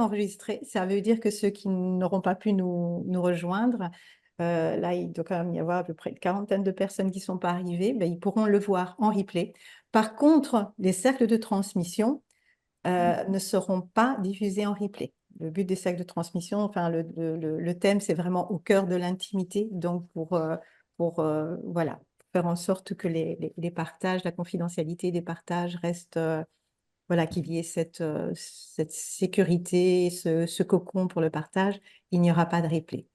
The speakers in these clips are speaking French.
enregistré. Ça veut dire que ceux qui n'auront pas pu nous rejoindre, là, il doit quand même y avoir à peu près une quarantaine de personnes qui ne sont pas arrivées, ben, ils pourront le voir en replay. Par contre, les cercles de transmission ne seront pas diffusés en replay. Le but des cercles de transmission, enfin, le thème, c'est vraiment au cœur de l'intimité, donc voilà, faire en sorte que les partages, la confidentialité des partages reste voilà, qu'il y ait cette sécurité, ce cocon pour le partage, il n'y aura pas de replay.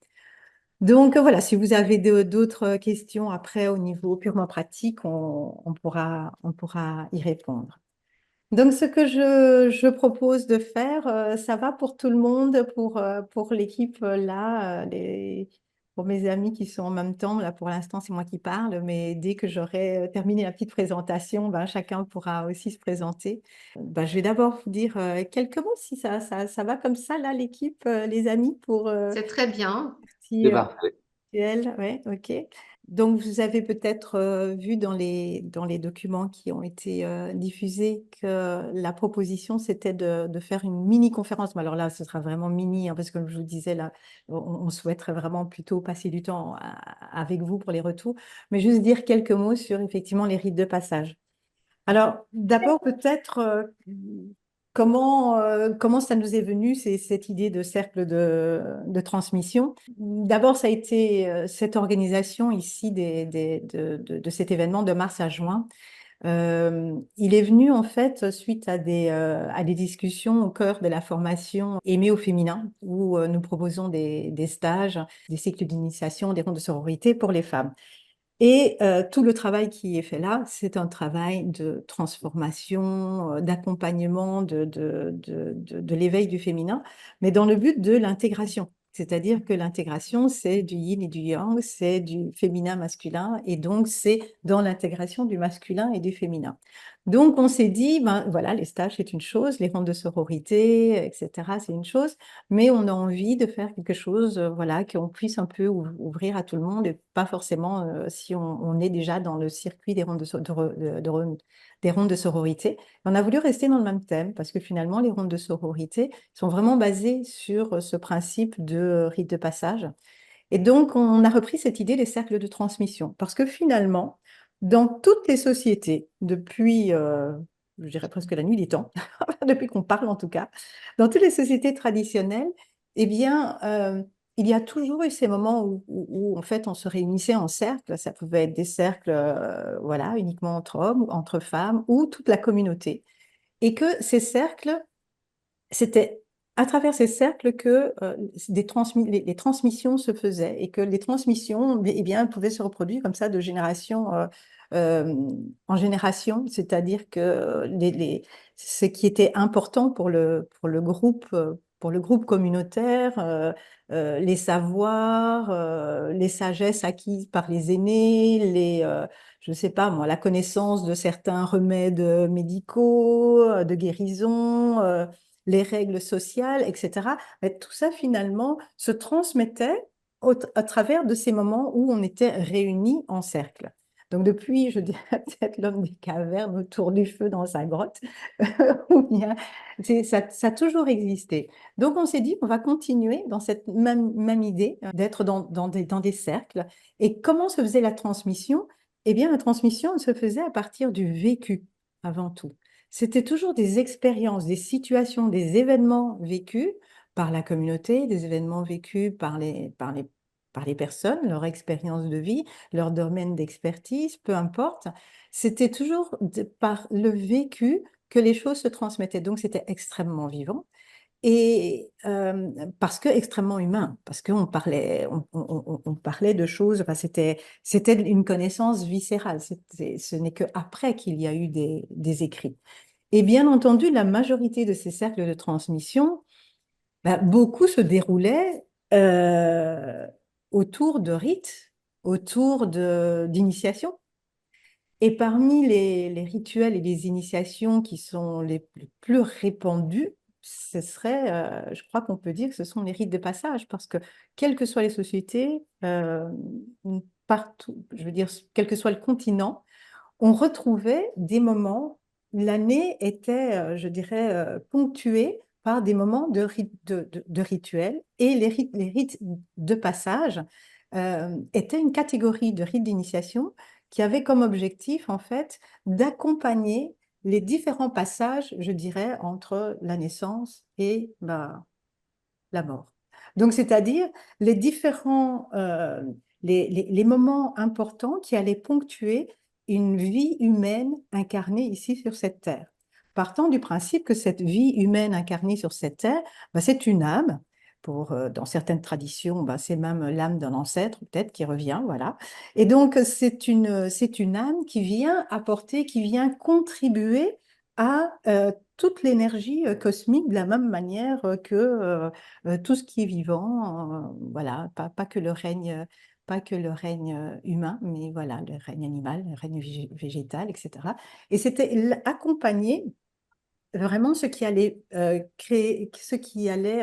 Donc voilà, si vous avez d'autres questions après au niveau purement pratique, on pourra y répondre. Donc ce que je propose de faire, ça va pour tout le monde, pour l'équipe là, pour mes amis qui sont en même temps, là pour l'instant c'est moi qui parle, mais dès que j'aurai terminé la petite présentation, ben, chacun pourra aussi se présenter. Ben, je vais d'abord vous dire quelques mots si ça va comme ça là l'équipe, les amis pour C'est très bien. si, C'est parfait. elle, ouais, ok. Donc, vous avez peut-être vu dans les documents qui ont été diffusés que la proposition, c'était de faire une mini-conférence. Mais alors là, ce sera vraiment mini, hein, parce que comme je vous disais, là, on souhaiterait vraiment plutôt passer du temps avec vous pour les retours. Mais juste dire quelques mots sur effectivement les rites de passage. Alors, d'abord, peut-être, comment ça nous est venu, cette idée de cercle de transmission? D'abord, ça a été cette organisation ici de cet événement de mars à juin. Il est venu en fait suite à des discussions au cœur de la formation Aimer au féminin, où nous proposons des stages, des cycles d'initiation, des rondes de sororité pour les femmes. Et tout le travail qui est fait là, c'est un travail de transformation, d'accompagnement de l'éveil du féminin, mais dans le but de l'intégration. C'est-à-dire que l'intégration, c'est du yin et du yang, c'est du féminin masculin, et donc c'est dans l'intégration du masculin et du féminin. Donc on s'est dit, ben voilà, les stages c'est une chose, les rondes de sororité, etc. c'est une chose, mais on a envie de faire quelque chose, voilà, qu'on puisse un peu ouvrir à tout le monde, et pas forcément si on est déjà dans le circuit des rondes des rondes de sororité. On a voulu rester dans le même thème parce que finalement, les rondes de sororité sont vraiment basées sur ce principe de rite de passage. Et donc, on a repris cette idée des cercles de transmission parce que finalement, dans toutes les sociétés, depuis, je dirais presque la nuit des temps, depuis qu'on parle en tout cas, dans toutes les sociétés traditionnelles, eh bien, il y a toujours eu ces moments où, en fait, on se réunissait en cercle. Ça pouvait être des cercles, voilà, uniquement entre hommes, ou entre femmes, ou toute la communauté. Et que ces cercles, c'était à travers ces cercles que les transmissions se faisaient et que les transmissions, eh bien, pouvaient se reproduire comme ça de génération euh, en génération, c'est-à-dire que ce qui était important pour le groupe communautaire, les savoirs, les sagesses acquises par les aînés, je ne sais pas moi, la connaissance de certains remèdes médicaux, de guérison, les règles sociales, etc. Mais tout ça, finalement, se transmettait à travers de ces moments où on était réunis en cercle. Donc depuis, je dirais peut-être l'homme des cavernes autour du feu dans sa grotte, ou bien ça a toujours existé. Donc on s'est dit, on va continuer dans cette même idée d'être dans des cercles. Et comment se faisait la transmission? Eh bien, la transmission elle se faisait à partir du vécu avant tout. C'était toujours des expériences, des situations, des événements vécus par la communauté, des événements vécus par les personnes, leur expérience de vie, leur domaine d'expertise, peu importe. C'était toujours par le vécu que les choses se transmettaient. Donc, c'était extrêmement vivant. Et parce que extrêmement humain, parce qu'on parlait, on parlait de choses, enfin, c'était une connaissance viscérale. Ce n'est qu'après qu'il y a eu des écrits. Et bien entendu, la majorité de ces cercles de transmission, bah, beaucoup se déroulaient euh, autour de rites, autour d'initiations. Et parmi les rituels et les initiations qui sont les plus répandus, ce serait, je crois qu'on peut dire que ce sont les rites de passage, parce que quelles que soient les sociétés, partout, je veux dire, quel que soit le continent, on retrouvait des moments, l'année était, je dirais, ponctuée par des moments de rituels, et les rites de passage étaient une catégorie de rites d'initiation qui avait comme objectif, en fait, d'accompagner les différents passages, je dirais, entre la naissance et la mort. Donc, c'est-à-dire les différents, les moments importants qui allaient ponctuer une vie humaine incarnée ici sur cette terre. Partant du principe que cette vie humaine incarnée sur cette terre, bah, c'est une âme. Dans certaines traditions, bah, c'est même l'âme d'un ancêtre, peut-être, qui revient, voilà. Et donc, c'est une âme qui vient apporter, qui vient contribuer à toute l'énergie cosmique de la même manière que tout ce qui est vivant, voilà, pas que le règne, pas que le règne humain, mais voilà, le règne animal, le règne végétal, etc. Et c'était accompagner vraiment ce qui allait créer, ce qui allait,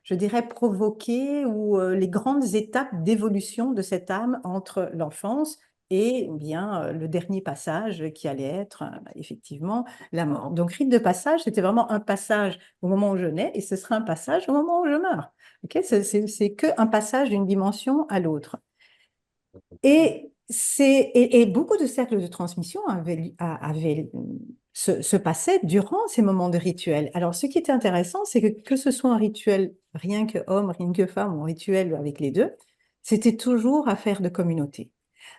je dirais, provoquer ou les grandes étapes d'évolution de cette âme entre l'enfance et bien le dernier passage qui allait être bah, effectivement la mort. Donc, rite de passage, c'était vraiment un passage au moment où je nais et ce sera un passage au moment où je meurs. Okay, c'est qu'un passage d'une dimension à l'autre. Et beaucoup de cercles de transmission se passaient durant ces moments de rituel. Alors, ce qui était intéressant, c'est que ce soit un rituel rien que homme, rien que femme, ou un rituel avec les deux, c'était toujours affaire de communauté.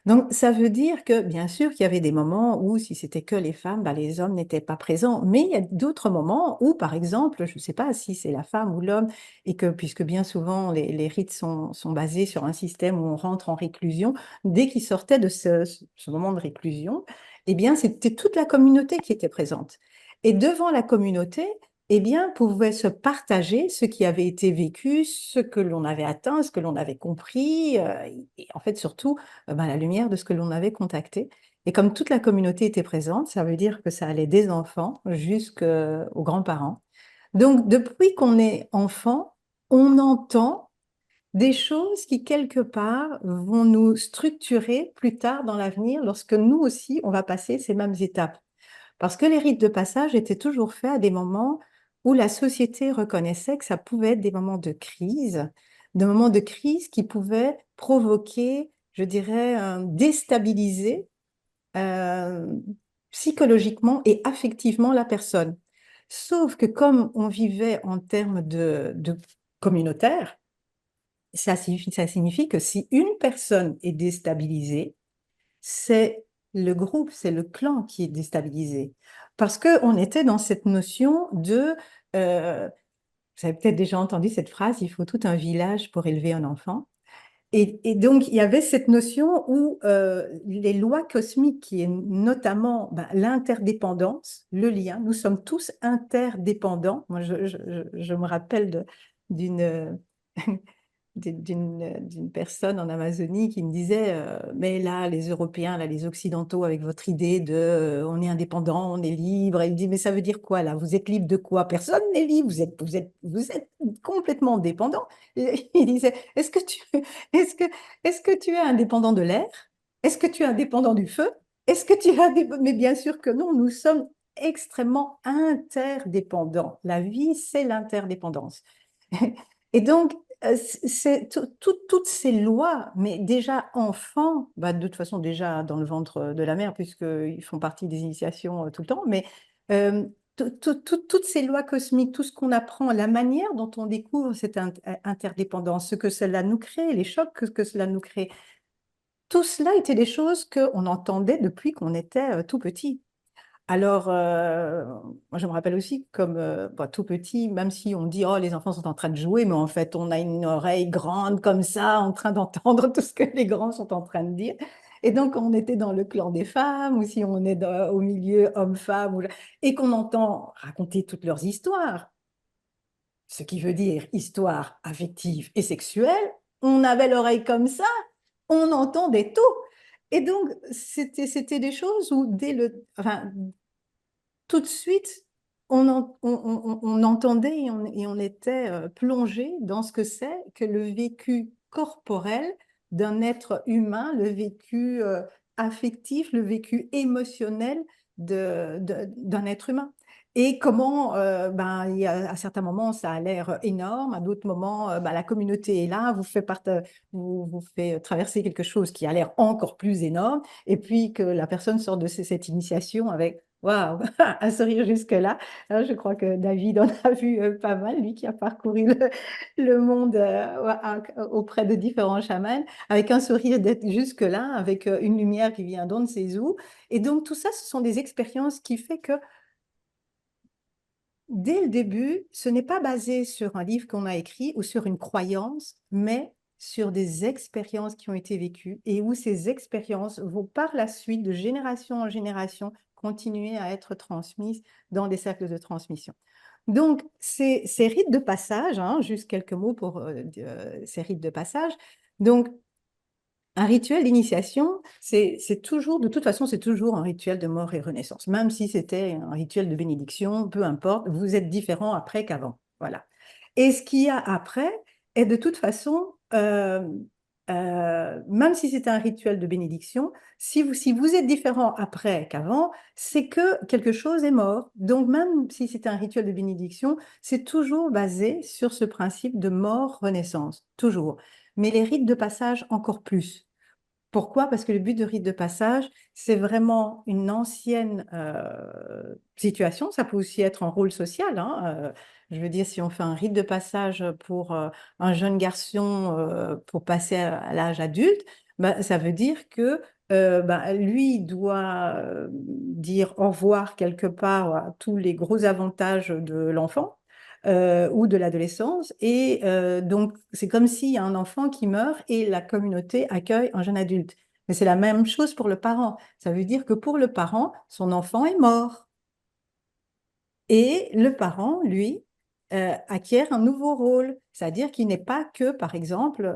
Donc, ça veut dire que, bien sûr, qu'il y avait des moments où, si c'était que les femmes, bah, les hommes n'étaient pas présents. Mais il y a d'autres moments où, par exemple, je ne sais pas si c'est la femme ou l'homme, et que, puisque bien souvent, les rites sont basés sur un système où on rentre en réclusion, dès qu'ils sortaient de ce moment de réclusion, eh bien, c'était toute la communauté qui était présente. Et devant la communauté, eh bien, pouvait se partager ce qui avait été vécu, ce que l'on avait atteint, ce que l'on avait compris, et en fait, surtout, ben, la lumière de ce que l'on avait contacté. Et comme toute la communauté était présente, ça veut dire que ça allait des enfants jusqu'aux grands-parents. Donc, depuis qu'on est enfant, on entend des choses qui, quelque part, vont nous structurer plus tard dans l'avenir, lorsque nous aussi, on va passer ces mêmes étapes. Parce que les rites de passage étaient toujours faits à des moments où la société reconnaissait que ça pouvait être des moments de crise qui pouvaient provoquer, je dirais, déstabiliser euh, psychologiquement et affectivement la personne. Sauf que comme on vivait en termes de communautaire, ça signifie que si une personne est déstabilisée, c'est le groupe, c'est le clan qui est déstabilisé. Parce qu'on était dans cette notion euh, vous avez peut-être déjà entendu cette phrase, il faut tout un village pour élever un enfant. Et donc, il y avait cette notion où les lois cosmiques, qui est notamment ben, l'interdépendance, le lien, nous sommes tous interdépendants. Moi, je me rappelle d'une d'une personne en Amazonie qui me disait mais là, les Européens, là, les Occidentaux, avec votre idée de on est indépendant, on est libre. Et il dit mais ça veut dire quoi là? Vous êtes libre de quoi? Personne n'est libre, vous êtes complètement dépendant. Et il disait est-ce que, est-ce que tu es indépendant de l'air? Est-ce que tu es indépendant du feu? Est-ce que tu es mais bien sûr que non, nous sommes extrêmement interdépendants. La vie, c'est l'interdépendance. Et donc, c'est toutes ces lois, mais déjà enfants, bah, de toute façon déjà dans le ventre de la mère, puisqu'ils font partie des initiations tout le temps, mais euh, toutes ces lois cosmiques, tout ce qu'on apprend, la manière dont on découvre cette interdépendance, ce que cela nous crée, les chocs que cela nous crée, tout cela étaient des choses qu'on entendait depuis qu'on était tout petit. Alors, moi, je me rappelle aussi, comme bah, tout petit, même si on dit, oh, les enfants sont en train de jouer, mais en fait, on a une oreille grande comme ça, en train d'entendre tout ce que les grands sont en train de dire. Et donc, on était dans le clan des femmes, ou si on est au milieu homme-femme, et qu'on entend raconter toutes leurs histoires, ce qui veut dire histoire affective et sexuelle, on avait l'oreille comme ça, on entendait tout. Et donc, c'était des choses où, enfin, tout de suite, on entendait et on était plongé dans ce que c'est que le vécu corporel d'un être humain, le vécu affectif, le vécu émotionnel d'un être humain. et comment, à certains moments, ça a l'air énorme, à d'autres moments, la communauté est là, vous fait traverser quelque chose qui a l'air encore plus énorme, et puis que la personne sort de cette initiation avec waouh, un sourire jusque-là. Hein, je crois que David en a vu pas mal, lui qui a parcouru le monde auprès de différents chamans, avec un sourire d'être jusque-là, avec une lumière qui vient d'on ne sait où. Et donc, tout ça, ce sont des expériences qui fait que dès le début, ce n'est pas basé sur un livre qu'on a écrit ou sur une croyance, mais sur des expériences qui ont été vécues et où ces expériences vont par la suite, de génération en génération, continuer à être transmises dans des cercles de transmission. Donc, ces rites de passage, hein, juste quelques mots pour ces rites de passage. Donc, un rituel d'initiation, c'est toujours, de toute façon, c'est toujours un rituel de mort et renaissance. Même si c'était un rituel de bénédiction, peu importe, vous êtes différent après qu'avant. Voilà. Et ce qu'il y a après est de toute façon, même si c'est un rituel de bénédiction, si vous êtes différent après qu'avant, c'est que quelque chose est mort. Donc même si c'est un rituel de bénédiction, c'est toujours basé sur ce principe de mort-renaissance, toujours. Mais les rites de passage encore plus. Pourquoi? Parce que le but de rite de passage, c'est vraiment une ancienne situation. Ça peut aussi être un rôle social, hein. Je veux dire, si on fait un rite de passage pour un jeune garçon pour passer à l'âge adulte, ça veut dire que lui doit dire au revoir quelque part à tous les gros avantages de l'enfant ou de l'adolescence. Et donc, c'est comme s'il y a un enfant qui meurt et la communauté accueille un jeune adulte. Mais c'est la même chose pour le parent. Ça veut dire que pour le parent, son enfant est mort. Et le parent, lui, acquiert un nouveau rôle. C'est-à-dire qu'il n'est pas que, par exemple,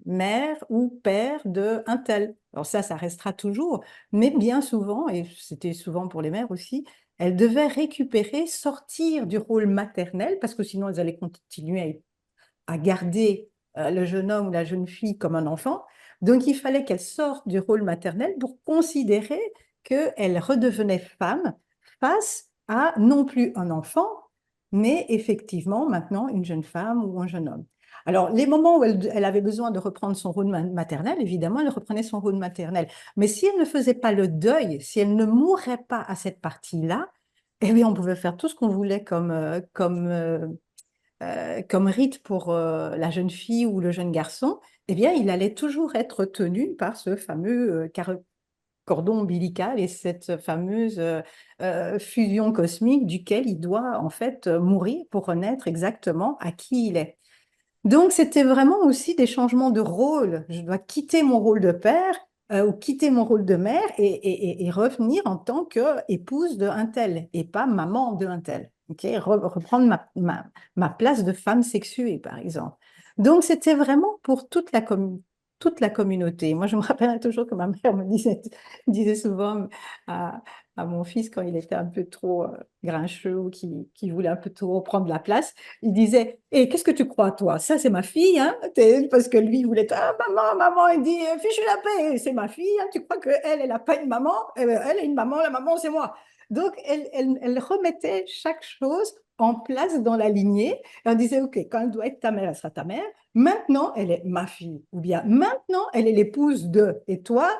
mère ou père de un tel. Alors ça restera toujours. Mais bien souvent, et c'était souvent pour les mères aussi, elles devaient récupérer, sortir du rôle maternel, parce que sinon elles allaient continuer à garder le jeune homme ou la jeune fille comme un enfant. Donc il fallait qu'elles sortent du rôle maternel pour considérer qu'elles redevenaient femmes face à non plus un enfant, mais effectivement maintenant une jeune femme ou un jeune homme. Alors, les moments où elle avait besoin de reprendre son rôle maternel, évidemment, elle reprenait son rôle maternel. Mais si elle ne faisait pas le deuil, si elle ne mourait pas à cette partie-là, eh bien, on pouvait faire tout ce qu'on voulait comme rite pour la jeune fille ou le jeune garçon, eh bien, il allait toujours être tenu par ce fameux cordon ombilical et cette fameuse fusion cosmique duquel il doit en fait mourir pour renaître exactement à qui il est. Donc, c'était vraiment aussi des changements de rôle. Je dois quitter mon rôle de père ou quitter mon rôle de mère et revenir en tant qu'épouse d'un tel et pas maman d'un tel. Okay, reprendre ma place de femme sexuée, par exemple. Donc, c'était vraiment pour toute la communauté. Moi, je me rappelle toujours que ma mère disait souvent à mon fils quand il était un peu trop grincheux ou qui voulait un peu trop prendre la place, il disait, et qu'est-ce que tu crois, toi? Ça, c'est ma fille, hein? Parce que lui, il voulait, ah, maman, maman, il dit, fichu la paix, c'est ma fille, hein? Tu crois qu'elle, elle n'a pas une maman? Elle a une maman, la maman, c'est moi. Donc, elle remettait chaque chose en place dans la lignée. Et on disait, OK, quand elle doit être ta mère, elle sera ta mère. Maintenant, elle est ma fille. Ou bien, maintenant, elle est l'épouse de. Et toi,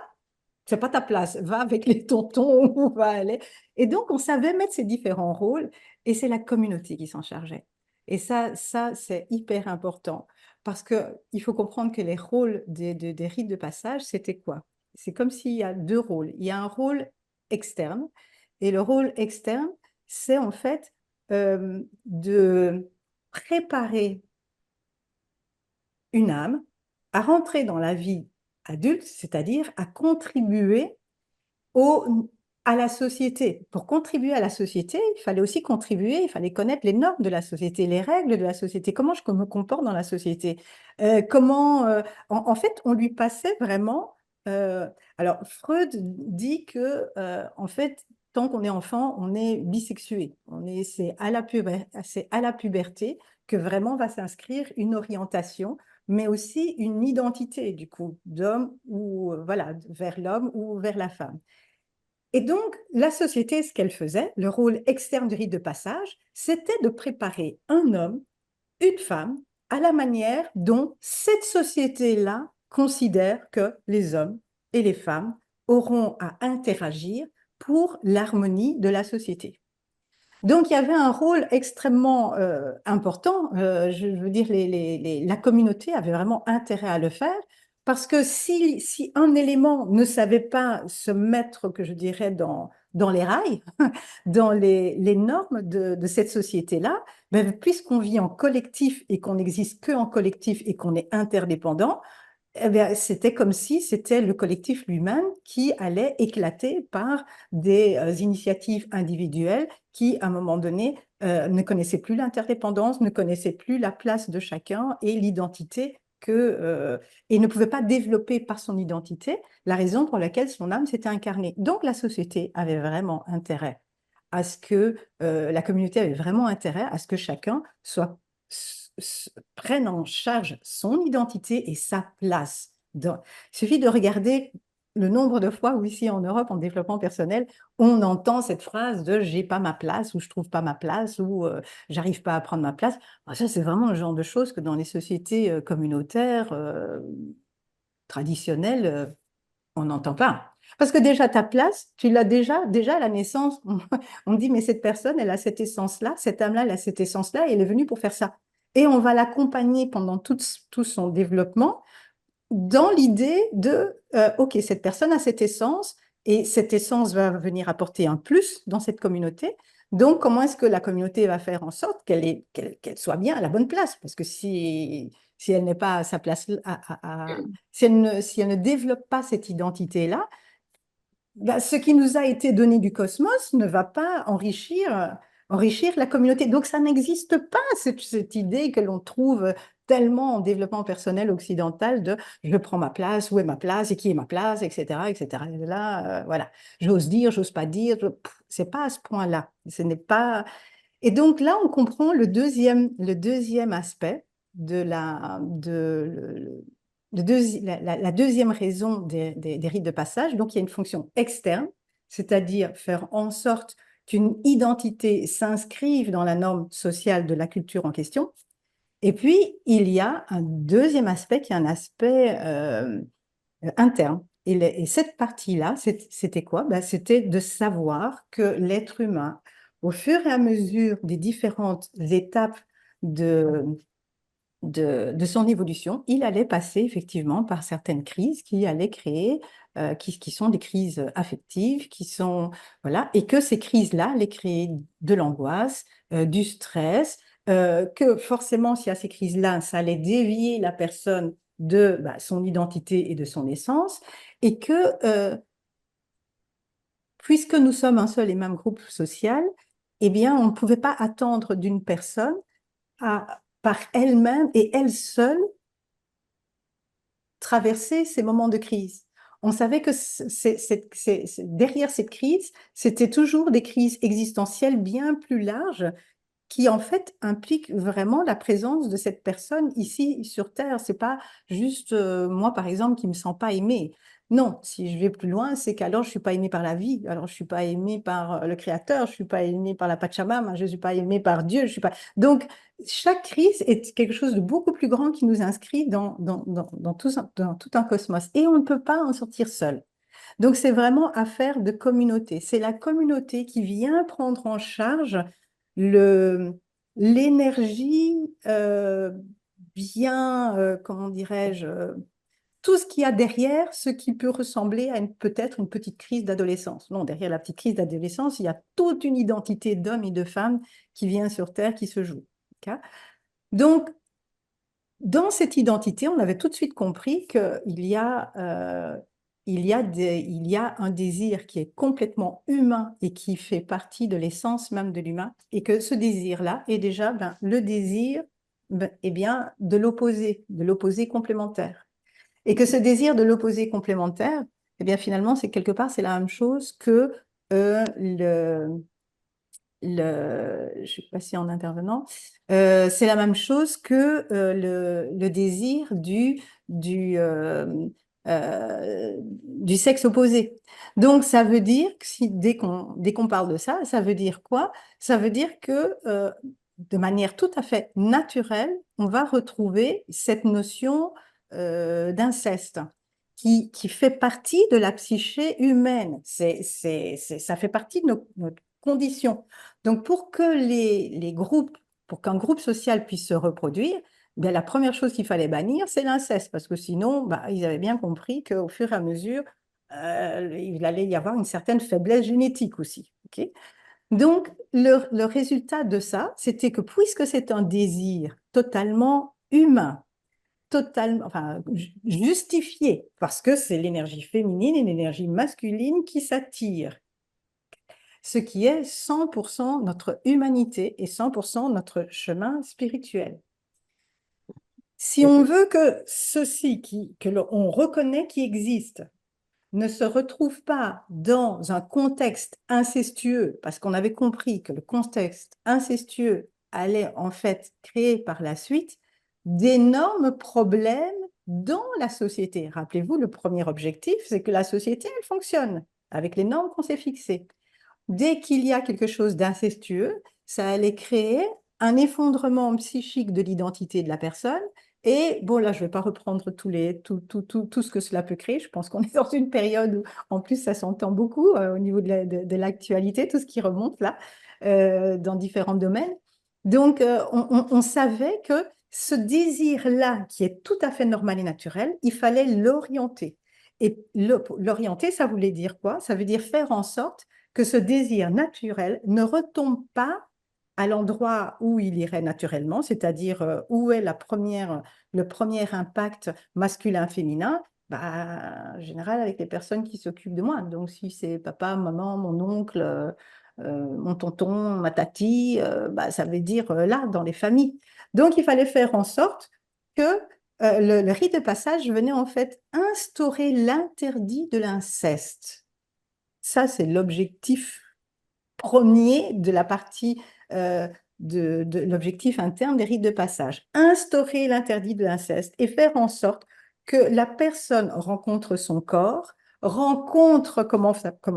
c'est pas ta place, va avec les tontons ou va aller. Et donc, on savait mettre ces différents rôles et c'est la communauté qui s'en chargeait. Et ça c'est hyper important parce qu'il faut comprendre que les rôles des rites de passage, c'était quoi? C'est comme s'il y a deux rôles. Il y a un rôle externe et le rôle externe, c'est en fait de préparer une âme à rentrer dans la vie adulte, c'est-à-dire à contribuer à la société. Pour contribuer à la société, il fallait aussi contribuer, il fallait connaître les normes de la société, les règles de la société, comment je me comporte dans la société. En fait, on lui passait vraiment... alors, Freud dit que, en fait, tant qu'on est enfant, on est bisexué. C'est à la puberté que vraiment va s'inscrire une orientation, mais aussi une identité, du coup, d'homme ou, voilà, vers l'homme ou vers la femme. Et donc, la société, ce qu'elle faisait, le rôle externe du rite de passage, c'était de préparer un homme, une femme, à la manière dont cette société-là considère que les hommes et les femmes auront à interagir pour l'harmonie de la société. Donc, il y avait un rôle extrêmement important. Je veux dire, la communauté avait vraiment intérêt à le faire parce que si un élément ne savait pas se mettre, que je dirais, dans les rails, dans les normes de cette société-là, ben, puisqu'on vit en collectif et qu'on n'existe que en collectif et qu'on est interdépendant, eh bien, c'était comme si c'était le collectif lui-même qui allait éclater par des initiatives individuelles qui, à un moment donné, ne connaissaient plus l'interdépendance, ne connaissaient plus la place de chacun et l'identité et ne pouvaient pas développer par son identité la raison pour laquelle son âme s'était incarnée. Donc, la société avait vraiment intérêt à ce que la communauté avait vraiment intérêt à ce que chacun prenne en charge son identité et sa place. Il suffit de regarder le nombre de fois où ici en Europe, en développement personnel, on entend cette phrase de j'ai pas ma place ou je trouve pas ma place ou j'arrive pas à prendre ma place. Alors ça, c'est vraiment le genre de choses que dans les sociétés communautaires traditionnelles, on n'entend pas. Parce que déjà, ta place, tu l'as déjà à la naissance. On dit, mais cette personne, elle a cette essence-là, cette âme-là, elle a cette essence-là, et elle est venue pour faire ça. Et on va l'accompagner pendant tout son développement dans l'idée de, OK, cette personne a cette essence, et cette essence va venir apporter un plus dans cette communauté. Donc, comment est-ce que la communauté va faire en sorte qu'elle soit bien à la bonne place? Parce que si elle n'est pas à sa place, si elle ne développe pas cette identité-là, ben, ce qui nous a été donné du cosmos ne va pas enrichir la communauté. Donc, ça n'existe pas, cette idée que l'on trouve tellement en développement personnel occidental de je prends ma place, où est ma place et qui est ma place, etc., etc. Et là, voilà, j'ose dire, j'ose pas dire, c'est pas à ce point-là. Ce n'est pas. Et donc là, on comprend le deuxième aspect de la deuxième raison des rites de passage. Donc, il y a une fonction externe, c'est-à-dire faire en sorte qu'une identité s'inscrive dans la norme sociale de la culture en question. Et puis, il y a un deuxième aspect qui est un aspect interne. Et cette partie-là, c'était quoi? Ben, c'était de savoir que l'être humain, au fur et à mesure des différentes étapes de, de son évolution, il allait passer effectivement par certaines crises qui allaient créer, qui sont des crises affectives, voilà, et que ces crises-là allaient créer de l'angoisse, du stress, que forcément, s'il y a ces crises-là, ça allait dévier la personne de son identité et de son essence, et que puisque nous sommes un seul et même groupe social, eh bien, on ne pouvait pas attendre d'une personne par elle-même et elle seule traverser ces moments de crise. On savait que derrière cette crise, c'était toujours des crises existentielles bien plus larges qui en fait impliquent vraiment la présence de cette personne ici sur Terre. C'est pas juste moi, par exemple, qui me sens pas aimée. Non, si je vais plus loin, c'est qu'alors je suis pas aimée par la vie, alors je suis pas aimée par le Créateur, je suis pas aimée par la Pachamama, je suis pas aimée par Dieu, je suis pas. Donc chaque crise est quelque chose de beaucoup plus grand qui nous inscrit dans tout un cosmos et on ne peut pas en sortir seul. Donc c'est vraiment affaire de communauté. C'est la communauté qui vient prendre en charge le, l'énergie bien, comment dirais-je, tout ce qu'il y a derrière, ce qui peut ressembler à peut-être une petite crise d'adolescence. Non, derrière la petite crise d'adolescence, il y a toute une identité d'homme et de femme qui vient sur Terre, qui se joue. Okay. Donc, dans cette identité, on avait tout de suite compris qu'il y a un désir qui est complètement humain et qui fait partie de l'essence même de l'humain, et que ce désir-là est déjà le désir eh bien, de l'opposé complémentaire. Et que ce désir de l'opposé complémentaire, eh bien, finalement, c'est quelque part, c'est la même chose que je ne sais pas si en intervenant, c'est la même chose que le désir du sexe opposé. Donc, ça veut dire que dès qu'on parle de ça, ça veut dire quoi? Ça veut dire que de manière tout à fait naturelle, on va retrouver cette notion d'inceste qui fait partie de la psyché humaine. Ça fait partie de notre condition. Donc, pour que les groupes, pour qu'un groupe social puisse se reproduire, bien, la première chose qu'il fallait bannir, c'est l'inceste, parce que sinon, bah, ils avaient bien compris qu'au fur et à mesure, il allait y avoir une certaine faiblesse génétique aussi. Ok. Donc, le résultat de ça, c'était que puisque c'est un désir totalement humain, totalement, enfin, justifié, parce que c'est l'énergie féminine et l'énergie masculine qui s'attirent, ce qui est 100% notre humanité et 100% notre chemin spirituel. Si on veut que ceci on reconnaît qui existe ne se retrouve pas dans un contexte incestueux, parce qu'on avait compris que le contexte incestueux allait en fait créer par la suite d'énormes problèmes dans la société. Rappelez-vous, le premier objectif, c'est que la société, elle fonctionne avec les normes qu'on s'est fixées. Dès qu'il y a quelque chose d'incestueux, ça allait créer un effondrement psychique de l'identité de la personne. Et bon, là, je ne vais pas reprendre tout ce que cela peut créer. Je pense qu'on est dans une période où, en plus, ça s'entend beaucoup au niveau de l'actualité, tout ce qui remonte là, dans différents domaines. Donc, on savait que ce désir-là, qui est tout à fait normal et naturel, il fallait l'orienter. Et l'orienter, ça voulait dire quoi? Ça veut dire faire en sorte que ce désir naturel ne retombe pas à l'endroit où il irait naturellement, c'est-à-dire où est le premier impact masculin-féminin, bah, en général avec les personnes qui s'occupent de moi. Donc si c'est papa, maman, mon oncle, mon tonton, ma tati, bah, ça veut dire là, dans les familles. Donc il fallait faire en sorte que le rite de passage venait en fait instaurer l'interdit de l'inceste. Ça, c'est l'objectif premier de la partie de l'objectif interne des rites de passage. Instaurer l'interdit de l'inceste et faire en sorte que la personne rencontre son corps, rencontre comment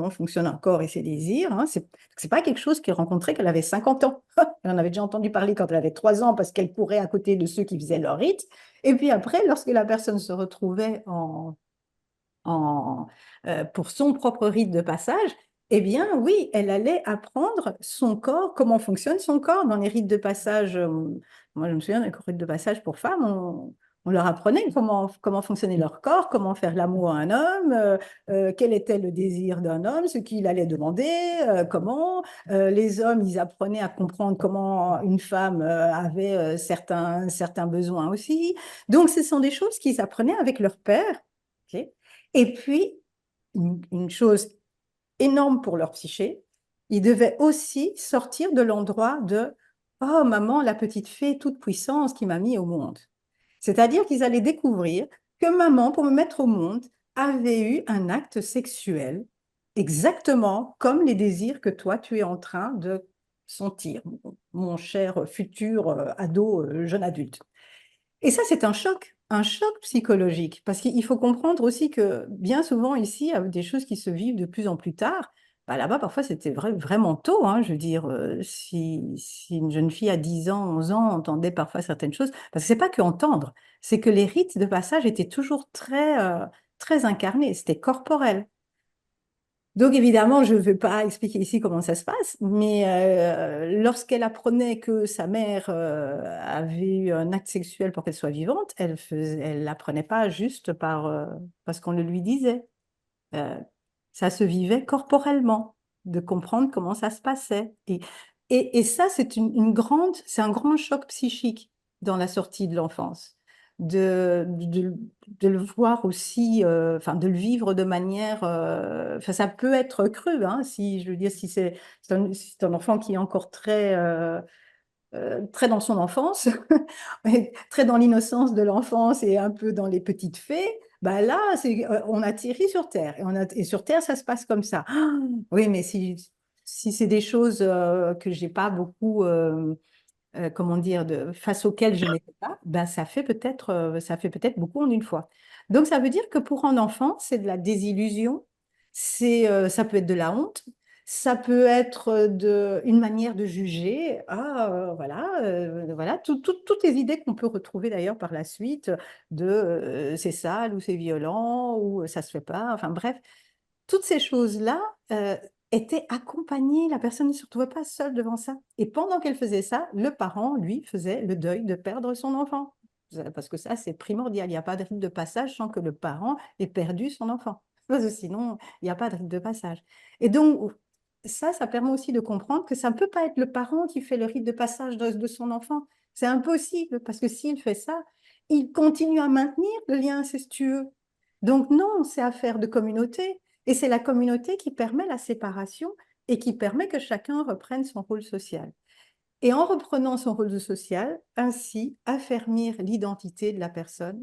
fonctionne un corps et ses désirs. Hein. C'est pas quelque chose qu'elle rencontrait quand elle avait 50 ans. Elle en avait déjà entendu parler quand elle avait 3 ans parce qu'elle courait à côté de ceux qui faisaient leur rite. Et puis après, lorsque la personne se retrouvait en, pour son propre rite de passage, eh bien oui, elle allait apprendre son corps, comment fonctionne son corps dans les rites de passage. Moi, je me souviens d'un rite de passage pour femmes, on leur apprenait comment fonctionnait leur corps, comment faire l'amour à un homme, quel était le désir d'un homme, ce qu'il allait demander, comment. Les hommes, ils apprenaient à comprendre comment une femme avait certains besoins aussi. Donc, ce sont des choses qu'ils apprenaient avec leur père. Ok. Et puis, une chose énorme pour leur psyché, ils devaient aussi sortir de l'endroit de «Oh, maman, la petite fée toute puissance qui m'a mis au monde». C'est-à-dire qu'ils allaient découvrir que maman, pour me mettre au monde, avait eu un acte sexuel exactement comme les désirs que toi, tu es en train de sentir, mon cher futur ado, jeune adulte. Et ça, c'est un choc psychologique, parce qu'il faut comprendre aussi que bien souvent ici, avec des choses qui se vivent de plus en plus tard, bah là-bas, parfois, c'était vraiment tôt. Hein, je veux dire, si une jeune fille à 10 ans, 11 ans entendait parfois certaines choses, parce que c'est pas que entendre, c'est que les rites de passage étaient toujours très incarnés, c'était corporel. Donc évidemment, je ne vais pas expliquer ici comment ça se passe, mais lorsqu'elle apprenait que sa mère avait eu un acte sexuel pour qu'elle soit vivante, elle l'apprenait pas juste parce qu'on le lui disait. Euh, Ça se vivait corporellement, de comprendre comment ça se passait. Et ça, c'est un grand choc psychique dans la sortie de l'enfance. De le voir aussi, enfin, de le vivre de manière, enfin, ça peut être cru, hein, si, je veux dire, si c'est un enfant qui est encore très dans son enfance, très dans l'innocence de l'enfance et un peu dans les petites fées, bah là, on atterrit sur Terre. Et sur Terre, ça se passe comme ça. Ah, oui, mais si c'est des choses que j'ai pas beaucoup, comment dire, face auxquelles je n'étais pas, bah, ça fait peut-être beaucoup en une fois. Donc, ça veut dire que pour un enfant, c'est de la désillusion, ça peut être de la honte, ça peut être une manière de juger. Ah, voilà, toutes les idées qu'on peut retrouver d'ailleurs par la suite de c'est sale ou c'est violent ou ça se fait pas. Enfin bref, toutes ces choses-là étaient accompagnées. La personne ne se retrouvait pas seule devant ça. Et pendant qu'elle faisait ça, le parent, lui, faisait le deuil de perdre son enfant. Parce que ça, c'est primordial. Il n'y a pas de rite de passage sans que le parent ait perdu son enfant. Parce que sinon, il n'y a pas de rite de passage. Et donc, ça permet aussi de comprendre que ça ne peut pas être le parent qui fait le rite de passage de son enfant. C'est impossible, parce que s'il fait ça, il continue à maintenir le lien incestueux. Donc non, c'est affaire de communauté. Et c'est la communauté qui permet la séparation et qui permet que chacun reprenne son rôle social. Et en reprenant son rôle de social, ainsi affermir l'identité de la personne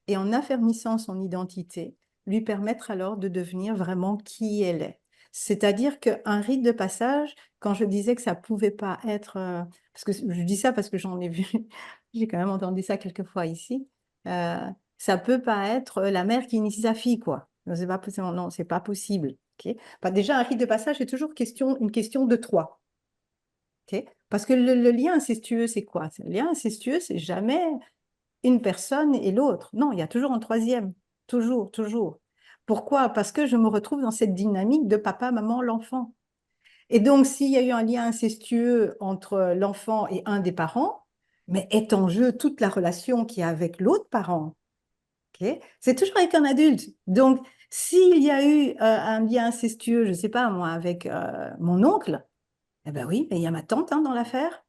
et en affermissant son identité, lui permettre alors de devenir vraiment qui elle est. C'est-à-dire qu'un rite de passage, quand je disais que ça pouvait pas être, parce que je dis ça parce que j'en ai vu, j'ai quand même entendu ça quelques fois ici, euh, ça peut pas être la mère qui initie sa fille, quoi. C'est pas possible, non, c'est pas possible. Ok. Bah, déjà, un rite de passage, c'est toujours une question de trois. Ok. Parce que le lien incestueux, c'est quoi? Le lien incestueux, c'est jamais une personne et l'autre. Non, il y a toujours un troisième. Toujours, toujours. Pourquoi? Parce que je me retrouve dans cette dynamique de papa, maman, l'enfant. Et donc, s'il y a eu un lien incestueux entre l'enfant et un des parents, mais est en jeu toute la relation qu'il y a avec l'autre parent. Ok. C'est toujours avec un adulte. Donc, s'il y a eu un lien incestueux, je ne sais pas moi, avec mon oncle, eh ben oui, mais il y a ma tante dans l'affaire.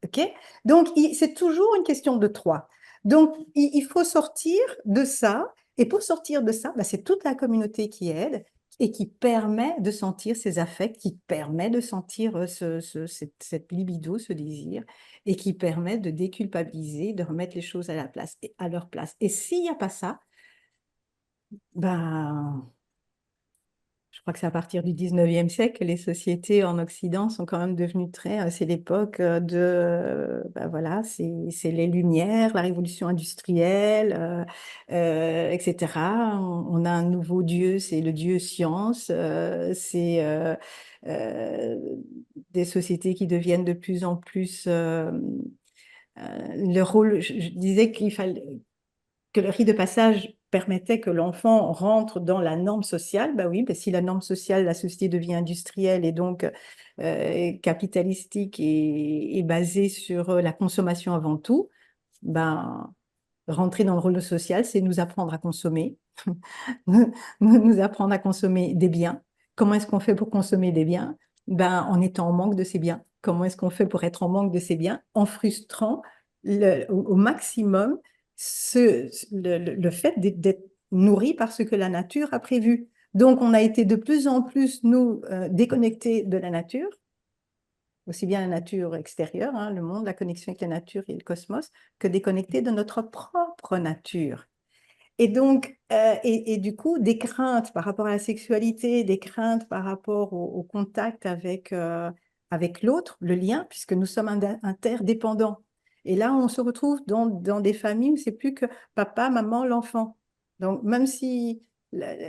Ok. Donc, c'est toujours une question de trois. Donc, il faut sortir de ça. Et pour sortir de ça, bah, c'est toute la communauté qui aide et qui permet de sentir ces affects, qui permet de sentir cette libido, ce désir, et qui permet de déculpabiliser, de remettre les choses à la place, à leur place. Et s'il n'y a pas ça, ben, je crois que c'est à partir du 19e siècle que les sociétés en Occident sont quand même devenues très. C'est l'époque ben voilà, c'est les Lumières, la révolution industrielle, etc. On a un nouveau Dieu, c'est le Dieu science. C'est euh, des sociétés qui deviennent de plus en plus. Le rôle, je disais qu'il fallait que le rite de passage permettait que l'enfant rentre dans la norme sociale, bah oui, bah si la norme sociale, la société devient industrielle et donc capitalistique et basée sur la consommation avant tout, ben, rentrer dans le rôle social, c'est nous apprendre à consommer, nous apprendre à consommer des biens. Comment est-ce qu'on fait pour consommer des biens? Ben, en étant en manque de ces biens. Comment est-ce qu'on fait pour être en manque de ces biens? En frustrant au maximum le fait d'être nourri par ce que la nature a prévu. Donc, on a été de plus en plus, nous, déconnectés de la nature, aussi bien la nature extérieure, hein, le monde, la connexion avec la nature et le cosmos, que déconnectés de notre propre nature. Et donc, et du coup, des craintes par rapport à la sexualité, des craintes par rapport au contact avec l'autre, le lien, puisque nous sommes interdépendants. Et là, on se retrouve dans des familles où c'est plus que papa, maman, l'enfant. Donc, même si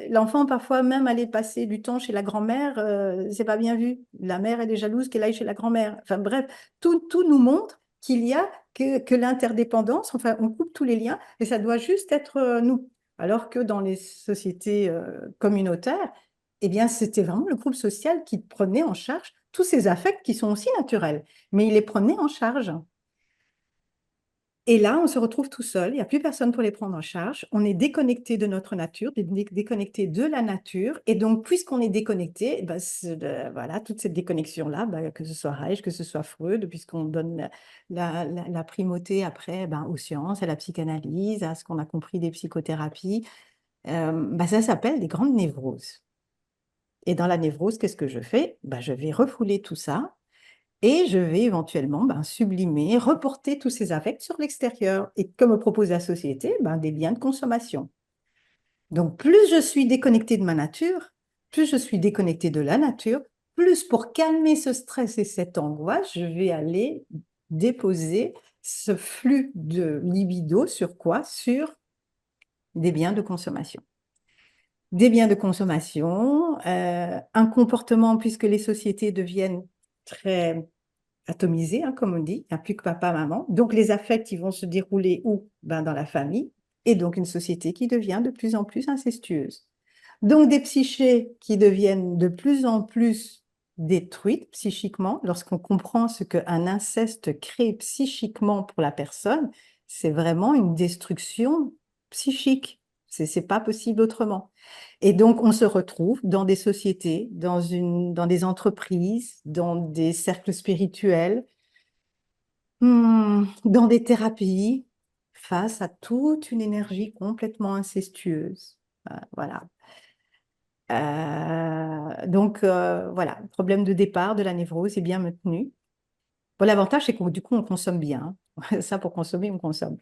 l'enfant, parfois, même aller passer du temps chez la grand-mère, c'est pas bien vu. La mère, elle est jalouse qu'elle aille chez la grand-mère. Enfin, bref, tout nous montre qu'il y a que l'interdépendance, enfin, on coupe tous les liens et ça doit juste être nous. Alors que dans les sociétés communautaires, eh bien, c'était vraiment le groupe social qui prenait en charge tous ces affects qui sont aussi naturels, mais il les prenait en charge. Et là, on se retrouve tout seul, il n'y a plus personne pour les prendre en charge, on est déconnecté de notre nature, déconnecté de la nature, et donc puisqu'on est déconnecté, ben, voilà, toute cette déconnexion-là, ben, que ce soit Reich, que ce soit Freud, puisqu'on donne la primauté après ben, aux sciences, à la psychanalyse, à ce qu'on a compris des psychothérapies, ben, ça s'appelle des grandes névroses. Et dans la névrose, qu'est-ce que je fais? Ben, je vais refouler tout ça, et je vais éventuellement ben, sublimer, reporter tous ces affects sur l'extérieur. Et que me propose la société? Ben, des biens de consommation. Donc, plus je suis déconnectée de ma nature, plus je suis déconnectée de la nature, plus pour calmer ce stress et cette angoisse, je vais aller déposer ce flux de libido sur quoi? Sur des biens de consommation. Des biens de consommation, un comportement, puisque les sociétés deviennent très atomisées, hein, comme on dit, il n'y a plus que papa, maman. Donc, les affects, ils vont se dérouler où? Ben, dans la famille. Et donc, une société qui devient de plus en plus incestueuse. Donc, des psychés qui deviennent de plus en plus détruites psychiquement. Lorsqu'on comprend ce qu'un inceste crée psychiquement pour la personne, c'est vraiment une destruction psychique. C'est pas possible autrement. Et donc, on se retrouve dans des sociétés, dans des entreprises, dans des cercles spirituels, dans des thérapies, face à toute une énergie complètement incestueuse. Voilà. Donc, voilà, le problème de départ de la névrose est bien maintenu. Bon, l'avantage, c'est que du coup, on consomme bien, hein. Ça, pour consommer, on consomme.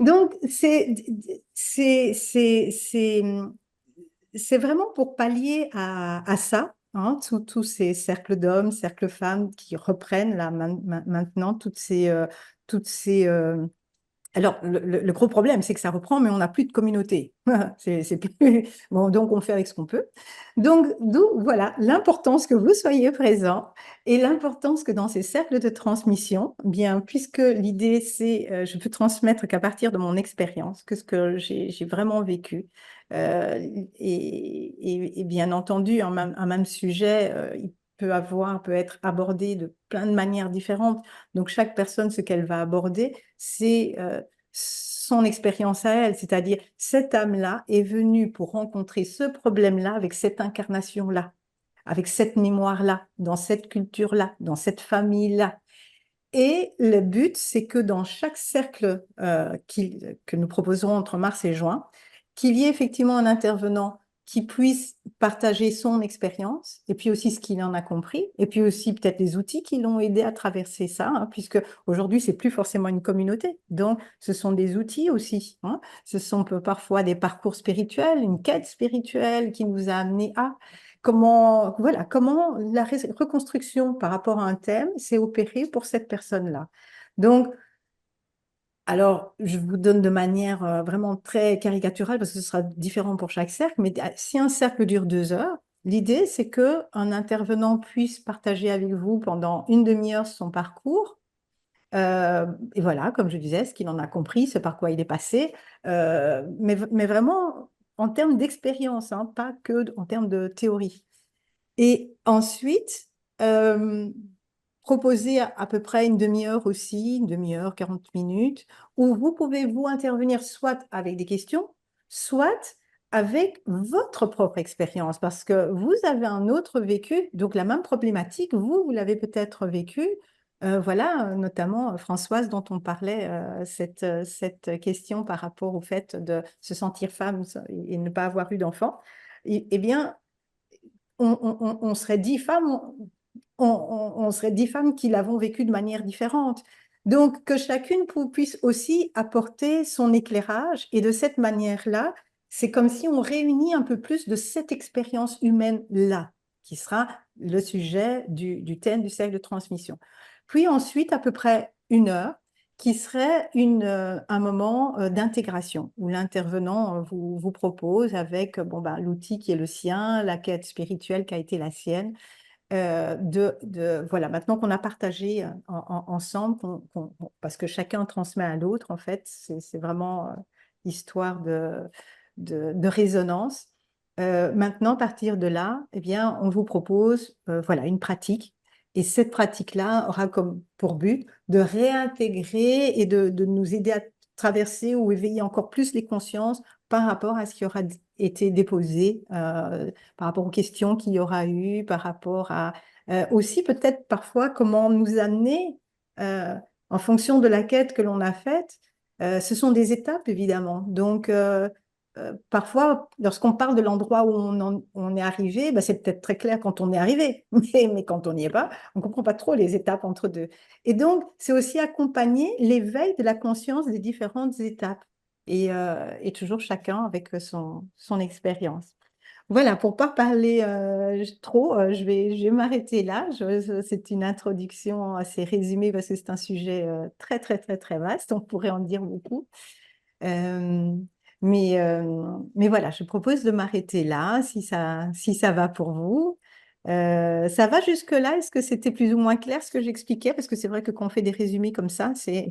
Donc, c'est vraiment pour pallier à ça, hein, tous ces cercles d'hommes, cercles femmes qui reprennent là maintenant toutes ces alors, le gros problème, c'est que ça reprend, mais on n'a plus de communauté. C'est plus... Bon, donc, on fait avec ce qu'on peut. Donc, d'où, voilà, l'importance que vous soyez présents et l'importance que dans ces cercles de transmission, bien, puisque l'idée, c'est, je peux transmettre qu'à partir de mon expérience, que ce que j'ai vraiment vécu. Euh, et bien entendu, un même sujet, il peut être abordé de plein de manières différentes. Donc, chaque personne, ce qu'elle va aborder, c'est son expérience à elle, c'est-à-dire cette âme-là est venue pour rencontrer ce problème-là avec cette incarnation-là, avec cette mémoire-là, dans cette culture-là, dans cette famille-là. Et le but, c'est que dans chaque cercle que nous proposerons entre mars et juin, qu'il y ait effectivement un intervenant qui puisse partager son expérience, et puis aussi ce qu'il en a compris, et puis aussi peut-être les outils qui l'ont aidé à traverser ça, hein, puisque aujourd'hui, c'est plus forcément une communauté. Donc, ce sont des outils aussi, hein. Ce sont parfois des parcours spirituels, une quête spirituelle qui nous a amené à voilà, comment la reconstruction par rapport à un thème s'est opérée pour cette personne-là. Donc, alors, je vous donne de manière vraiment très caricaturale parce que ce sera différent pour chaque cercle, mais si un cercle dure 2 heures, l'idée, c'est qu'un intervenant puisse partager avec vous pendant une demi-heure son parcours. Et voilà, comme je disais, ce qu'il en a compris, ce par quoi il est passé, mais vraiment en termes d'expérience, hein, pas que en termes de théorie. Et ensuite, proposer à peu près une demi-heure aussi, une demi-heure, 40 minutes, où vous pouvez vous intervenir soit avec des questions, soit avec votre propre expérience, parce que vous avez un autre vécu, donc la même problématique, vous l'avez peut-être vécu. Voilà, notamment Françoise, dont on parlait, cette question par rapport au fait de se sentir femme et ne pas avoir eu d'enfant. Eh bien, on serait 10 femmes, on serait 10 femmes qui l'avons vécu de manière différente. Donc, que chacune puisse aussi apporter son éclairage. Et de cette manière-là, c'est comme si on réunit un peu plus de cette expérience humaine-là, qui sera le sujet du thème du cercle de transmission. Puis ensuite, à peu près 1 heure, qui serait un moment d'intégration, où l'intervenant vous propose avec bon, bah, l'outil qui est le sien, la quête spirituelle qui a été la sienne, voilà, maintenant qu'on a partagé ensemble, parce que chacun transmet à l'autre, en fait, c'est vraiment histoire de résonance. Maintenant, à partir de là, eh bien, on vous propose voilà, une pratique. Et cette pratique-là aura comme pour but de réintégrer et de nous aider à traverser ou éveiller encore plus les consciences par rapport à ce qui aura été déposé, par rapport aux questions qu'il y aura eu, par rapport à aussi peut-être parfois comment nous amener en fonction de la quête que l'on a faite. Ce sont des étapes, évidemment. Donc, parfois, lorsqu'on parle de l'endroit où on est arrivé, ben, c'est peut-être très clair quand on est arrivé, mais quand on n'y est pas, on ne comprend pas trop les étapes entre deux. Et donc, c'est aussi accompagner l'éveil de la conscience des différentes étapes, et toujours chacun avec son expérience. Voilà, pour ne pas parler trop, je vais m'arrêter là. C'est une introduction assez résumée parce que c'est un sujet très, très, très, très vaste. On pourrait en dire beaucoup. Euh, mais voilà, je propose de m'arrêter là, si ça va pour vous. Ça va jusque-là? Est-ce que c'était plus ou moins clair ce que j'expliquais? Parce que c'est vrai que quand on fait des résumés comme ça, c'est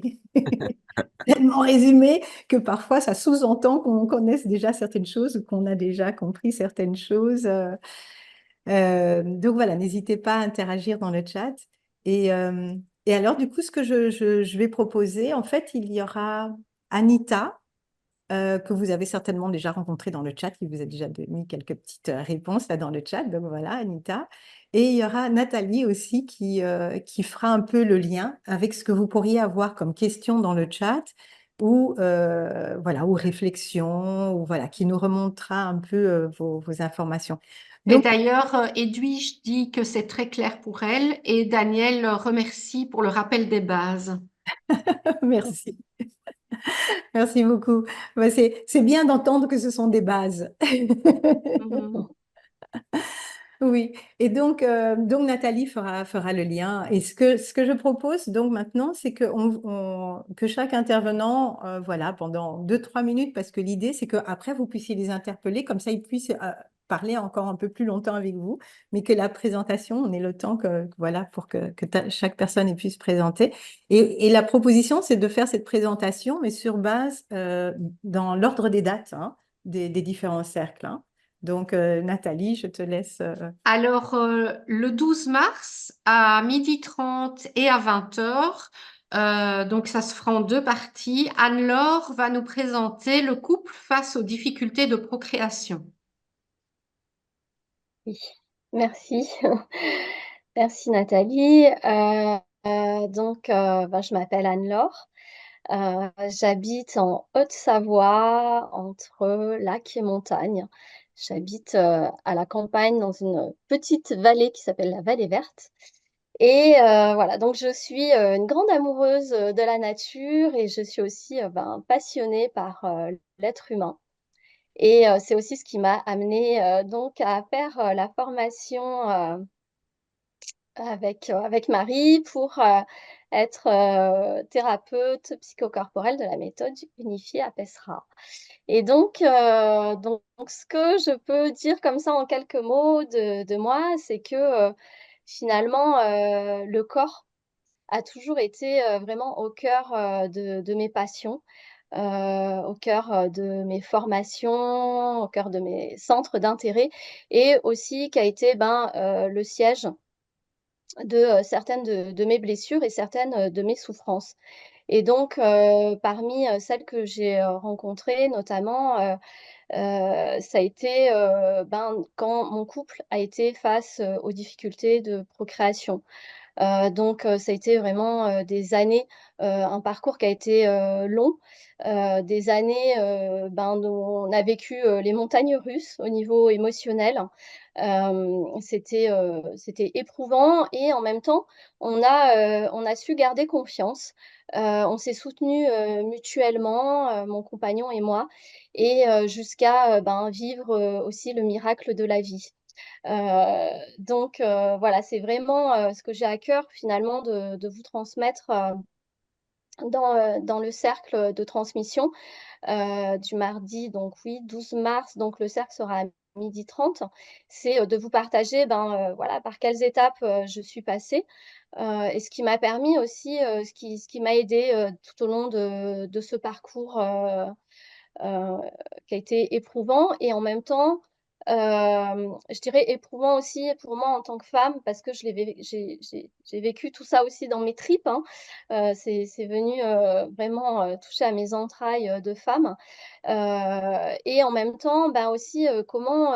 tellement résumé que parfois ça sous-entend qu'on connaisse déjà certaines choses ou qu'on a déjà compris certaines choses. Donc voilà, n'hésitez pas à interagir dans le chat. Et, euh, et alors, du coup, ce que je vais proposer, en fait, il y aura Anita, que vous avez certainement déjà rencontré dans le chat, qui vous a déjà mis quelques petites réponses là dans le chat. Donc voilà, Anita. Et il y aura Nathalie aussi qui fera un peu le lien avec ce que vous pourriez avoir comme question dans le chat ou, voilà, ou réflexion, ou voilà, qui nous remontera un peu vos informations. Et Donc, d'ailleurs, Edwige dit que c'est très clair pour elle et Daniel remercie pour le rappel des bases. merci. Merci beaucoup. Bah, c'est bien d'entendre que ce sont des bases. Mhm. Oui, et donc Nathalie fera le lien. Et ce que je propose donc maintenant, c'est que chaque intervenant, voilà, pendant 2, 3 minutes, parce que l'idée, c'est qu'après, vous puissiez les interpeller, comme ça, ils puissent parler encore un peu plus longtemps avec vous, mais que la présentation, on ait le temps voilà, pour que chaque personne puisse présenter. Et la proposition, c'est de faire cette présentation, mais sur base, dans l'ordre des dates, hein, des différents cercles, hein. Donc, Nathalie, je te laisse. Alors, le 12 mars à 12h30 et à 20h, donc ça se fera en deux parties, Anne-Laure va nous présenter le couple face aux difficultés de procréation. Oui, merci. Merci Nathalie. Je m'appelle Anne-Laure. J'habite en Haute-Savoie, entre lac et montagne. J'habite à la campagne dans une petite vallée qui s'appelle la Vallée Verte. Et voilà, donc je suis une grande amoureuse de la nature et je suis aussi passionnée par l'être humain. Et c'est aussi ce qui m'a amenée donc à faire la formation avec Marie pour être thérapeute psychocorporelle de la méthode unifiée à PESRA. Et donc, ce que je peux dire comme ça en quelques mots de moi, c'est que finalement, le corps a toujours été vraiment au cœur de mes passions, au cœur de mes formations, au cœur de mes centres d'intérêt et aussi qui a été le siège de certaines de mes blessures et certaines de mes souffrances. Et donc, parmi celles que j'ai rencontrées, notamment, ça a été quand mon couple a été face aux difficultés de procréation. Ça a été vraiment des années, un parcours qui a été long, des années dont on a vécu les montagnes russes au niveau émotionnel. C'était éprouvant et en même temps, on a su garder confiance. On s'est soutenus mutuellement, mon compagnon et moi, et jusqu'à vivre aussi le miracle de la vie. Voilà, c'est vraiment ce que j'ai à cœur finalement de vous transmettre dans le cercle de transmission du mardi, donc oui, 12 mars, donc le cercle sera à 12h30. C'est de vous partager voilà, par quelles étapes je suis passée et ce qui m'a permis aussi, ce qui m'a aidé tout au long de ce parcours euh, qui a été éprouvant et en même temps, je dirais éprouvant aussi pour moi en tant que femme parce que j'ai vécu tout ça aussi dans mes tripes, hein. C'est venu vraiment toucher à mes entrailles de femme. Et en même temps, aussi comment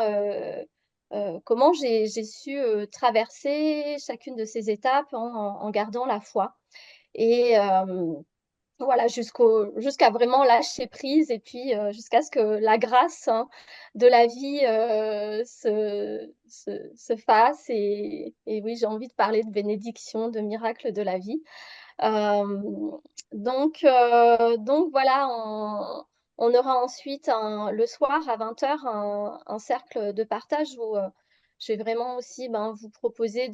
j'ai su traverser chacune de ces étapes en gardant la foi. Et, voilà, jusqu'à vraiment lâcher prise et puis jusqu'à ce que la grâce hein, de la vie se fasse. Et oui, j'ai envie de parler de bénédiction, de miracle de la vie. Euh, donc voilà, on aura ensuite le soir à 20h un cercle de partage où je vais vraiment aussi vous proposer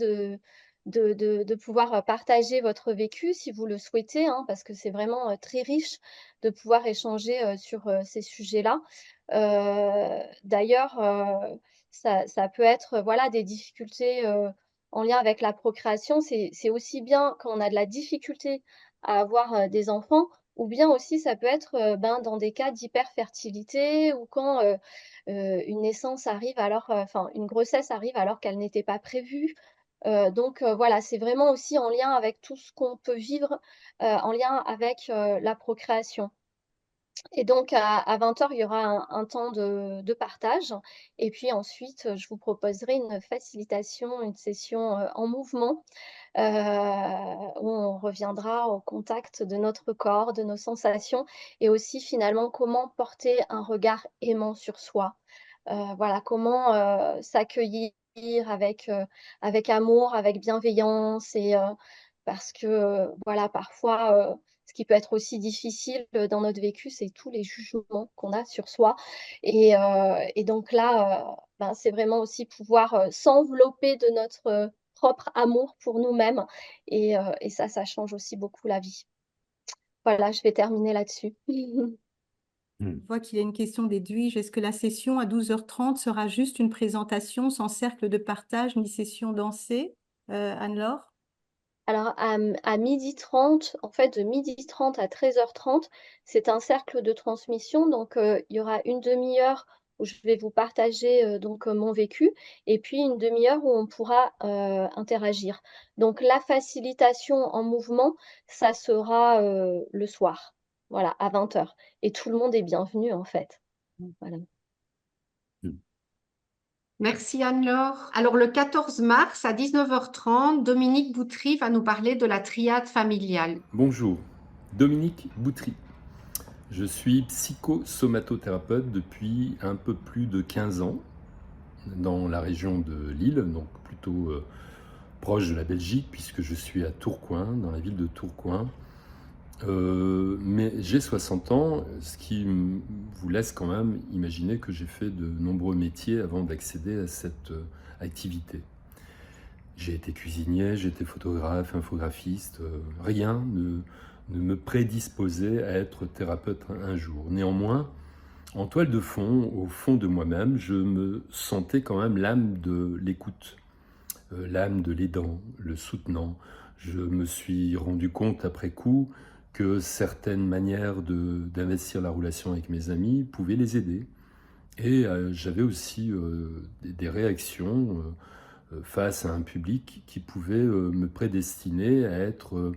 de pouvoir partager votre vécu si vous le souhaitez, hein, parce que c'est vraiment très riche de pouvoir échanger sur ces sujets-là. D'ailleurs, ça peut être voilà, des difficultés en lien avec la procréation. C'est aussi bien quand on a de la difficulté à avoir des enfants, ou bien aussi ça peut être ben, dans des cas d'hyperfertilité ou quand une naissance arrive enfin une grossesse arrive alors qu'elle n'était pas prévue. Donc voilà, c'est vraiment aussi en lien avec tout ce qu'on peut vivre, en lien avec la procréation. Et donc à 20h, il y aura un temps de partage et puis ensuite, je vous proposerai une facilitation, une session, en mouvement, heu, où on reviendra au contact de notre corps, de nos sensations et aussi finalement comment porter un regard aimant sur soi. Voilà, comment, s'accueillir avec amour, avec bienveillance et parce que, voilà, parfois, ce qui peut être aussi difficile, dans notre vécu, c'est tous les jugements qu'on a sur soi et donc là, ben, c'est vraiment aussi pouvoir, s'envelopper de notre, propre amour pour nous-mêmes et ça change aussi beaucoup la vie. Voilà, je vais terminer là-dessus. Je vois qu'il y a une question d'Edwige. Est-ce que la session à 12h30 sera juste une présentation sans cercle de partage ni session dansée, Anne-Laure? Alors à 12h30, en fait, de 12h30 à 13h30, c'est un cercle de transmission donc il y aura une demi-heure où je vais vous partager, donc mon vécu et puis une demi-heure où on pourra, interagir. Donc la facilitation en mouvement, ça sera, le soir, voilà, à 20h et tout le monde est bienvenu, en fait. Voilà. Merci Anne-Laure. Alors le 14 mars à 19h30, Dominique Boutry va nous parler de la triade familiale. Bonjour, Dominique Boutry. Je suis psychosomatothérapeute depuis un peu plus de 15 ans dans la région de Lille, donc plutôt proche de la Belgique puisque je suis à Tourcoing, dans la ville de Tourcoing. Mais j'ai 60 ans, ce qui vous laisse quand même imaginer que j'ai fait de nombreux métiers avant d'accéder à cette activité. J'ai été cuisinier, j'ai été photographe, infographiste, rien ne me prédisposait à être thérapeute un jour. Néanmoins, en toile de fond, au fond de moi-même, je me sentais quand même l'âme de l'écoute, l'âme de l'aidant, le soutenant. Je me suis rendu compte après coup que certaines manières d'investir la relation avec mes amis pouvaient les aider. Et j'avais aussi des réactions face à un public qui pouvait me prédestiner à être,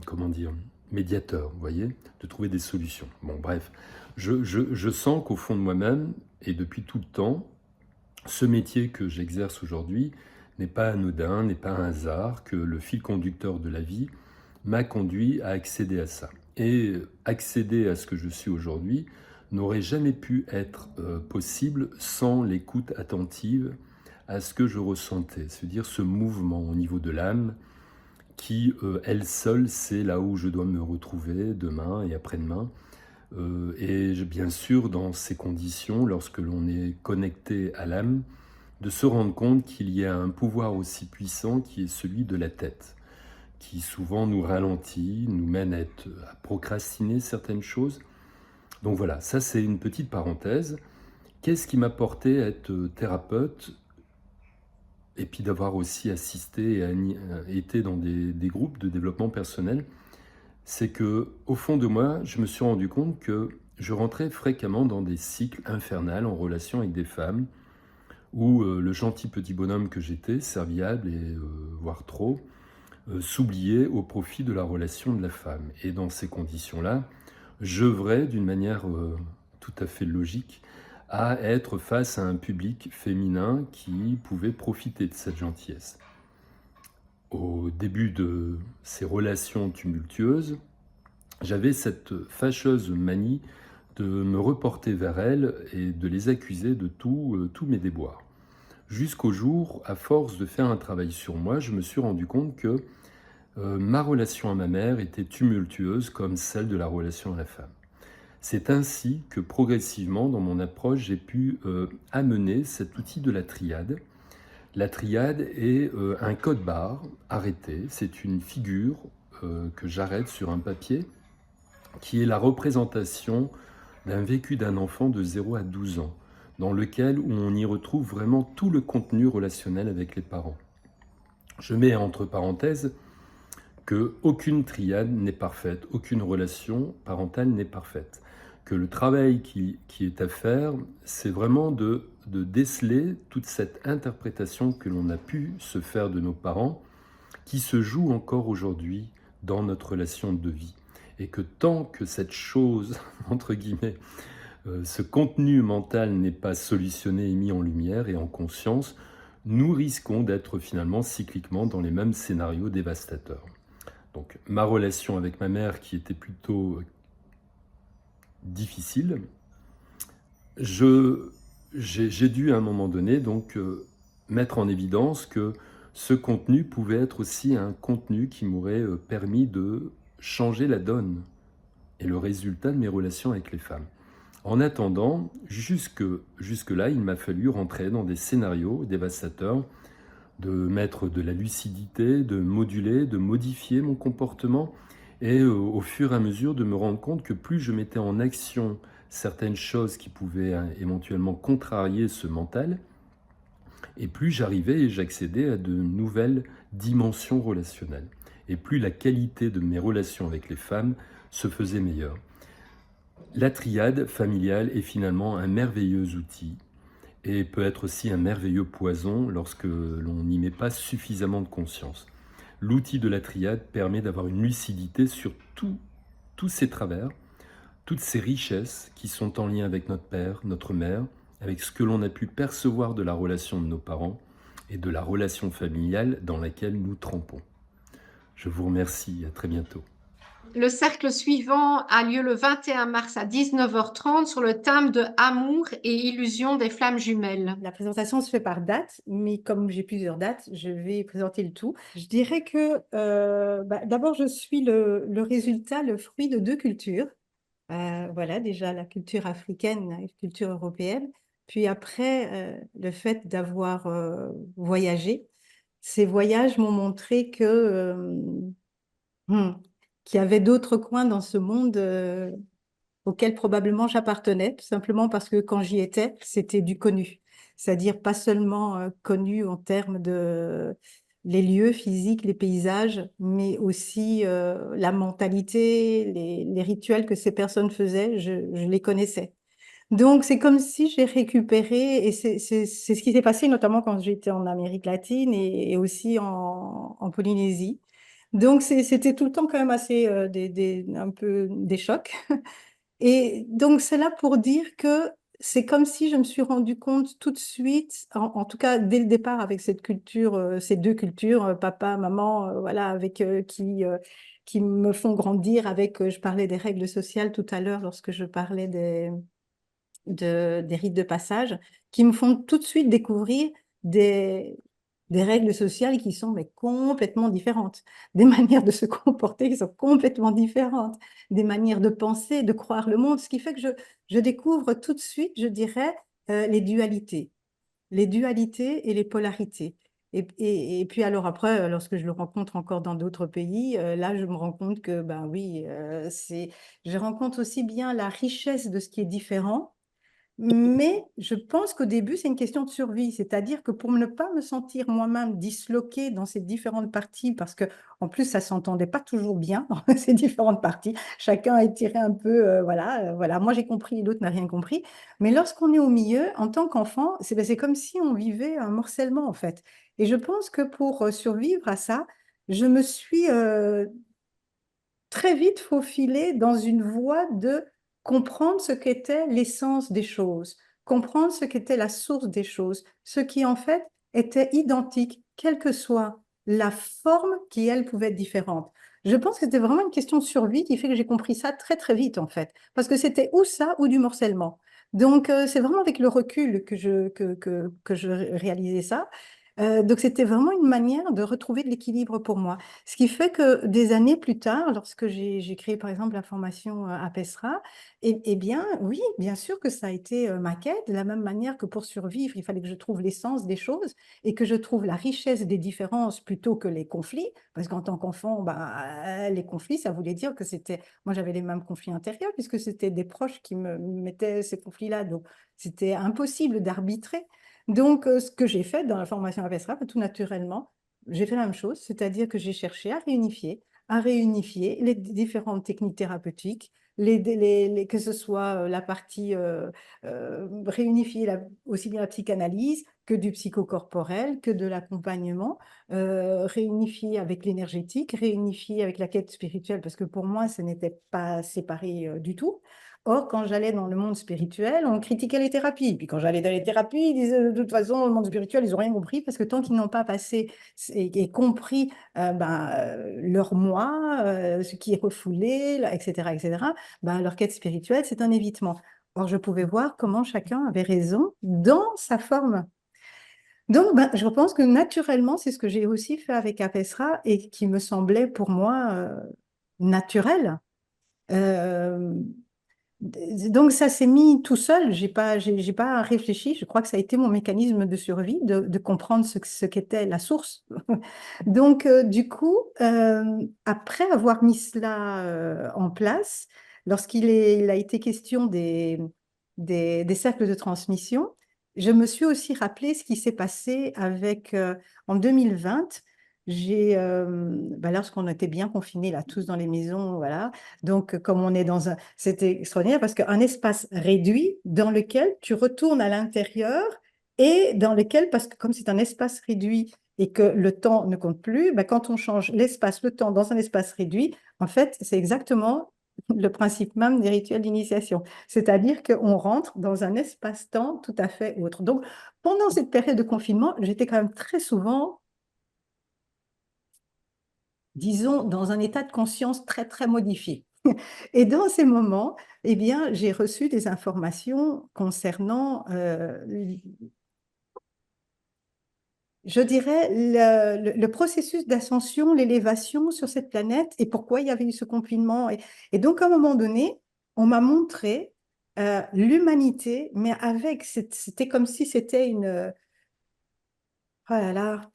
comment dire, médiateur, vous voyez, de trouver des solutions. Bon, bref, je sens qu'au fond de moi-même, et depuis tout le temps, ce métier que j'exerce aujourd'hui n'est pas anodin, n'est pas un hasard, que le fil conducteur de la vie m'a conduit à accéder à ça. Et accéder à ce que je suis aujourd'hui n'aurait jamais pu être possible sans l'écoute attentive à ce que je ressentais, c'est-à-dire ce mouvement au niveau de l'âme qui, elle seule, c'est là où je dois me retrouver demain et après-demain. Et bien sûr, dans ces conditions, lorsque l'on est connecté à l'âme, de se rendre compte qu'il y a un pouvoir aussi puissant qui est celui de la tête, qui souvent nous ralentit, nous mène à procrastiner certaines choses. Donc voilà, ça c'est une petite parenthèse. Qu'est-ce qui m'a porté à être thérapeute et puis d'avoir aussi assisté et été dans des groupes de développement personnel? C'est que, au fond de moi, je me suis rendu compte que je rentrais fréquemment dans des cycles infernales en relation avec des femmes où le gentil petit bonhomme que j'étais, serviable et voire trop, s'oubliait au profit de la relation de la femme. Et dans ces conditions-là, j'œuvrais d'une manière tout à fait logique à être face à un public féminin qui pouvait profiter de cette gentillesse. Au début de ces relations tumultueuses, j'avais cette fâcheuse manie de me reporter vers elles et de les accuser de tous mes déboires. Jusqu'au jour, à force de faire un travail sur moi, je me suis rendu compte que ma relation à ma mère était tumultueuse comme celle de la relation à la femme. C'est ainsi que progressivement, dans mon approche, j'ai pu amener cet outil de la triade La triade est un code barre arrêté. C'est une figure que j'arrête sur un papier qui est la représentation d'un vécu d'un enfant de 0 à 12 ans, dans lequel où on y retrouve vraiment tout le contenu relationnel avec les parents. Je mets entre parenthèses que aucune triade n'est parfaite, aucune relation parentale n'est parfaite, que le travail qui est à faire, c'est vraiment de déceler toute cette interprétation que l'on a pu se faire de nos parents, qui se joue encore aujourd'hui dans notre relation de vie. Et que tant que cette chose, entre guillemets, ce contenu mental n'est pas solutionné et mis en lumière et en conscience, nous risquons d'être finalement cycliquement dans les mêmes scénarios dévastateurs. Donc ma relation avec ma mère qui était plutôt difficile, j'ai dû à un moment donné donc mettre en évidence que ce contenu pouvait être aussi un contenu qui m'aurait permis de changer la donne et le résultat de mes relations avec les femmes. En attendant, jusque-là, il m'a fallu rentrer dans des scénarios dévastateurs, de mettre de la lucidité, de moduler, de modifier mon comportement et au fur et à mesure de me rendre compte que plus je mettais en action certaines choses qui pouvaient éventuellement contrarier ce mental, et plus j'arrivais et j'accédais à de nouvelles dimensions relationnelles. Et plus la qualité de mes relations avec les femmes se faisait meilleure. La triade familiale est finalement un merveilleux outil et peut être aussi un merveilleux poison lorsque l'on n'y met pas suffisamment de conscience. L'outil de la triade permet d'avoir une lucidité sur tous ces travers, toutes ces richesses qui sont en lien avec notre père, notre mère, avec ce que l'on a pu percevoir de la relation de nos parents et de la relation familiale dans laquelle nous trempons. Je vous remercie, à très bientôt. Le cercle suivant a lieu le 21 mars à 19h30 sur le thème de Amour et illusion des flammes jumelles. La présentation se fait par date, mais comme j'ai plusieurs dates, je vais présenter le tout. Je dirais que d'abord, je suis le résultat, le fruit de deux cultures. Voilà, déjà la culture africaine et la culture européenne. Puis après, le fait d'avoir voyagé. Ces voyages m'ont montré qu'il y avait d'autres coins dans ce monde auquel probablement j'appartenais, tout simplement parce que quand j'y étais, c'était du connu. C'est-à-dire pas seulement connu en termes de les lieux physiques, les paysages, mais aussi la mentalité, les rituels que ces personnes faisaient, je les connaissais. Donc, c'est comme si j'ai récupéré, et c'est ce qui s'est passé notamment quand j'étais en Amérique latine et aussi en Polynésie. Donc, c'était tout le temps quand même assez un peu des chocs. Et donc, c'est là pour dire que c'est comme si je me suis rendu compte tout de suite, en tout cas dès le départ avec cette culture, ces deux cultures, papa, maman, voilà, avec qui me font grandir avec, je parlais des règles sociales tout à l'heure lorsque je parlais des rites de passage, qui me font tout de suite découvrir des règles sociales qui sont mais complètement différentes, des manières de se comporter qui sont complètement différentes, des manières de penser, de croire le monde, ce qui fait que je découvre tout de suite, je dirais, les dualités et les polarités. Et puis alors après, lorsque je le rencontre encore dans d'autres pays, là, je me rends compte que, ben oui, je rencontre aussi bien la richesse de ce qui est différent, mais je pense qu'au début, c'est une question de survie. C'est-à-dire que pour ne pas me sentir moi-même disloquée dans ces différentes parties, parce que en plus, ça ne s'entendait pas toujours bien dans ces différentes parties. Chacun a tiré un peu, voilà. Moi, j'ai compris, l'autre n'a rien compris. Mais lorsqu'on est au milieu, en tant qu'enfant, c'est comme si on vivait un morcellement, en fait. Et je pense que pour survivre à ça, je me suis très vite faufilée dans une voie de comprendre ce qu'était l'essence des choses, comprendre ce qu'était la source des choses, ce qui en fait était identique, quelle que soit la forme qui, elle, pouvait être différente. Je pense que c'était vraiment une question de survie qui fait que j'ai compris ça très, très vite, en fait, parce que c'était ou ça ou du morcellement. Donc, c'est vraiment avec le recul que je réalisais ça. Donc, c'était vraiment une manière de retrouver de l'équilibre pour moi. Ce qui fait que des années plus tard, lorsque j'ai créé, par exemple, la formation à PESRA, eh bien, oui, bien sûr que ça a été ma quête, de la même manière que pour survivre, il fallait que je trouve l'essence des choses et que je trouve la richesse des différences plutôt que les conflits. Parce qu'en tant qu'enfant, bah, les conflits, ça voulait dire que c'était... Moi, j'avais les mêmes conflits intérieurs puisque c'était des proches qui me mettaient ces conflits-là. Donc, c'était impossible d'arbitrer. Donc, ce que j'ai fait dans la formation APESRA, tout naturellement, j'ai fait la même chose, c'est-à-dire que j'ai cherché à réunifier les différentes techniques thérapeutiques, que ce soit la partie réunifier aussi bien la psychanalyse que du psychocorporel, que de l'accompagnement, réunifier avec l'énergétique, réunifier avec la quête spirituelle, parce que pour moi, ce n'était pas séparé du tout. Or, quand j'allais dans le monde spirituel, on critiquait les thérapies. Puis quand j'allais dans les thérapies, ils disaient de toute façon, le monde spirituel, ils n'ont rien compris parce que tant qu'ils n'ont pas passé et compris leur moi, ce qui est refoulé, etc., etc., leur quête spirituelle, c'est un évitement. Or, je pouvais voir comment chacun avait raison dans sa forme. Donc, je pense que naturellement, c'est ce que j'ai aussi fait avec Apesra et qui me semblait pour moi naturel. Euh, donc, ça s'est mis tout seul. J'ai pas réfléchi. Je crois que ça a été mon mécanisme de survie, de comprendre ce qu'était la source. Donc, du coup, après avoir mis cela en place, il a été question des cercles de transmission, je me suis aussi rappelé ce qui s'est passé en 2020. Lorsqu'on était bien confinés là, tous dans les maisons, voilà. Donc, comme on est c'était extraordinaire parce qu'un espace réduit dans lequel tu retournes à l'intérieur et dans lequel, parce que comme c'est un espace réduit et que le temps ne compte plus, quand on change l'espace, le temps dans un espace réduit, en fait, c'est exactement le principe même des rituels d'initiation. C'est-à-dire qu'on rentre dans un espace-temps tout à fait autre. Donc, pendant cette période de confinement, j'étais quand même très souvent, disons, dans un état de conscience très, très modifié. Et dans ces moments, eh bien, j'ai reçu des informations concernant, je dirais, le processus d'ascension, l'élévation sur cette planète et pourquoi il y avait eu ce confinement. Et donc, à un moment donné, on m'a montré l'humanité, mais c'était comme si c'était oh là là,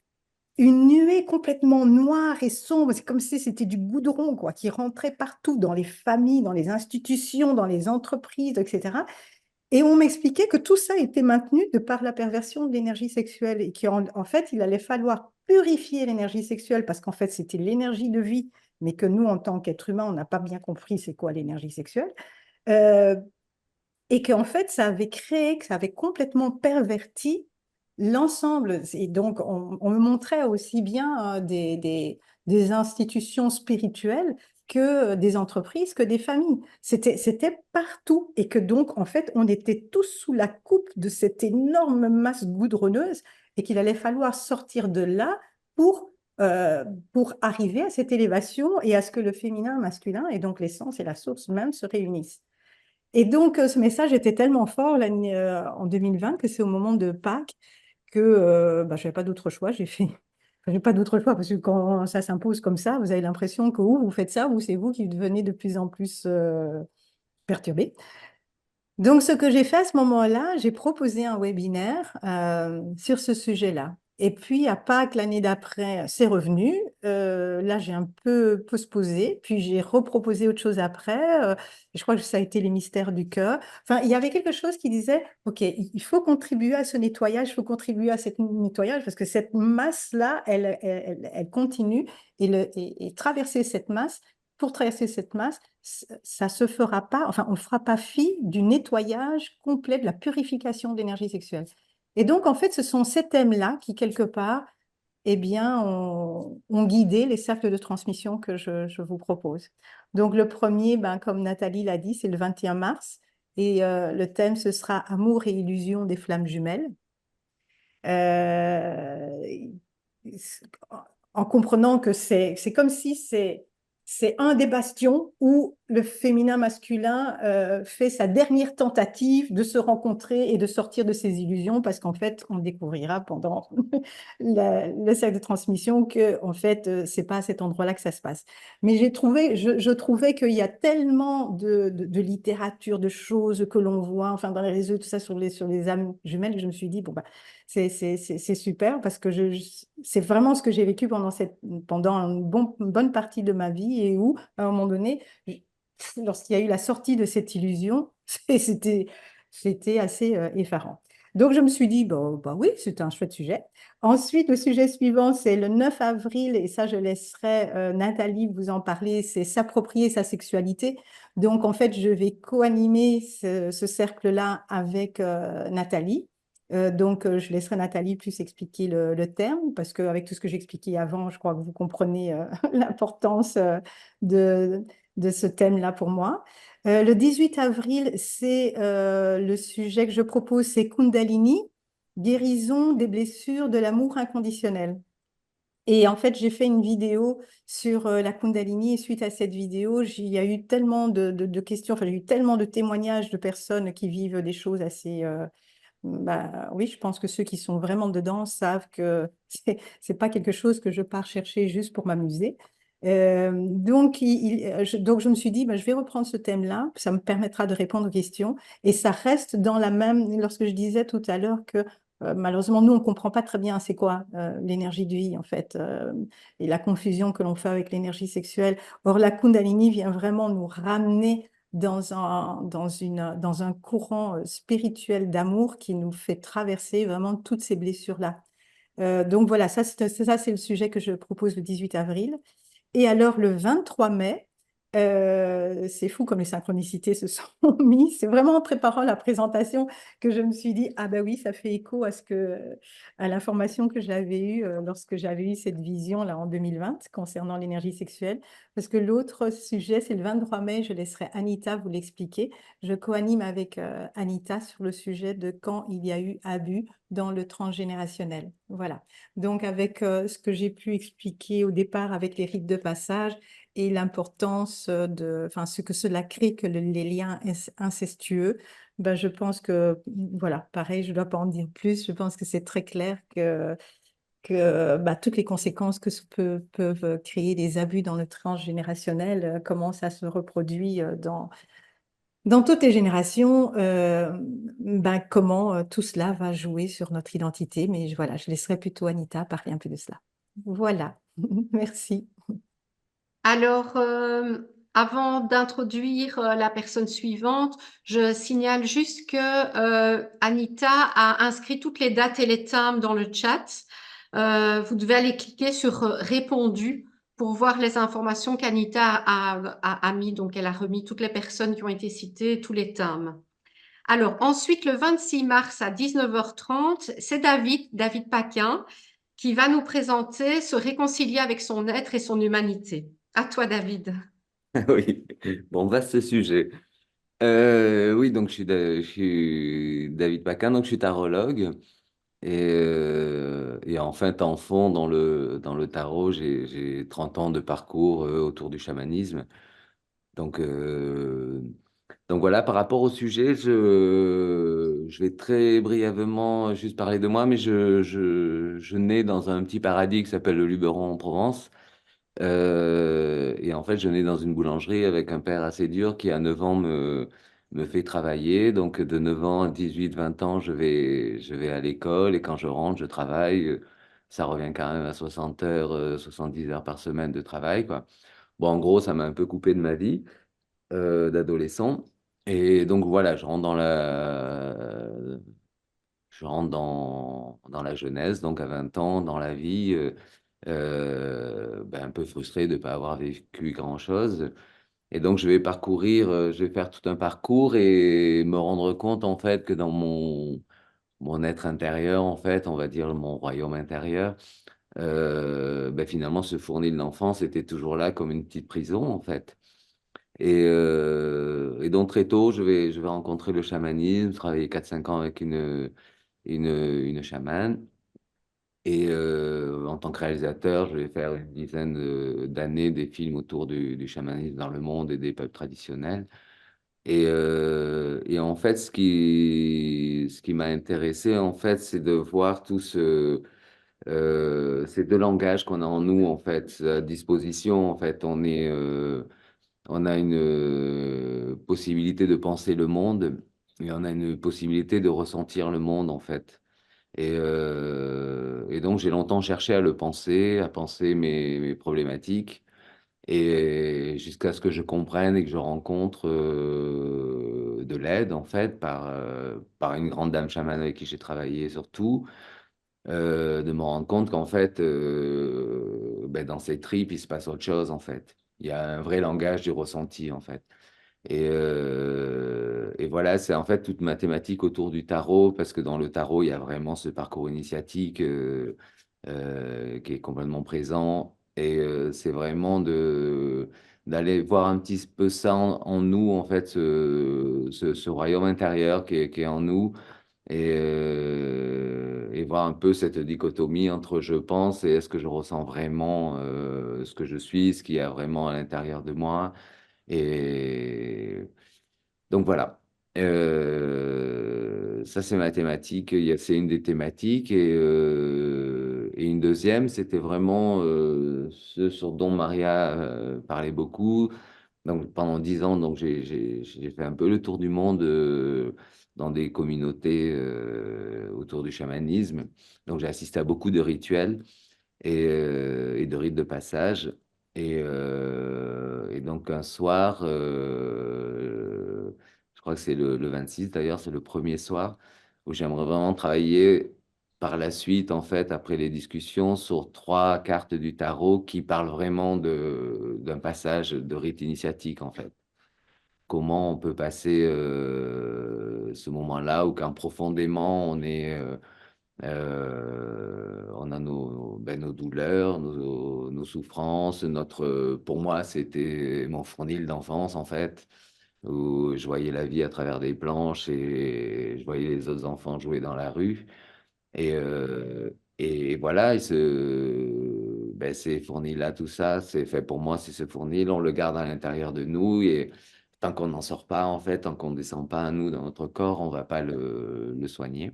une nuée complètement noire et sombre. C'est comme si c'était du goudron, quoi, qui rentrait partout, dans les familles, dans les institutions, dans les entreprises, etc. Et on m'expliquait que tout ça était maintenu de par la perversion de l'énergie sexuelle et qu'en fait, il allait falloir purifier l'énergie sexuelle parce qu'en fait, c'était l'énergie de vie, mais que nous, en tant qu'êtres humains, on n'a pas bien compris c'est quoi l'énergie sexuelle. Euh, et qu'en fait, que ça avait complètement perverti l'ensemble. Et donc, on me montrait aussi bien des institutions spirituelles que des entreprises, que des familles. C'était partout. Et que donc, en fait, on était tous sous la coupe de cette énorme masse goudronneuse et qu'il allait falloir sortir de là pour, pour arriver à cette élévation et à ce que le féminin, masculin, et donc l'essence et la source même se réunissent. Et donc, ce message était tellement fort en 2020 que c'est au moment de Pâques que je n'avais pas d'autre choix. J'ai pas d'autre choix parce que quand ça s'impose comme ça, vous avez l'impression que vous faites ça ou c'est vous qui devenez de plus en plus perturbé. Donc, ce que j'ai fait à ce moment-là, j'ai proposé un webinaire sur ce sujet-là. Et puis, à Pâques, l'année d'après, c'est revenu. Là, j'ai un peu postposé. Puis, j'ai reproposé autre chose après. Je crois que ça a été les mystères du cœur. Enfin, il y avait quelque chose qui disait, OK, il faut contribuer à ce nettoyage, il faut contribuer à ce nettoyage parce que cette masse-là, elle continue. Et traverser cette masse, pour traverser cette masse, ça se fera pas, enfin, on ne fera pas fi du nettoyage complet, de la purification de l'énergie sexuelle. Et donc, en fait, ce sont ces thèmes-là qui, quelque part, eh bien, ont guidé les cercles de transmission que je vous propose. Donc, le premier, comme Nathalie l'a dit, c'est le 21 mars. Et le thème, ce sera Amour et illusion des flammes jumelles. Euh, en comprenant que c'est comme si c'est un des bastions où le féminin masculin fait sa dernière tentative de se rencontrer et de sortir de ses illusions, parce qu'en fait, on découvrira pendant le cercle de transmission que, en fait, c'est pas à cet endroit-là que ça se passe. Mais je trouvais qu'il y a tellement de littérature, de choses que l'on voit, enfin, dans les réseaux, tout ça, sur les âmes jumelles, que je me suis dit, bon, bah, c'est super, parce que c'est vraiment ce que j'ai vécu pendant une bonne partie de ma vie, et où, à un moment donné, lorsqu'il y a eu la sortie de cette illusion, c'était assez effarant. Donc, je me suis dit, bon, bah oui, c'est un chouette sujet. Ensuite, le sujet suivant, c'est le 9 avril, et ça, je laisserai Nathalie vous en parler, c'est s'approprier sa sexualité. Donc, en fait, je vais co-animer ce cercle-là avec Nathalie. Donc, je laisserai Nathalie plus expliquer le terme, parce qu'avec tout ce que j'ai expliqué avant, je crois que vous comprenez l'importance de ce thème-là pour moi. Le 18 avril, c'est le sujet que je propose, c'est Kundalini, guérison des blessures de l'amour inconditionnel. Et en fait, j'ai fait une vidéo sur la Kundalini, et suite à cette vidéo, il y a eu tellement de questions, enfin, j'ai eu tellement de témoignages de personnes qui vivent des choses assez... bah, oui, je pense que ceux qui sont vraiment dedans savent que c'est pas quelque chose que je pars chercher juste pour m'amuser. Donc, je me suis dit, bah, je vais reprendre ce thème-là, ça me permettra de répondre aux questions. Et ça reste dans la même, lorsque je disais tout à l'heure que malheureusement, nous, on ne comprend pas très bien c'est quoi l'énergie de vie, en fait, et la confusion que l'on fait avec l'énergie sexuelle. Or, la Kundalini vient vraiment nous ramener dans un courant spirituel d'amour qui nous fait traverser vraiment toutes ces blessures-là. Donc voilà, c'est le sujet que je propose le 18 avril. Et alors, le 23 mai, c'est fou comme les synchronicités se sont mises. C'est vraiment en préparant la présentation que je me suis dit, ah ben oui, ça fait écho à l'information que j'avais eue lorsque j'avais eu cette vision là en 2020 concernant l'énergie sexuelle. Parce que l'autre sujet, c'est le 23 mai, je laisserai Anita vous l'expliquer. Je co-anime avec Anita sur le sujet de quand il y a eu abus dans le transgénérationnel. Voilà. Donc, avec ce que j'ai pu expliquer au départ avec les rites de passage et l'importance enfin, ce que cela crée que les liens incestueux, ben, je pense que, voilà, pareil, je ne dois pas en dire plus. Je pense que c'est très clair que bah, toutes les conséquences que peuvent créer des abus dans le transgénérationnel, comment ça se reproduit dans toutes les générations, ben, comment tout cela va jouer sur notre identité. Mais voilà, je laisserai plutôt Anita parler un peu de cela. Voilà, merci. Alors, avant d'introduire la personne suivante, je signale juste que Anita a inscrit toutes les dates et les timbres dans le chat. Vous devez aller cliquer sur répondu pour voir les informations qu'Anita a mis. Donc, elle a remis toutes les personnes qui ont été citées, tous les timbres. Alors, ensuite, le 26 mars à 19h30, c'est David Paquin, qui va nous présenter Se réconcilier avec son être et son humanité. À toi, David. Oui, bon, vaste sujet. Oui, donc je suis David Paquin, donc je suis tarologue. Et en fait, en fond, dans le tarot, j'ai 30 ans de parcours autour du chamanisme. Donc, euh, donc voilà, par rapport au sujet, je vais très brièvement juste parler de moi, mais je nais dans un petit paradis qui s'appelle le Luberon en Provence. Et en fait, je nais dans une boulangerie avec un père assez dur qui, à 9 ans, me fait travailler. Donc, de 9 ans à 18, 20 ans, je vais à l'école et quand je rentre, je travaille. Ça revient quand même à 60 heures, 70 heures par semaine de travail, quoi. Bon, en gros, ça m'a un peu coupé de ma vie d'adolescent. Et donc, voilà, je rentre dans la jeunesse, donc à 20 ans, dans la vie. Ben, un peu frustré de ne pas avoir vécu grand-chose. Et donc, je vais faire tout un parcours et me rendre compte, en fait, que dans mon être intérieur, en fait, on va dire mon royaume intérieur, ben, finalement, ce fournil de l'enfance était toujours là comme une petite prison, en fait. Et donc, très tôt, je vais rencontrer le chamanisme, travailler 4 5 ans avec une chamane. Et en tant que réalisateur, je vais faire une dizaine d'années des films autour du chamanisme dans le monde et des peuples traditionnels. Et en fait, ce qui m'a intéressé, en fait, c'est de voir ces deux langages qu'on a en nous, en fait, à disposition. En fait, on a une possibilité de penser le monde et on a une possibilité de ressentir le monde, en fait. Et donc, j'ai longtemps cherché à le penser, à penser mes problématiques, et jusqu'à ce que je comprenne et que je rencontre de l'aide, en fait, par une grande dame chamane avec qui j'ai travaillé surtout, de me rendre compte qu'en fait, ben, dans ces tripes, il se passe autre chose, en fait. Il y a un vrai langage du ressenti, en fait. Et voilà, c'est en fait toute mathématique autour du tarot, parce que dans le tarot, il y a vraiment ce parcours initiatique qui est complètement présent. Et c'est vraiment d'aller voir un petit peu ça en nous, en fait, ce royaume intérieur qui est en nous, et voir un peu cette dichotomie entre je pense et est-ce que je ressens vraiment ce que je suis, ce qu'il y a vraiment à l'intérieur de moi. Et donc voilà. Ça, c'est ma thématique. C'est une des thématiques. Et une deuxième, c'était vraiment ce sur dont Maria parlait beaucoup. Donc pendant 10 ans, donc j'ai fait un peu le tour du monde dans des communautés autour du chamanisme. Donc j'ai assisté à beaucoup de rituels et de rites de passage. Et donc un soir, je crois que c'est le 26 d'ailleurs, c'est le premier soir où j'aimerais vraiment travailler par la suite, en fait, après les discussions, sur 3 cartes du tarot qui parlent vraiment d'un passage de rite initiatique, en fait. Comment on peut passer ce moment-là où quand profondément on a nos douleurs, nos souffrances. Pour moi, c'était mon fournil d'enfance, en fait, où je voyais la vie à travers des planches et je voyais les autres enfants jouer dans la rue. Et voilà, ces fournils-là, tout ça, c'est fait pour moi, c'est ce fournil, on le garde à l'intérieur de nous et tant qu'on n'en sort pas, en fait, tant qu'on ne descend pas à nous dans notre corps, on ne va pas le soigner.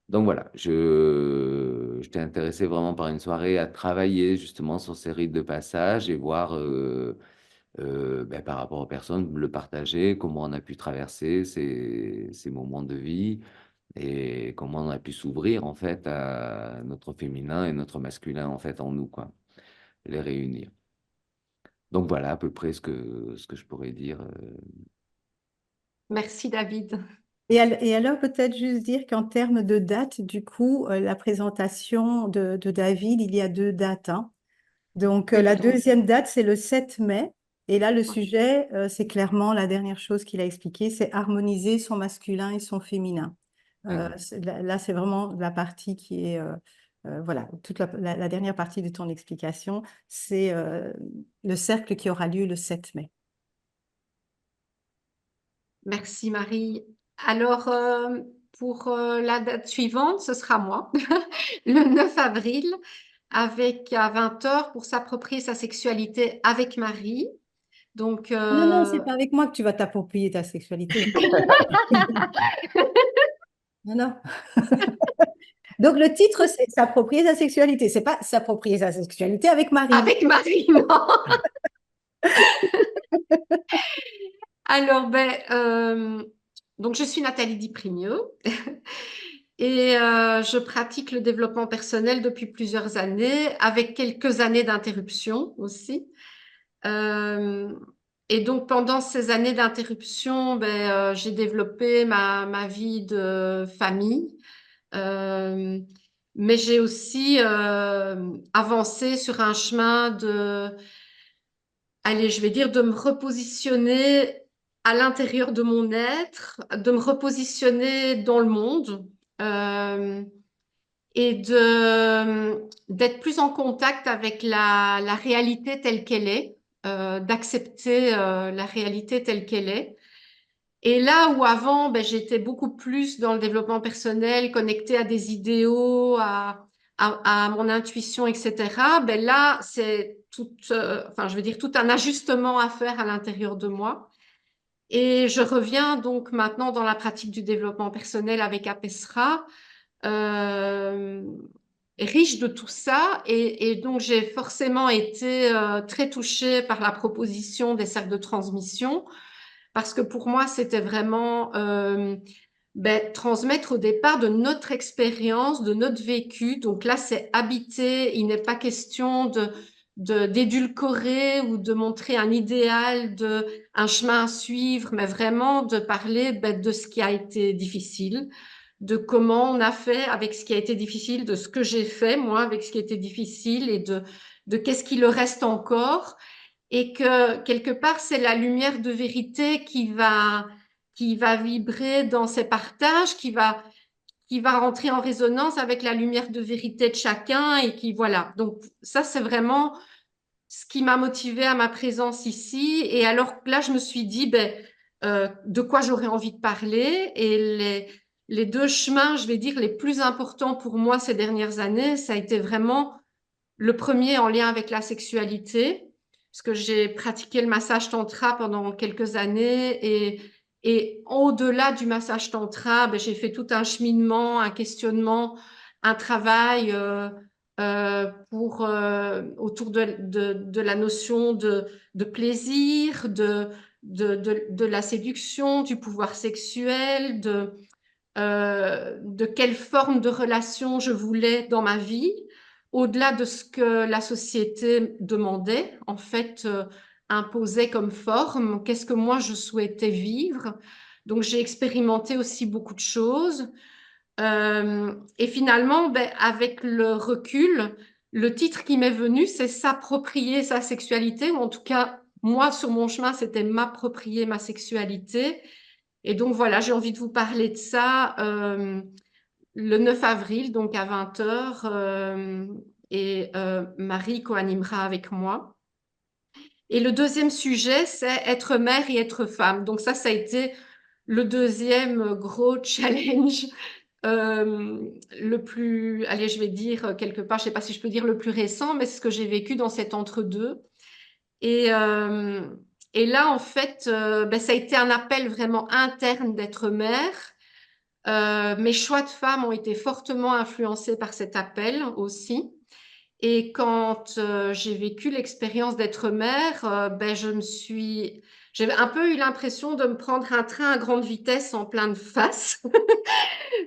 Donc voilà, j'étais intéressé vraiment par une soirée à travailler justement sur ces rites de passage et voir par rapport aux personnes, le partager, comment on a pu traverser ces moments de vie et comment on a pu s'ouvrir en fait à notre féminin et notre masculin en fait en nous, quoi, les réunir. Donc voilà à peu près ce que je pourrais dire. Merci, David. Et alors, peut-être juste dire qu'en termes de date, du coup, la présentation de David, il y a 2 dates, hein. Donc, Oui, la donc, deuxième date, c'est le 7 mai. Et là, le ouais. sujet, c'est clairement la dernière chose qu'il a expliqué, c'est harmoniser son masculin et son féminin. D'accord. Là, c'est vraiment la partie qui est, voilà, toute la dernière partie de ton explication, c'est le cercle qui aura lieu le 7 mai. Merci, Marie. Alors, pour la date suivante, ce sera moi, le 9 avril, avec à 20 heures pour s'approprier sa sexualité avec Marie. Donc, Non, non, c'est pas avec moi que tu vas t'approprier ta sexualité. Non, non. Donc, le titre, c'est s'approprier sa sexualité. C'est pas s'approprier sa sexualité avec Marie. avec Marie, non. Alors, donc je suis Nathalie Diprigneux et je pratique le développement personnel depuis plusieurs années, avec quelques années d'interruption aussi. Euh, et donc, pendant ces années d'interruption, j'ai développé ma vie de famille, euh, mais j'ai aussi avancé sur un chemin allez, je vais dire, de me repositionner à l'intérieur de mon être, de me repositionner dans le monde et d'être plus en contact avec la réalité telle qu'elle est, d'accepter la réalité telle qu'elle est. Et là où avant, j'étais beaucoup plus dans le développement personnel, connectée à des idéaux, à mon intuition, etc., ben là, c'est tout, enfin, je veux dire, tout un ajustement à faire à l'intérieur de moi. Et je reviens donc maintenant dans la pratique du développement personnel avec Apesra, euh, riche de tout ça. Et donc, j'ai forcément été très touchée par la proposition des cercles de transmission, parce que pour moi, c'était vraiment transmettre au départ de notre expérience, de notre vécu. Donc là, c'est habiter. Il n'est pas question d'édulcorer ou de montrer un idéal, un chemin à suivre, mais vraiment de parler de ce qui a été difficile, de comment on a fait avec ce qui a été difficile, de ce que j'ai fait moi avec ce qui a été difficile et de qu'est-ce qui le reste encore. Et que quelque part, c'est la lumière de vérité qui va vibrer dans ces partages, qui va rentrer en résonance avec la lumière de vérité de chacun et qui, voilà. Donc, ça, c'est vraiment ce qui m'a motivée à ma présence ici. Et alors là, je me suis dit, de quoi j'aurais envie de parler. Et les deux chemins, je vais dire, les plus importants pour moi ces dernières années, ça a été vraiment le premier en lien avec la sexualité, parce que j'ai pratiqué le massage tantra pendant quelques années et au-delà du massage tantra, j'ai fait tout un cheminement, un questionnement, un travail autour de la notion de plaisir, de la séduction, du pouvoir sexuel, de quelle forme de relation je voulais dans ma vie, au-delà de ce que la société demandait, en fait, imposait comme forme, qu'est-ce que moi je souhaitais vivre. Donc j'ai expérimenté aussi beaucoup de choses. Et finalement, avec le recul, le titre qui m'est venu, c'est s'approprier sa sexualité, ou en tout cas, moi, sur mon chemin, c'était m'approprier ma sexualité. Et donc voilà, j'ai envie de vous parler de ça le 9 avril, donc à 20 heures, et Marie co-animera avec moi. Et le deuxième sujet, c'est être mère et être femme. Donc ça a été le deuxième gros challenge, le plus, allez, je vais dire quelque part, je ne sais pas si je peux dire le plus récent, mais c'est ce que j'ai vécu dans cet entre-deux. Et, euh, et là, en fait, ça a été un appel vraiment interne d'être mère. Mes choix de femme ont été fortement influencés par cet appel aussi. Et quand j'ai vécu l'expérience d'être mère, j'avais un peu eu l'impression de me prendre un train à grande vitesse en pleine face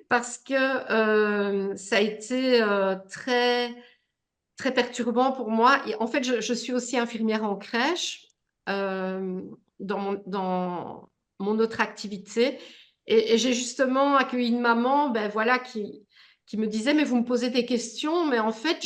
parce que ça a été très très perturbant pour moi. Et en fait, je suis aussi infirmière en crèche euh, dans mon autre activité. Et j'ai justement accueilli une maman voilà, qui me disait, mais vous me posez des questions, mais en fait,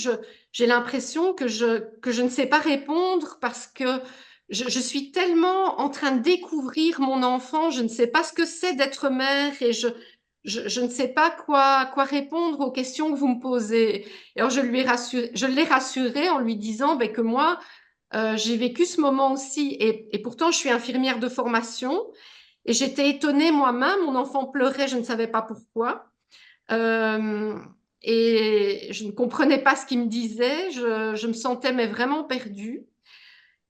j'ai l'impression que je ne sais pas répondre parce que je suis tellement en train de découvrir mon enfant, je ne sais pas ce que c'est d'être mère et je ne sais pas quoi répondre aux questions que vous me posez. Et alors, je l'ai rassurée en lui disant que moi, j'ai vécu ce moment aussi. Et pourtant, je suis infirmière de formation. Et j'étais étonnée moi-même. Mon enfant pleurait, je ne savais pas pourquoi. Euh, et je ne comprenais pas ce qu'il me disait. Je me sentais mais vraiment perdue.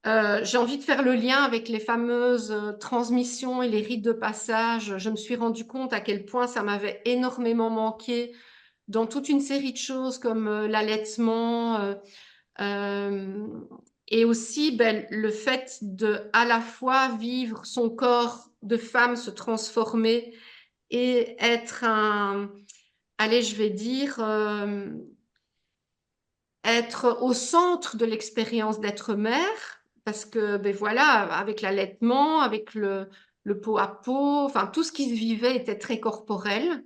J'ai envie de faire le lien avec les fameuses transmissions et les rites de passage. Je me suis rendu compte à quel point ça m'avait énormément manqué dans toute une série de choses comme l'allaitement euh, et aussi le fait de à la fois vivre son corps de femme se transformer et être allez, je vais dire, être au centre de l'expérience d'être mère, parce que voilà, avec l'allaitement, avec le pot à pot, enfin tout ce qui se vivait était très corporel.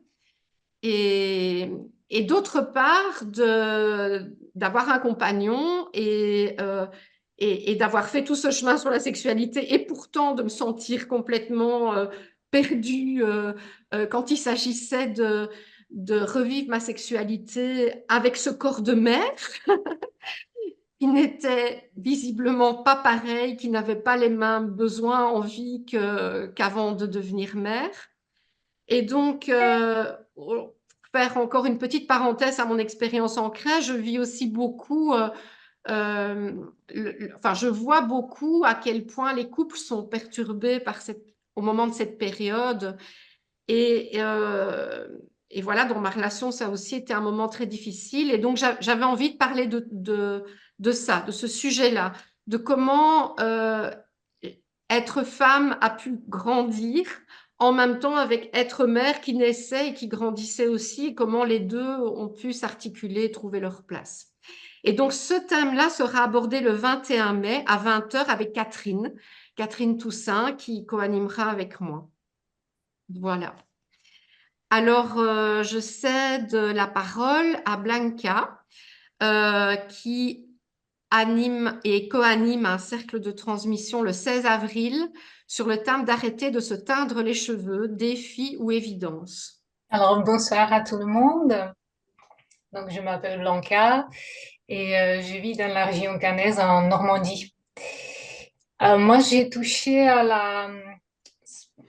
Et, et d'autre part, d'avoir un compagnon et d'avoir fait tout ce chemin sur la sexualité et pourtant de me sentir complètement perdue quand il s'agissait de revivre ma sexualité avec ce corps de mère qui n'était visiblement pas pareil, qui n'avait pas les mêmes besoins, envies qu'avant de devenir mère. Et donc, faire encore une petite parenthèse à mon expérience en crèche, je vis aussi beaucoup, enfin, je vois beaucoup à quel point les couples sont perturbés au moment de cette période. Et, euh, et voilà, dans ma relation, ça a aussi été un moment très difficile. Et donc, j'avais envie de parler de ça, de ce sujet-là, de comment être femme a pu grandir en même temps avec être mère qui naissait et qui grandissait aussi, et comment les deux ont pu s'articuler et trouver leur place. Et donc, ce thème-là sera abordé le 21 mai à 20 h avec Catherine Toussaint, qui co-animera avec moi. Voilà. Alors, je cède la parole à Blanca, qui anime et co-anime un cercle de transmission le 16 avril sur le thème d'arrêter de se teindre les cheveux, défi ou évidence. Alors, bonsoir à tout le monde. Donc, je m'appelle Blanca et je vis dans la région caennaise en Normandie. Moi, j'ai touché à la,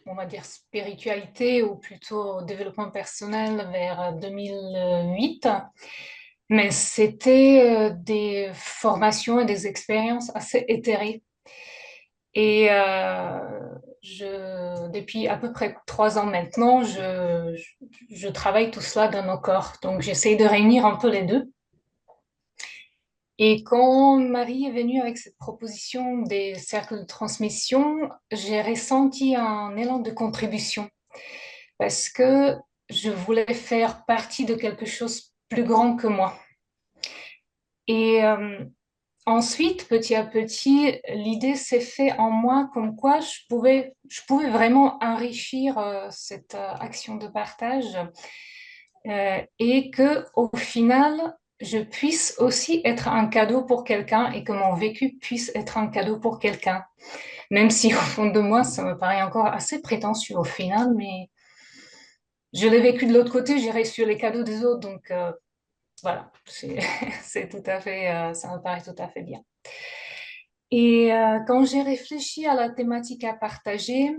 on va dire, spiritualité ou plutôt au développement personnel vers 2008. Mais c'était des formations et des expériences assez éthérées. Et depuis à peu près 3 ans maintenant, je travaille tout cela dans mon corps. Donc, j'essaie de réunir un peu les deux. Et quand Marie est venue avec cette proposition des cercles de transmission, j'ai ressenti un élan de contribution parce que je voulais faire partie de quelque chose de plus grand que moi. Et ensuite, petit à petit, l'idée s'est faite en moi comme quoi je pouvais vraiment enrichir cette action de partage et que au final, je puisse aussi être un cadeau pour quelqu'un et que mon vécu puisse être un cadeau pour quelqu'un. Même si au fond de moi, ça me paraît encore assez prétentieux au final, mais je l'ai vécu de l'autre côté, j'ai reçu les cadeaux des autres, donc voilà, c'est tout à fait, ça me paraît tout à fait bien. Et quand j'ai réfléchi à la thématique à partager,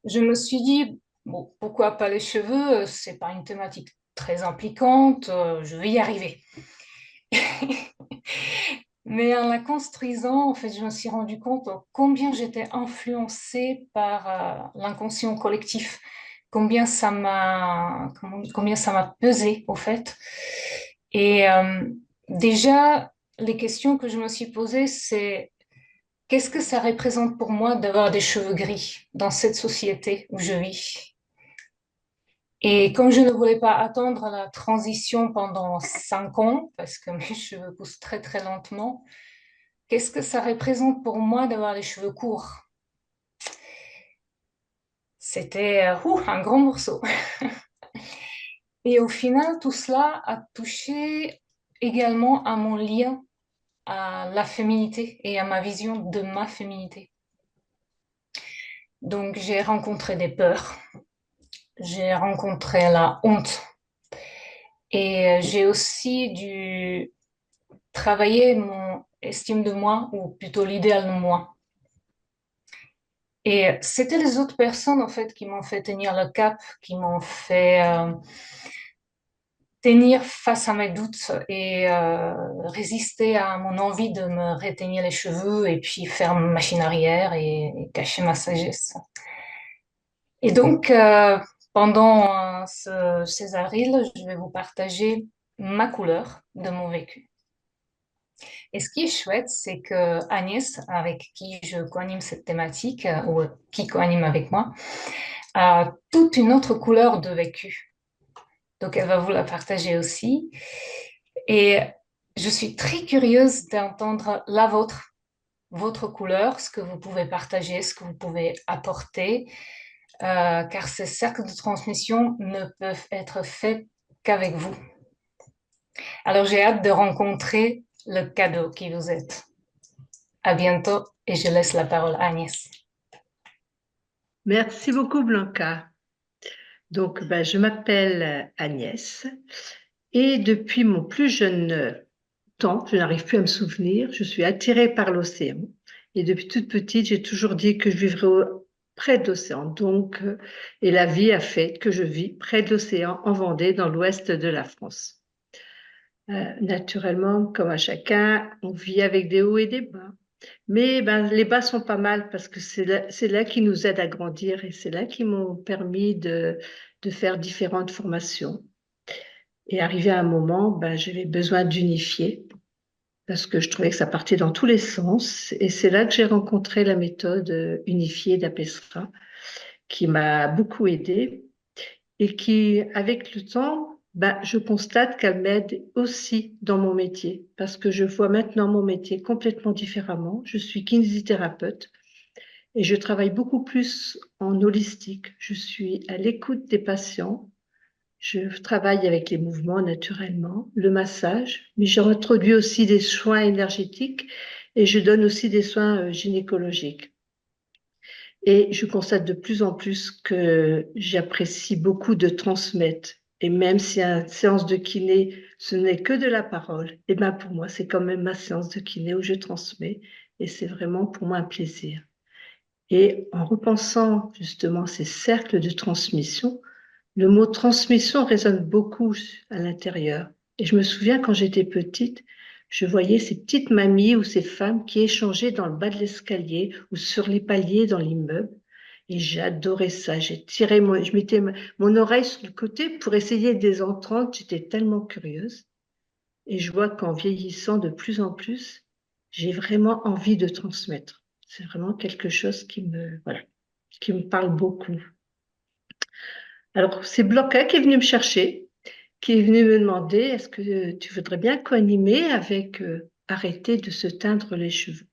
je me suis dit, bon, pourquoi pas les cheveux? C'est pas une thématique très impliquante, je vais y arriver. Mais en la construisant, en fait, je me suis rendu compte combien j'étais influencée par l'inconscient collectif, combien ça m'a pesé, au fait. Et déjà, les questions que je me suis posées, c'est qu'est-ce que ça représente pour moi d'avoir des cheveux gris dans cette société où je vis? Et comme je ne voulais pas attendre la transition pendant 5 ans, parce que mes cheveux poussent très très lentement, qu'est-ce que ça représente pour moi d'avoir les cheveux courts? C'était un grand morceau. Et au final, tout cela a touché également à mon lien à la féminité et à ma vision de ma féminité. Donc j'ai rencontré des peurs, j'ai rencontré la honte et j'ai aussi dû travailler mon estime de moi ou plutôt l'idéal de moi. Et c'était les autres personnes en fait qui m'ont fait tenir le cap, qui m'ont fait tenir face à mes doutes et résister à mon envie de me retenir les cheveux et puis faire machine arrière et cacher ma sagesse. Et donc, pendant ces avrils, je vais vous partager ma couleur de mon vécu. Et ce qui est chouette, c'est que Agnès, avec qui je co-anime cette thématique, ou qui co-anime avec moi, a toute une autre couleur de vécu. Donc, elle va vous la partager aussi. Et je suis très curieuse d'entendre la vôtre, votre couleur, ce que vous pouvez partager, ce que vous pouvez apporter, car ces cercles de transmission ne peuvent être faits qu'avec vous. Alors, j'ai hâte de rencontrer le cadeau qui vous êtes. À bientôt et je laisse la parole à Agnès. Merci beaucoup, Blanca. Donc, je m'appelle Agnès et depuis mon plus jeune temps, je n'arrive plus à me souvenir, je suis attirée par l'océan. Et depuis toute petite, j'ai toujours dit que je vivrais près de l'océan. Donc, et la vie a fait que je vis près de l'océan en Vendée, dans l'ouest de la France. Naturellement, comme à chacun, on vit avec des hauts et des bas. Mais ben, les bas sont pas mal parce que c'est là qui nous aide à grandir et c'est là qui m'ont permis de faire différentes formations. Et arrivé à un moment, ben, j'avais besoin d'unifier parce que je trouvais que ça partait dans tous les sens. Et c'est là que j'ai rencontré la méthode unifiée d'Apesra qui m'a beaucoup aidée et qui, avec le temps, ben, je constate qu'elle m'aide aussi dans mon métier parce que je vois maintenant mon métier complètement différemment. Je suis kinésithérapeute et je travaille beaucoup plus en holistique. Je suis à l'écoute des patients. Je travaille avec les mouvements naturellement, le massage, mais j'introduis aussi des soins énergétiques et je donne aussi des soins gynécologiques. Et je constate de plus en plus que j'apprécie beaucoup de transmettre. Et même si une séance de kiné, ce n'est que de la parole, et ben pour moi, c'est quand même ma séance de kiné où je transmets. Et c'est vraiment pour moi un plaisir. Et en repensant justement ces cercles de transmission, le mot transmission résonne beaucoup à l'intérieur. Et je me souviens quand j'étais petite, je voyais ces petites mamies ou ces femmes qui échangeaient dans le bas de l'escalier ou sur les paliers dans l'immeuble. Et j'adorais ça. Je mettais mon oreille sur le côté pour essayer de les entendre. J'étais tellement curieuse. Et je vois qu'en vieillissant de plus en plus, j'ai vraiment envie de transmettre. C'est vraiment quelque chose voilà, qui me parle beaucoup. Alors, c'est Bloca qui est venu me chercher, qui est venu me demander, est-ce que tu voudrais bien co-animer avec arrêter de se teindre les cheveux?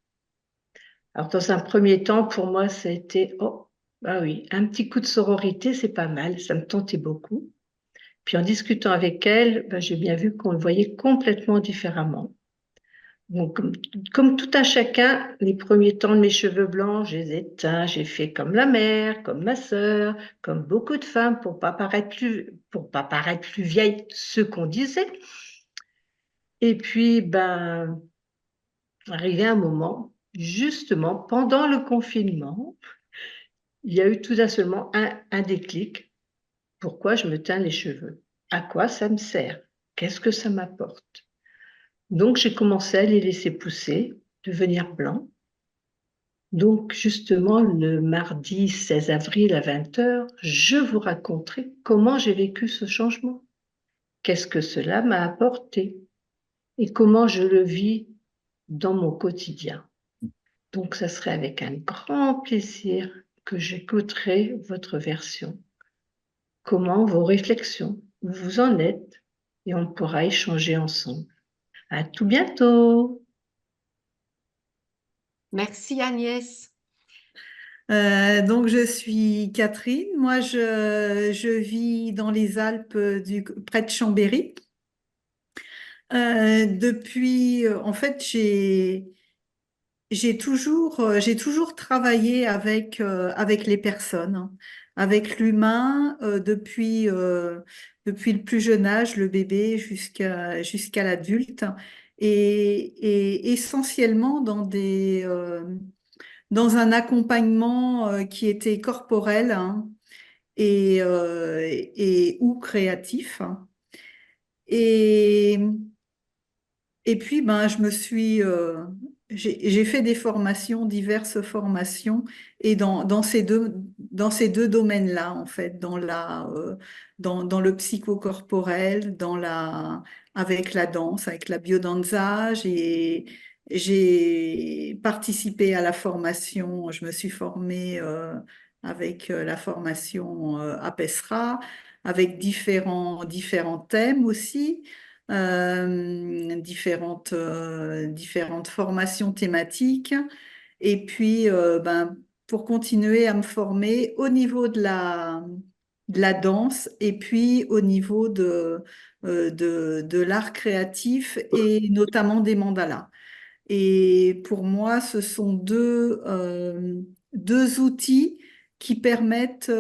Alors, dans un premier temps, pour moi, ça a été, oh, bah oui, un petit coup de sororité, c'est pas mal, ça me tentait beaucoup. Puis en discutant avec elle, bah, j'ai bien vu qu'on le voyait complètement différemment. Donc, comme tout un chacun, les premiers temps de mes cheveux blancs, je les ai teints, j'ai fait comme la mère, comme ma sœur, comme beaucoup de femmes pour pas paraître plus vieille, ce qu'on disait. Et puis, ben, arrivé un moment, justement, pendant le confinement, il y a eu tout d'un seulement un déclic. Pourquoi je me teins les cheveux? À quoi ça me sert? Qu'est-ce que ça m'apporte? Donc, j'ai commencé à les laisser pousser, devenir blancs. Donc, justement, le mardi 16 avril à 20h, je vous raconterai comment j'ai vécu ce changement. Qu'est-ce que cela m'a apporté et comment je le vis dans mon quotidien. Donc, ça serait avec un grand plaisir que j'écouterai votre version. Comment vos réflexions, où vous en êtes, et on pourra échanger ensemble. À tout bientôt! Merci Agnès. Donc, je suis Catherine. Moi, je vis dans les Alpes près de Chambéry. En fait, j'ai toujours travaillé avec les personnes, hein, avec l'humain, depuis le plus jeune âge, le bébé jusqu'à l'adulte, et essentiellement dans un accompagnement qui était corporel, hein, et ou créatif. Et Et puis, ben, j'ai fait des formations, diverses formations, et dans ces deux domaines-là, en fait, dans le psychocorporel, avec la danse, avec la biodanza, j'ai participé à la formation, je me suis formée, avec la formation APESRA, avec différents thèmes aussi, différentes formations thématiques. Et puis, ben, pour continuer à me former au niveau de la danse et puis au niveau de l'art créatif et notamment des mandalas. Et pour moi, ce sont deux outils qui permettent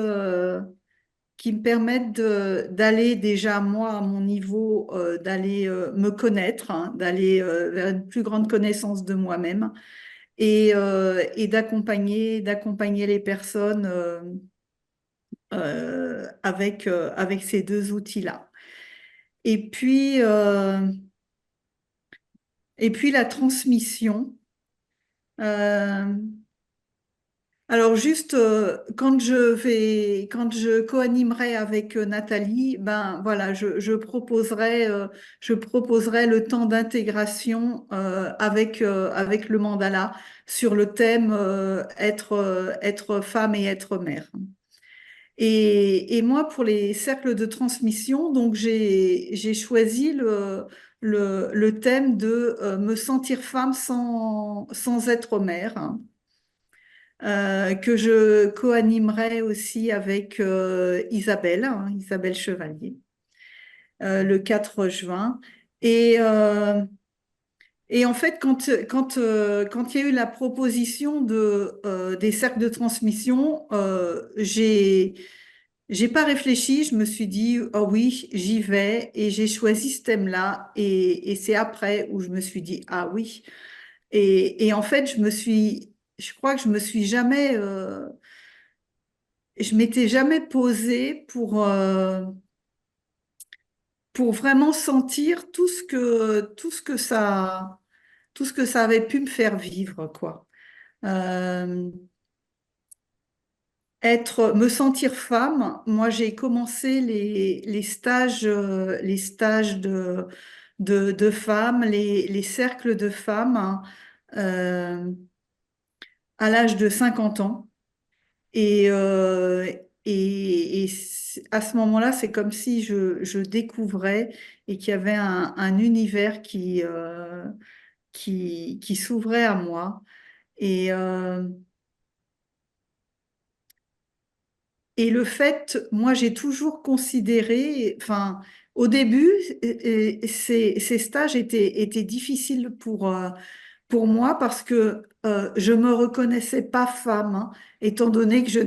qui me permettent d'aller déjà, moi, à mon niveau, d'aller me connaître, hein, d'aller vers une plus grande connaissance de moi-même et d'accompagner les personnes avec ces deux outils-là. Et puis, euh, et puis la transmission. Euh, alors juste quand je co-animerai avec Nathalie, ben voilà, je proposerai le temps d'intégration avec le mandala sur le thème être femme et être mère. Et moi, pour les cercles de transmission, donc j'ai choisi le thème de me sentir femme sans être mère, hein, que je co-animerai aussi avec Isabelle, hein, Isabelle Chevalier, le 4 juin. Et, euh, et en fait, quand il y a eu la proposition des cercles de transmission, j'ai pas réfléchi, je me suis dit, oh oui, j'y vais, et j'ai choisi ce thème-là, et c'est après où je me suis dit, ah oui. Et en fait, je crois que je m'étais jamais posée pour vraiment sentir tout ce que ça avait pu me faire vivre, quoi. Euh, me sentir femme, moi j'ai commencé les stages de femmes, les cercles de femmes, hein, euh, à l'âge de 50 ans. Et, euh, à ce moment-là, c'est comme si je découvrais et qu'il y avait un univers qui s'ouvrait à moi. Et, euh, Et le fait, moi, j'ai toujours considéré, enfin, au début, ces stages étaient difficiles pour moi parce que je me reconnaissais pas femme, hein, étant donné que pardon,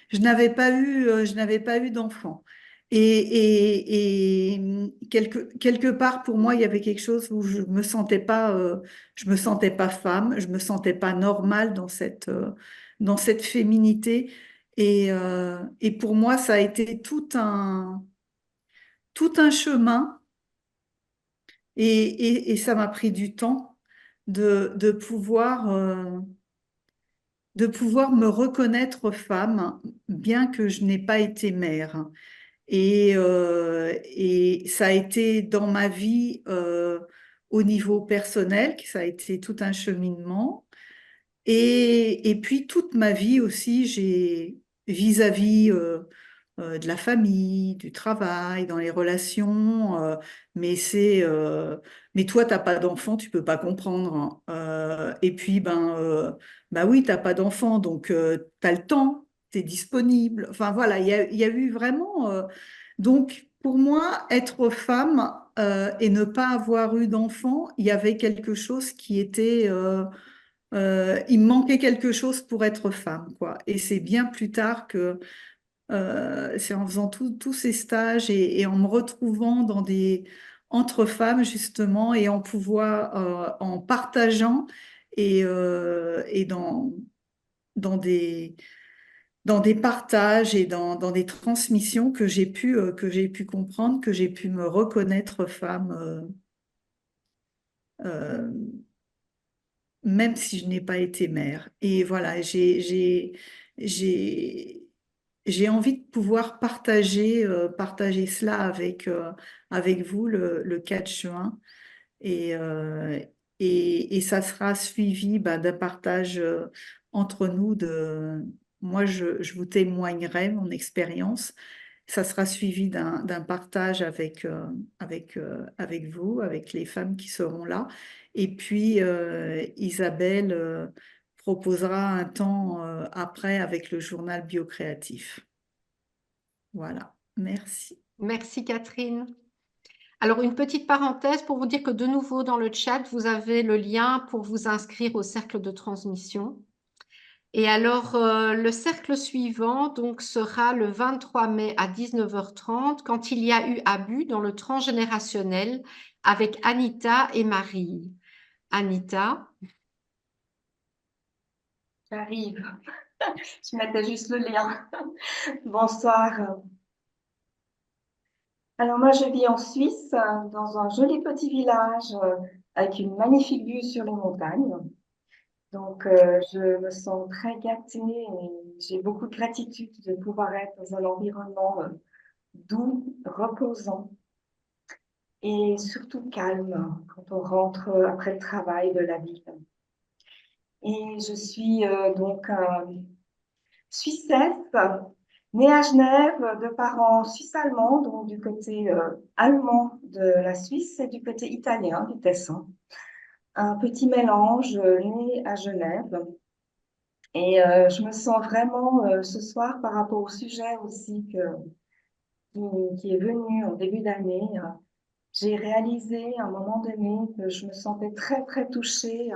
je n'avais pas eu d'enfant. Quelque part, pour moi, il y avait quelque chose où je me sentais pas femme, je me sentais pas normale dans cette féminité. Et pour moi, ça a été tout un chemin et ça m'a pris du temps de pouvoir me reconnaître femme, bien que je n'ai pas été mère. Et ça a été dans ma vie au niveau personnel, que ça a été tout un cheminement. Et puis toute ma vie aussi, j'ai vis-à-vis de la famille, du travail, dans les relations, mais toi, t'as pas d'enfant, tu peux pas comprendre, hein. Et puis ben oui, t'as pas d'enfant, donc t'as le temps, t'es disponible. Enfin voilà, il y a eu vraiment. Donc pour moi, être femme et ne pas avoir eu d'enfant, il y avait quelque chose qui était il me manquait quelque chose pour être femme, quoi. Et c'est bien plus tard que c'est en faisant tous ces stages et en me retrouvant entre femmes justement et en partageant et dans dans des partages et dans des transmissions que j'ai pu comprendre, que j'ai pu me reconnaître femme. Euh, même si je n'ai pas été mère. Et voilà, j'ai, j'ai envie de pouvoir partager cela avec vous le 4 juin. Et, euh, et ça sera suivi d'un partage entre nous moi, je vous témoignerai mon expérience. Ça sera suivi d'un partage avec vous, avec les femmes qui seront là. Et puis, Isabelle proposera un temps après avec le journal biocréatif. Voilà, merci. Merci Catherine. Alors, une petite parenthèse pour vous dire que de nouveau dans le chat, vous avez le lien pour vous inscrire au cercle de transmission. Et alors, le cercle suivant donc, sera le 23 mai à 19h30 quand il y a eu abus dans le transgénérationnel avec Anita et Marie. Anita. J'arrive. Je mettais juste le lien. Bonsoir. Alors moi, je vis en Suisse, dans un joli petit village avec une magnifique vue sur les montagnes. Donc, je me sens très gâtée et j'ai beaucoup de gratitude de pouvoir être dans un environnement doux, reposant et surtout calme quand on rentre après le travail de la ville. Et je suis donc Suissesse, née à Genève de parents suisses-allemands, donc du côté allemand de la Suisse et du côté italien du Tessin. Un petit mélange né à Genève. Et je me sens vraiment ce soir par rapport au sujet aussi qui est venu en début d'année. J'ai réalisé à un moment donné que je me sentais très, très touchée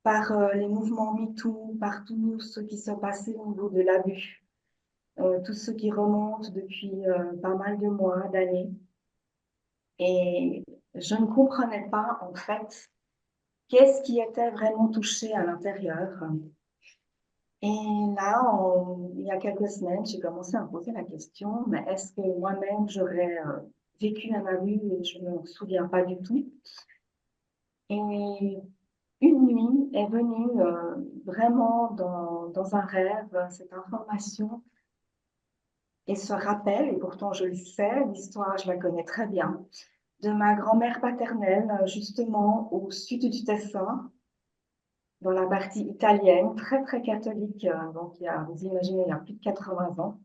par les mouvements MeToo, par tout ce qui se passait au niveau de l'abus, tout ce qui remonte depuis pas mal de mois, d'années. Et je ne comprenais pas, en fait, qu'est-ce qui était vraiment touché à l'intérieur. Et là, il y a quelques semaines, j'ai commencé à me poser la question, mais est-ce que moi-même, j'aurais vécu un abus et je ne me souviens pas du tout? Et une nuit est venue vraiment dans un rêve, cette information et ce rappel, et pourtant je le sais, l'histoire, je la connais très bien, de ma grand-mère paternelle, justement au sud du Tessin, dans la partie italienne, très très catholique, donc vous imaginez, il y a plus de 80 ans.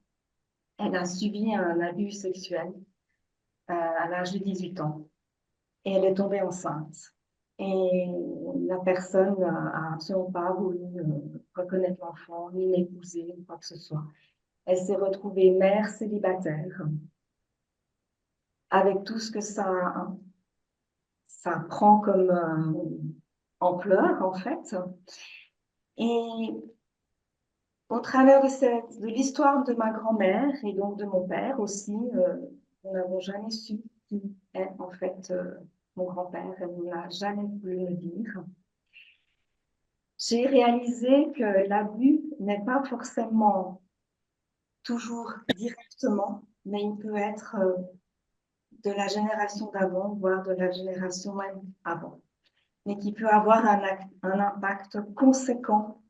Elle a subi un abus sexuel à l'âge de 18 ans et elle est tombée enceinte. Et la personne n'a absolument pas voulu reconnaître l'enfant, ni l'épouser, ou quoi que ce soit. Elle s'est retrouvée mère célibataire, avec tout ce que ça prend comme ampleur, en fait. Et au travers de l'histoire de ma grand-mère et donc de mon père aussi, nous n'avons jamais su qui est en fait mon grand-père. Elle ne l'a jamais voulu me dire. J'ai réalisé que l'abus n'est pas forcément toujours directement, mais il peut être de la génération d'avant, voire de la génération même avant, mais qui peut avoir un impact conséquent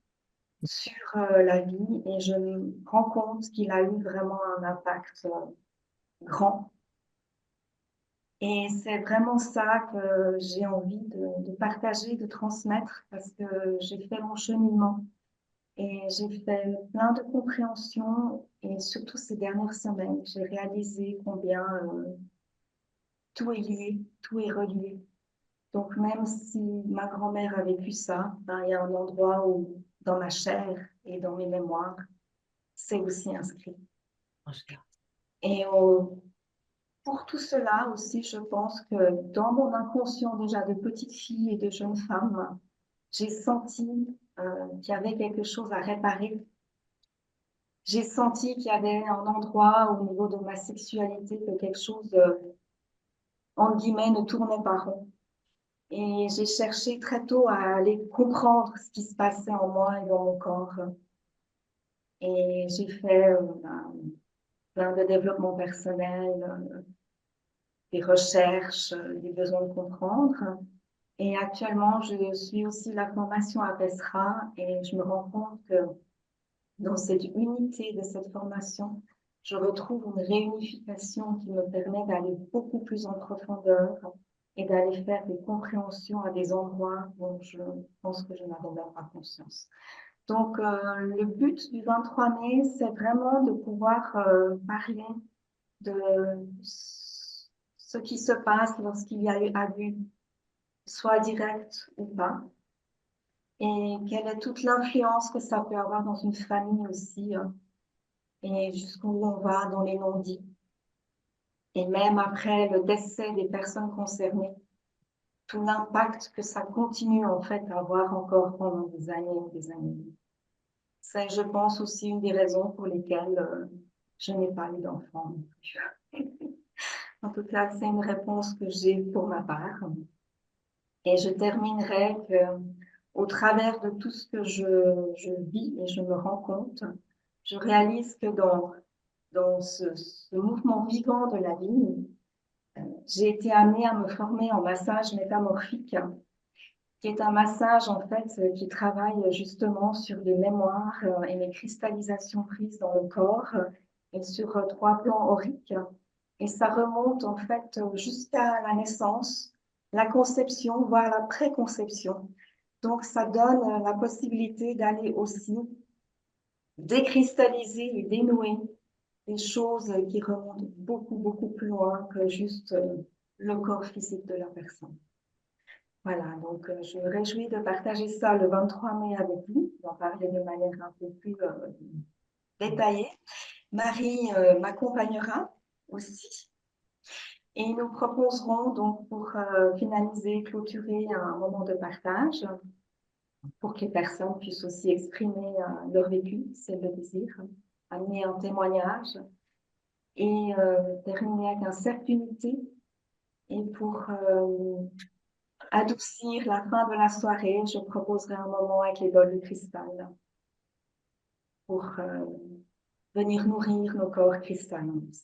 sur la vie et je me rends compte qu'il a eu vraiment un impact grand. Et c'est vraiment ça que j'ai envie de partager, de transmettre parce que j'ai fait mon cheminement et j'ai fait plein de compréhension et surtout ces dernières semaines, j'ai réalisé combien tout est lié, tout est relié. Donc même si ma grand-mère a vécu ça, ben, il y a un endroit où dans ma chair et dans mes mémoires, c'est aussi inscrit. Et pour tout cela aussi, je pense que dans mon inconscient déjà de petite fille et de jeune femme, j'ai senti qu'il y avait quelque chose à réparer. J'ai senti qu'il y avait un endroit au niveau de ma sexualité que quelque chose, entre guillemets, ne tournait pas rond. Et j'ai cherché très tôt à aller comprendre ce qui se passait en moi et dans mon corps. Et j'ai fait plein de développement personnel, des recherches, des besoins de comprendre. Et actuellement, je suis aussi la formation à PESRA et je me rends compte que dans cette unité de cette formation, je retrouve une réunification qui me permet d'aller beaucoup plus en profondeur et d'aller faire des compréhensions à des endroits dont je pense que je n'avais même pas conscience. Donc, le but du 23 mai, c'est vraiment de pouvoir parler de ce qui se passe lorsqu'il y a eu abus, soit direct ou pas, et quelle est toute l'influence que ça peut avoir dans une famille aussi, et jusqu'où on va dans les non-dits. Et même après le décès des personnes concernées, tout l'impact que ça continue en fait à avoir encore pendant des années et des années. C'est, je pense, aussi une des raisons pour lesquelles je n'ai pas eu d'enfant. En tout cas, c'est une réponse que j'ai pour ma part. Et je terminerai que au travers de tout ce que je vis et je me rends compte, je réalise que dans ce mouvement vivant de la vie, j'ai été amenée à me former en massage métamorphique, qui est un massage en fait qui travaille justement sur les mémoires et les cristallisations prises dans le corps et sur 3 plans auriques. Et ça remonte en fait jusqu'à la naissance, la conception, voire la préconception. Donc ça donne la possibilité d'aller aussi décristalliser et dénouer des choses qui remontent beaucoup, beaucoup plus loin que juste le corps physique de la personne. Voilà, donc je me réjouis de partager ça le 23 mai avec vous, d'en parler de manière un peu plus détaillée. Marie m'accompagnera aussi. Et nous proposerons donc pour finaliser, clôturer un moment de partage pour que les personnes puissent aussi exprimer leur vécu, si elles le désirent, amener un témoignage et terminer avec un cercle d'unité. Et pour adoucir la fin de la soirée, je proposerai un moment avec les bols de cristal pour venir nourrir nos corps cristallins aussi.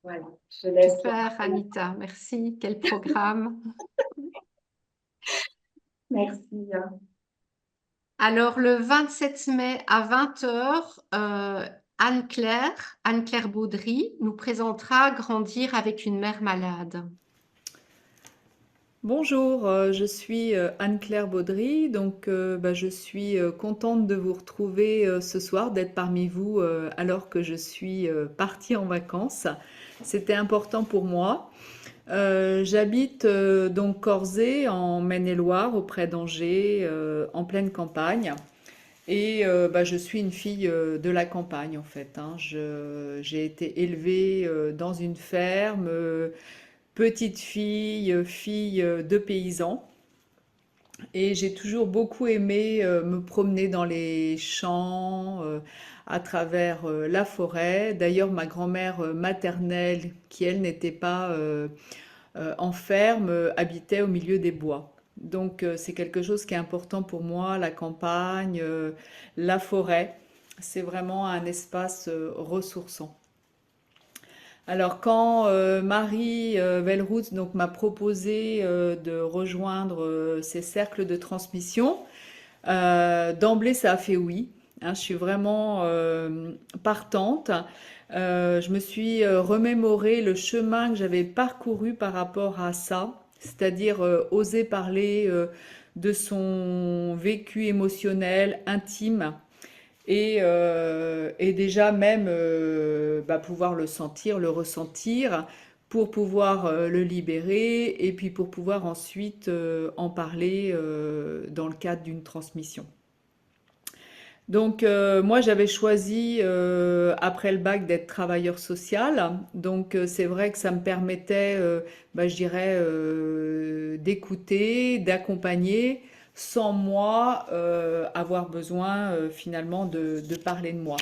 Voilà, je laisse. Super, Anita, merci. Quel programme. Merci. Alors, le 27 mai à 20h, Anne-Claire Baudry nous présentera Grandir avec une mère malade. Bonjour, je suis Anne-Claire Baudry, donc je suis contente de vous retrouver ce soir, d'être parmi vous alors que je suis partie en vacances. C'était important pour moi. J'habite donc Corzé en Maine-et-Loire, auprès d'Angers, en pleine campagne. Et je suis une fille de la campagne en fait, hein. J'ai été élevée dans une ferme. Petite fille, fille de paysan. Et j'ai toujours beaucoup aimé me promener dans les champs, à travers la forêt. D'ailleurs, ma grand-mère maternelle, qui elle n'était pas en ferme, habitait au milieu des bois. Donc c'est quelque chose qui est important pour moi, la campagne, la forêt. C'est vraiment un espace ressourçant. Alors quand Marie Velrouz donc m'a proposé de rejoindre ces cercles de transmission, d'emblée ça a fait oui, hein. Je suis vraiment partante. Je me suis remémoré le chemin que j'avais parcouru par rapport à ça, c'est-à-dire oser parler de son vécu émotionnel, intime. Et déjà même pouvoir le sentir, le ressentir, pour pouvoir le libérer et puis pour pouvoir ensuite en parler dans le cadre d'une transmission. Donc moi j'avais choisi après le bac d'être travailleur social, donc c'est vrai que ça me permettait, je dirais, d'écouter, d'accompagner, sans moi avoir besoin finalement de parler de moi.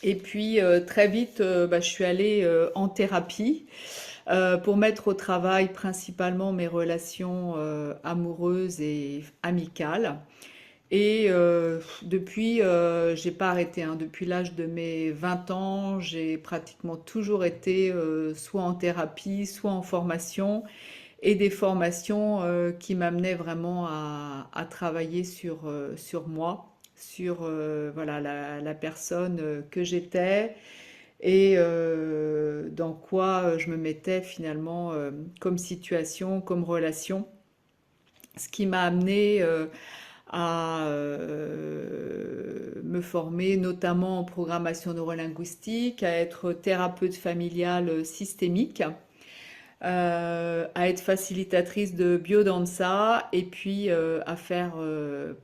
Et puis très vite, je suis allée en thérapie pour mettre au travail principalement mes relations amoureuses et amicales. Et depuis, j'ai pas arrêté, hein. Depuis l'âge de mes 20 ans, j'ai pratiquement toujours été soit en thérapie, soit en formation, et des formations qui m'amenaient vraiment à travailler sur moi, sur voilà, la personne que j'étais et dans quoi je me mettais finalement comme situation, comme relation. Ce qui m'a amené à me former notamment en programmation neurolinguistique, à être thérapeute familiale systémique, à être facilitatrice de biodanza et puis à faire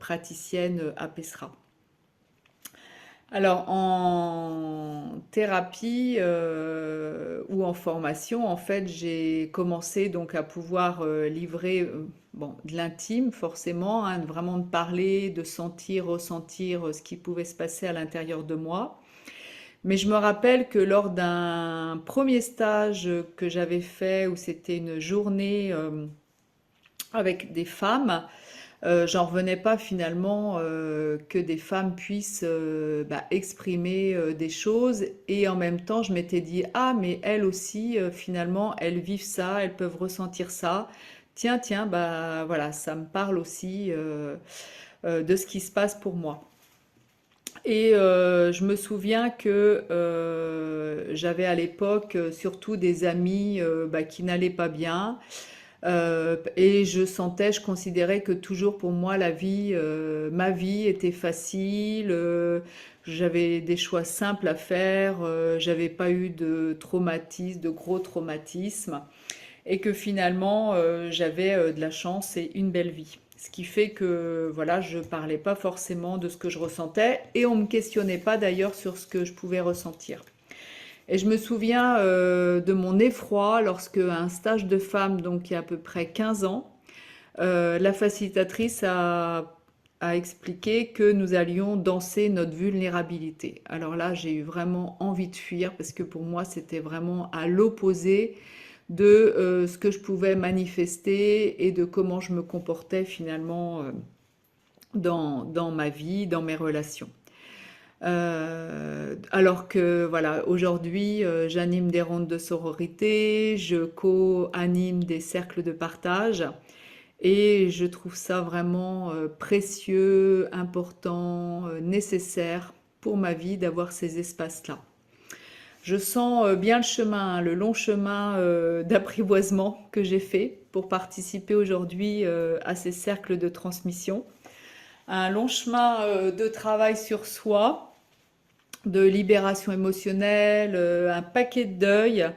praticienne à Pesra. Alors en thérapie ou en formation, en fait, j'ai commencé donc à pouvoir livrer de l'intime forcément, hein, vraiment de parler, de sentir, ressentir ce qui pouvait se passer à l'intérieur de moi. Mais je me rappelle que lors d'un premier stage que j'avais fait, où c'était une journée avec des femmes, j'en revenais pas finalement que des femmes puissent exprimer des choses et en même temps je m'étais dit ah mais elles aussi finalement elles vivent ça, elles peuvent ressentir ça. Tiens, bah voilà, ça me parle aussi de ce qui se passe pour moi. Et je me souviens que j'avais à l'époque surtout des amis qui n'allaient pas bien. Et je sentais, je considérais que toujours pour moi ma vie était facile. J'avais des choix simples à faire. J'avais pas eu de traumatisme, de gros traumatismes, et que finalement j'avais de la chance et une belle vie. Ce qui fait que voilà, je parlais pas forcément de ce que je ressentais et on me questionnait pas d'ailleurs sur ce que je pouvais ressentir. Et je me souviens de mon effroi lorsque à un stage de femme, donc il y a à peu près 15 ans, la facilitatrice a expliqué que nous allions danser notre vulnérabilité. Alors là, j'ai eu vraiment envie de fuir parce que pour moi, c'était vraiment à l'opposé de ce que je pouvais manifester et de comment je me comportais finalement dans ma vie, dans mes relations. Alors que voilà, aujourd'hui, j'anime des rondes de sororité, je co-anime des cercles de partage et je trouve ça vraiment précieux, important, nécessaire pour ma vie d'avoir ces espaces-là. Je sens bien le chemin, le long chemin d'apprivoisement que j'ai fait pour participer aujourd'hui à ces cercles de transmission. Un long chemin de travail sur soi, de libération émotionnelle, un paquet de deuil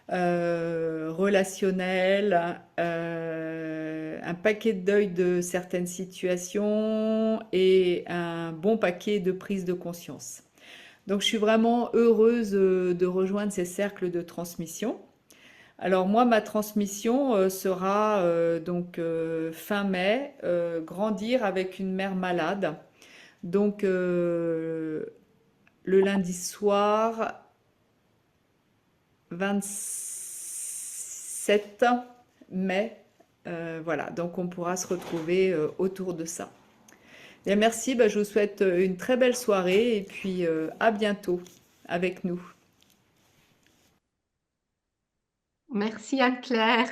relationnel, un paquet de deuil de certaines situations et un bon paquet de prise de conscience. Donc je suis vraiment heureuse de rejoindre ces cercles de transmission. Alors moi, ma transmission sera fin mai, grandir avec une mère malade. Donc le lundi soir 27 mai, voilà, donc on pourra se retrouver autour de ça. Bien, merci, je vous souhaite une très belle soirée et puis à bientôt avec nous. Merci Anne-Claire.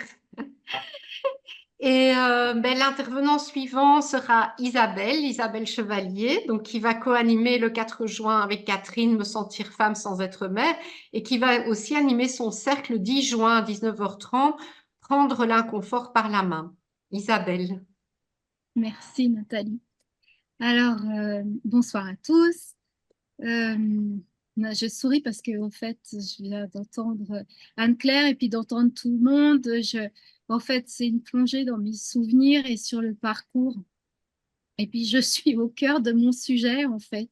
Et l'intervenant suivant sera Isabelle Chevalier, donc qui va co-animer le 4 juin avec Catherine, Me sentir femme sans être mère, et qui va aussi animer son cercle le 10 juin à 19h30, Prendre l'inconfort par la main. Isabelle. Merci Nathalie. Alors, bonsoir à tous. Je souris parce que en fait, je viens d'entendre Anne-Claire et puis d'entendre tout le monde. En fait, c'est une plongée dans mes souvenirs et sur le parcours. Et puis, je suis au cœur de mon sujet, en fait,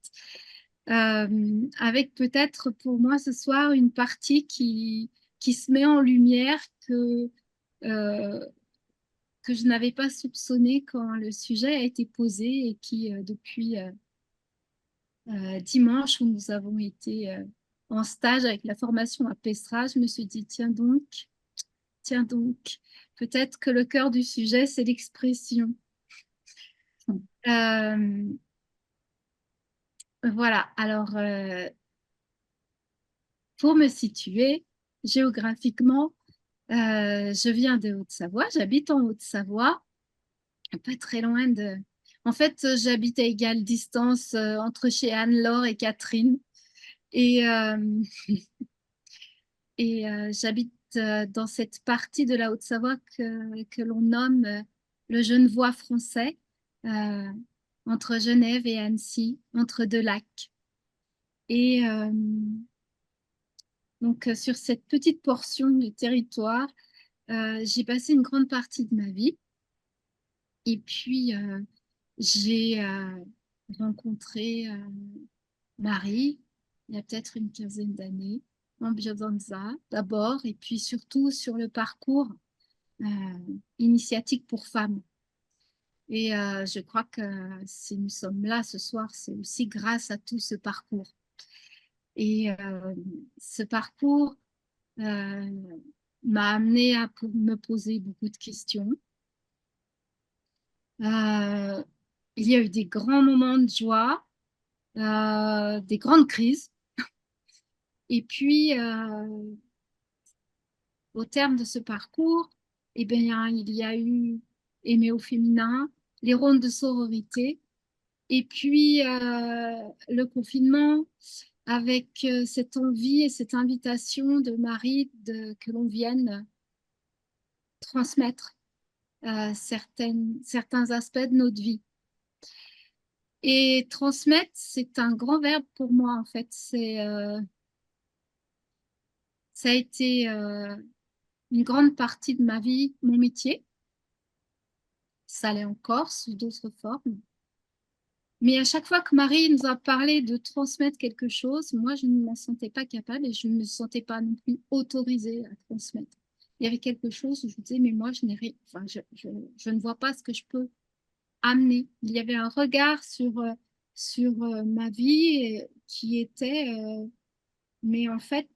avec peut-être pour moi ce soir une partie qui se met en lumière euh, que je n'avais pas soupçonné quand le sujet a été posé et qui, depuis dimanche où nous avons été en stage avec la formation à Pestra, je me suis dit, tiens donc, peut-être que le cœur du sujet, c'est l'expression. Voilà, alors, pour me situer géographiquement, je viens de Haute-Savoie, j'habite en Haute-Savoie, pas très loin de... En fait, j'habite à égale distance entre chez Anne-Laure et Catherine. Et, j'habite dans cette partie de la Haute-Savoie que l'on nomme le Genevois français, entre Genève et Annecy, entre deux lacs. Et donc, sur cette petite portion du territoire, j'ai passé une grande partie de ma vie. Et puis, j'ai rencontré Marie, il y a peut-être une quinzaine d'années, en biodanza d'abord, et puis surtout sur le parcours initiatique pour femmes. Et je crois que si nous sommes là ce soir, c'est aussi grâce à tout ce parcours. Et ce parcours m'a amené à me poser beaucoup de questions. Euh, il y a eu des grands moments de joie, des grandes crises. Et puis, au terme de ce parcours, eh bien, il y a eu Aimer au féminin, les rondes de sororité, et puis le confinement avec cette envie et cette invitation de Marie que l'on vienne transmettre certains aspects de notre vie. Et transmettre, c'est un grand verbe pour moi, en fait. Ça a été une grande partie de ma vie, mon métier. Ça l'est encore sous d'autres formes. Mais à chaque fois que Marie nous a parlé de transmettre quelque chose, moi, je ne m'en sentais pas capable et je ne me sentais pas non plus autorisée à transmettre. Il y avait quelque chose où je me disais, mais moi, je n'ai rien, enfin, je ne vois pas ce que je peux amener. Il y avait un regard sur ma vie qui était, mais en fait,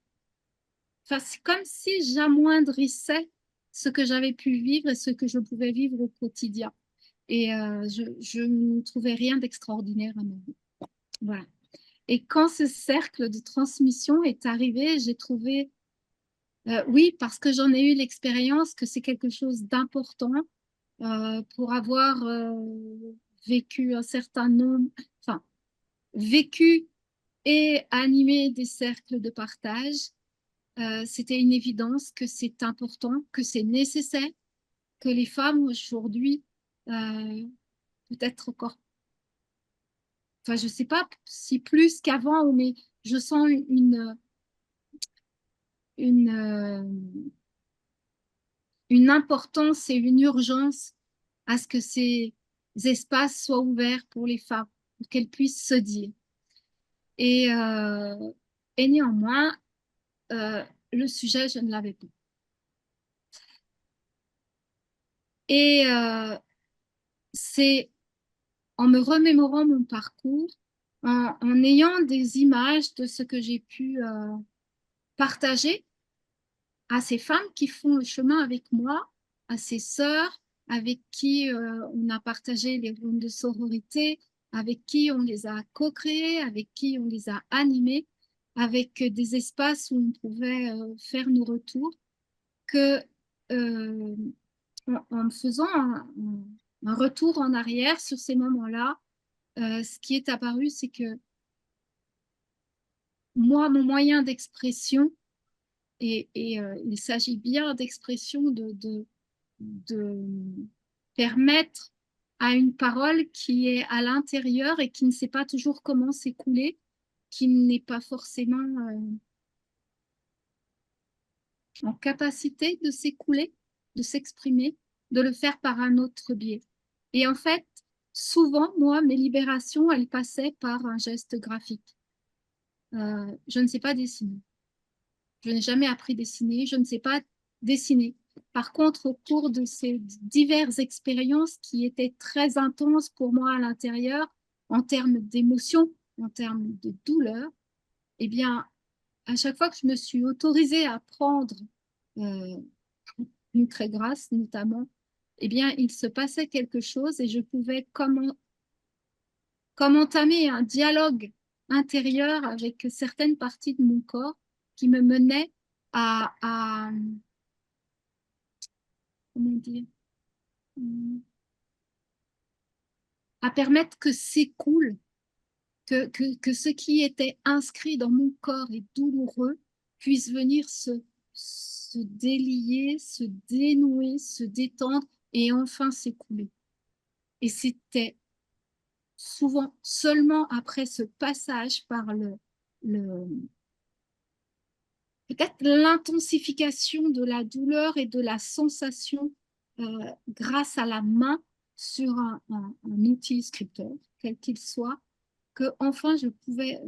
c'est comme si j'amoindrissais ce que j'avais pu vivre et ce que je pouvais vivre au quotidien. Et je ne trouvais rien d'extraordinaire à ma vie. Voilà. Et quand ce cercle de transmission est arrivé, j'ai trouvé, oui, parce que j'en ai eu l'expérience, que c'est quelque chose d'important pour avoir vécu un certain nombre, enfin, vécu et animé des cercles de partage. C'était une évidence que c'est important, que c'est nécessaire, que les femmes aujourd'hui, peut-être encore, enfin, je ne sais pas si plus qu'avant, mais je sens une importance et une urgence à ce que ces espaces soient ouverts pour les femmes, pour qu'elles puissent se dire. Et, euh, et néanmoins, le sujet, je ne l'avais pas. Et c'est en me remémorant mon parcours, en ayant des images de ce que j'ai pu partager à ces femmes qui font le chemin avec moi, à ces sœurs avec qui on a partagé les rondes de sororité, avec qui on les a co-créées, avec qui on les a animées, avec des espaces où on pouvait faire nos retours, que euh, en faisant un retour en arrière sur ces moments-là, ce qui est apparu, c'est que moi, mon moyen d'expression, et il s'agit bien d'expression de permettre à une parole qui est à l'intérieur et qui ne sait pas toujours comment s'écouler, qui n'est pas forcément en capacité de s'écouler, de s'exprimer, de le faire par un autre biais. Et en fait, souvent, moi, mes libérations, elles passaient par un geste graphique. Je ne sais pas dessiner. Je n'ai jamais appris à dessiner. Je ne sais pas dessiner. Par contre, au cours de ces diverses expériences qui étaient très intenses pour moi à l'intérieur, en termes d'émotion, en termes de douleur, eh bien, à chaque fois que je me suis autorisée à prendre une très grasse notamment, eh bien, il se passait quelque chose et je pouvais comme entamer un dialogue intérieur avec certaines parties de mon corps qui me menaient à comment dire, à permettre que s'écoule, que ce qui était inscrit dans mon corps et douloureux puisse venir se délier, se dénouer, se détendre et enfin s'écouler. Et c'était souvent seulement après ce passage par peut-être l'intensification de la douleur et de la sensation grâce à la main sur un outil scripteur, quel qu'il soit, que enfin je pouvais,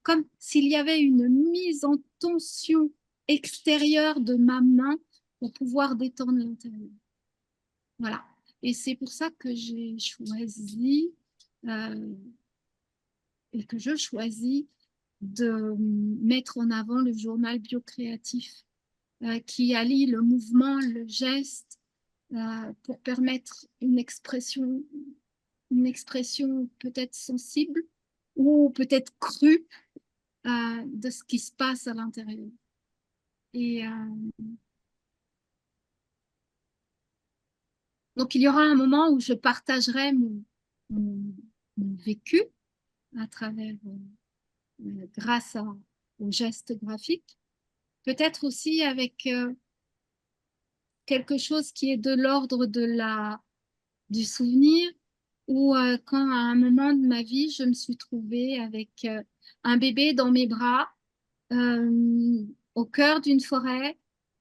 comme s'il y avait une mise en tension extérieure de ma main pour pouvoir détendre l'intérieur. Voilà. Et c'est pour ça que j'ai choisi et que je choisis de mettre en avant le journal biocréatif qui allie le mouvement, le geste pour permettre une expression peut-être sensible ou peut-être crue de ce qui se passe à l'intérieur. Et donc, il y aura un moment où je partagerai mon vécu à travers, grâce aux gestes graphiques. Peut-être aussi avec quelque chose qui est de l'ordre du souvenir, ou quand à un moment de ma vie, je me suis trouvée avec un bébé dans mes bras, au cœur d'une forêt,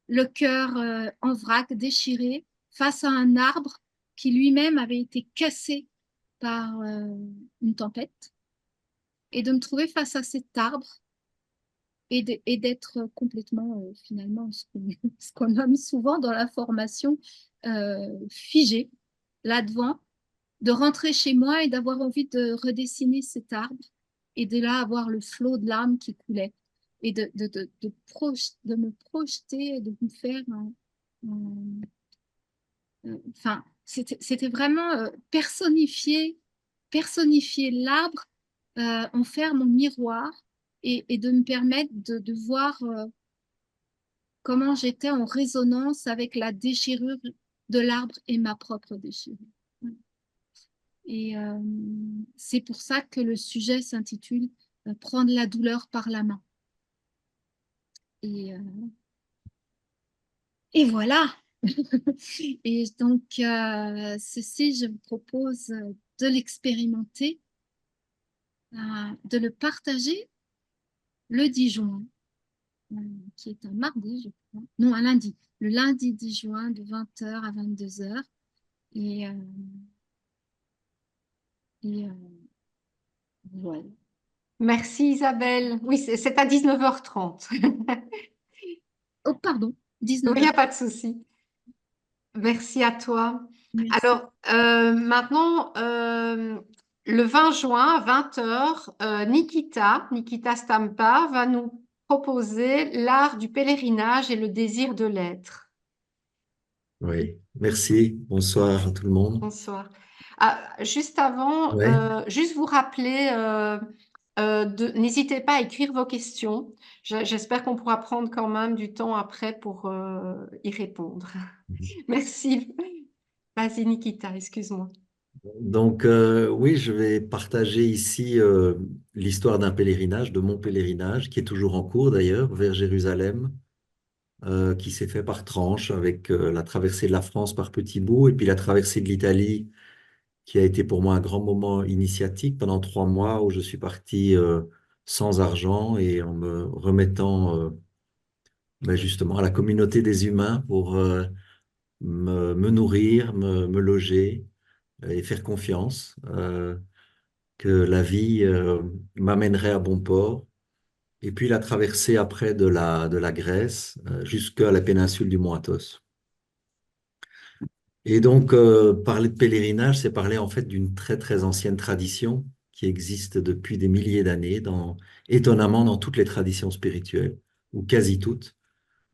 le cœur en vrac, déchiré, face à un arbre qui lui-même avait été cassé par une tempête, et de me trouver face à cet arbre et d'être complètement, finalement, ce qu'on nomme souvent dans la formation, figé, là devant, de rentrer chez moi et d'avoir envie de redessiner cet arbre et de là avoir le flot de larmes qui coulait et de me projeter, de me faire enfin, c'était vraiment personnifier l'arbre, en faire mon miroir et de me permettre de voir comment j'étais en résonance avec la déchirure de l'arbre et ma propre déchirure. Et c'est pour ça que le sujet s'intitule Prendre la douleur par la main. Et voilà. Et donc, ceci, je vous propose de l'expérimenter, de le partager le 10 juin, qui est un mardi, je crois. Non, un lundi. Le lundi 10 juin, de 20h à 22h. Et voilà. Merci Isabelle. Oui, c'est à 19h30. Oh, pardon, Il n'y 19h. a pas de souci. Merci à toi. Merci. Alors, maintenant, le 20 juin à 20h, Nikita Stampa va nous proposer l'art du pèlerinage et le désir de l'être. Oui, merci. Bonsoir à tout le monde. Bonsoir. Ah, juste avant, Ouais. juste vous rappeler, n'hésitez pas à écrire vos questions. J'espère qu'on pourra prendre quand même du temps après pour y répondre. Merci. Vas-y, Nikita, excuse-moi. Donc, oui, je vais partager ici l'histoire d'un pèlerinage, de mon pèlerinage, qui est toujours en cours d'ailleurs, vers Jérusalem, qui s'est fait par tranche avec la traversée de la France par petits bouts et puis la traversée de l'Italie, qui a été pour moi un grand moment initiatique pendant 3 mois où je suis parti sans argent et en me remettant ben justement à la communauté des humains pour me nourrir, me loger et faire confiance que la vie m'amènerait à bon port. Et puis la traversée après de la Grèce jusqu'à la péninsule du Mont Athos. Et donc, parler de pèlerinage, c'est parler en fait d'une très très ancienne tradition qui existe depuis des milliers d'années, étonnamment dans toutes les traditions spirituelles, ou quasi toutes,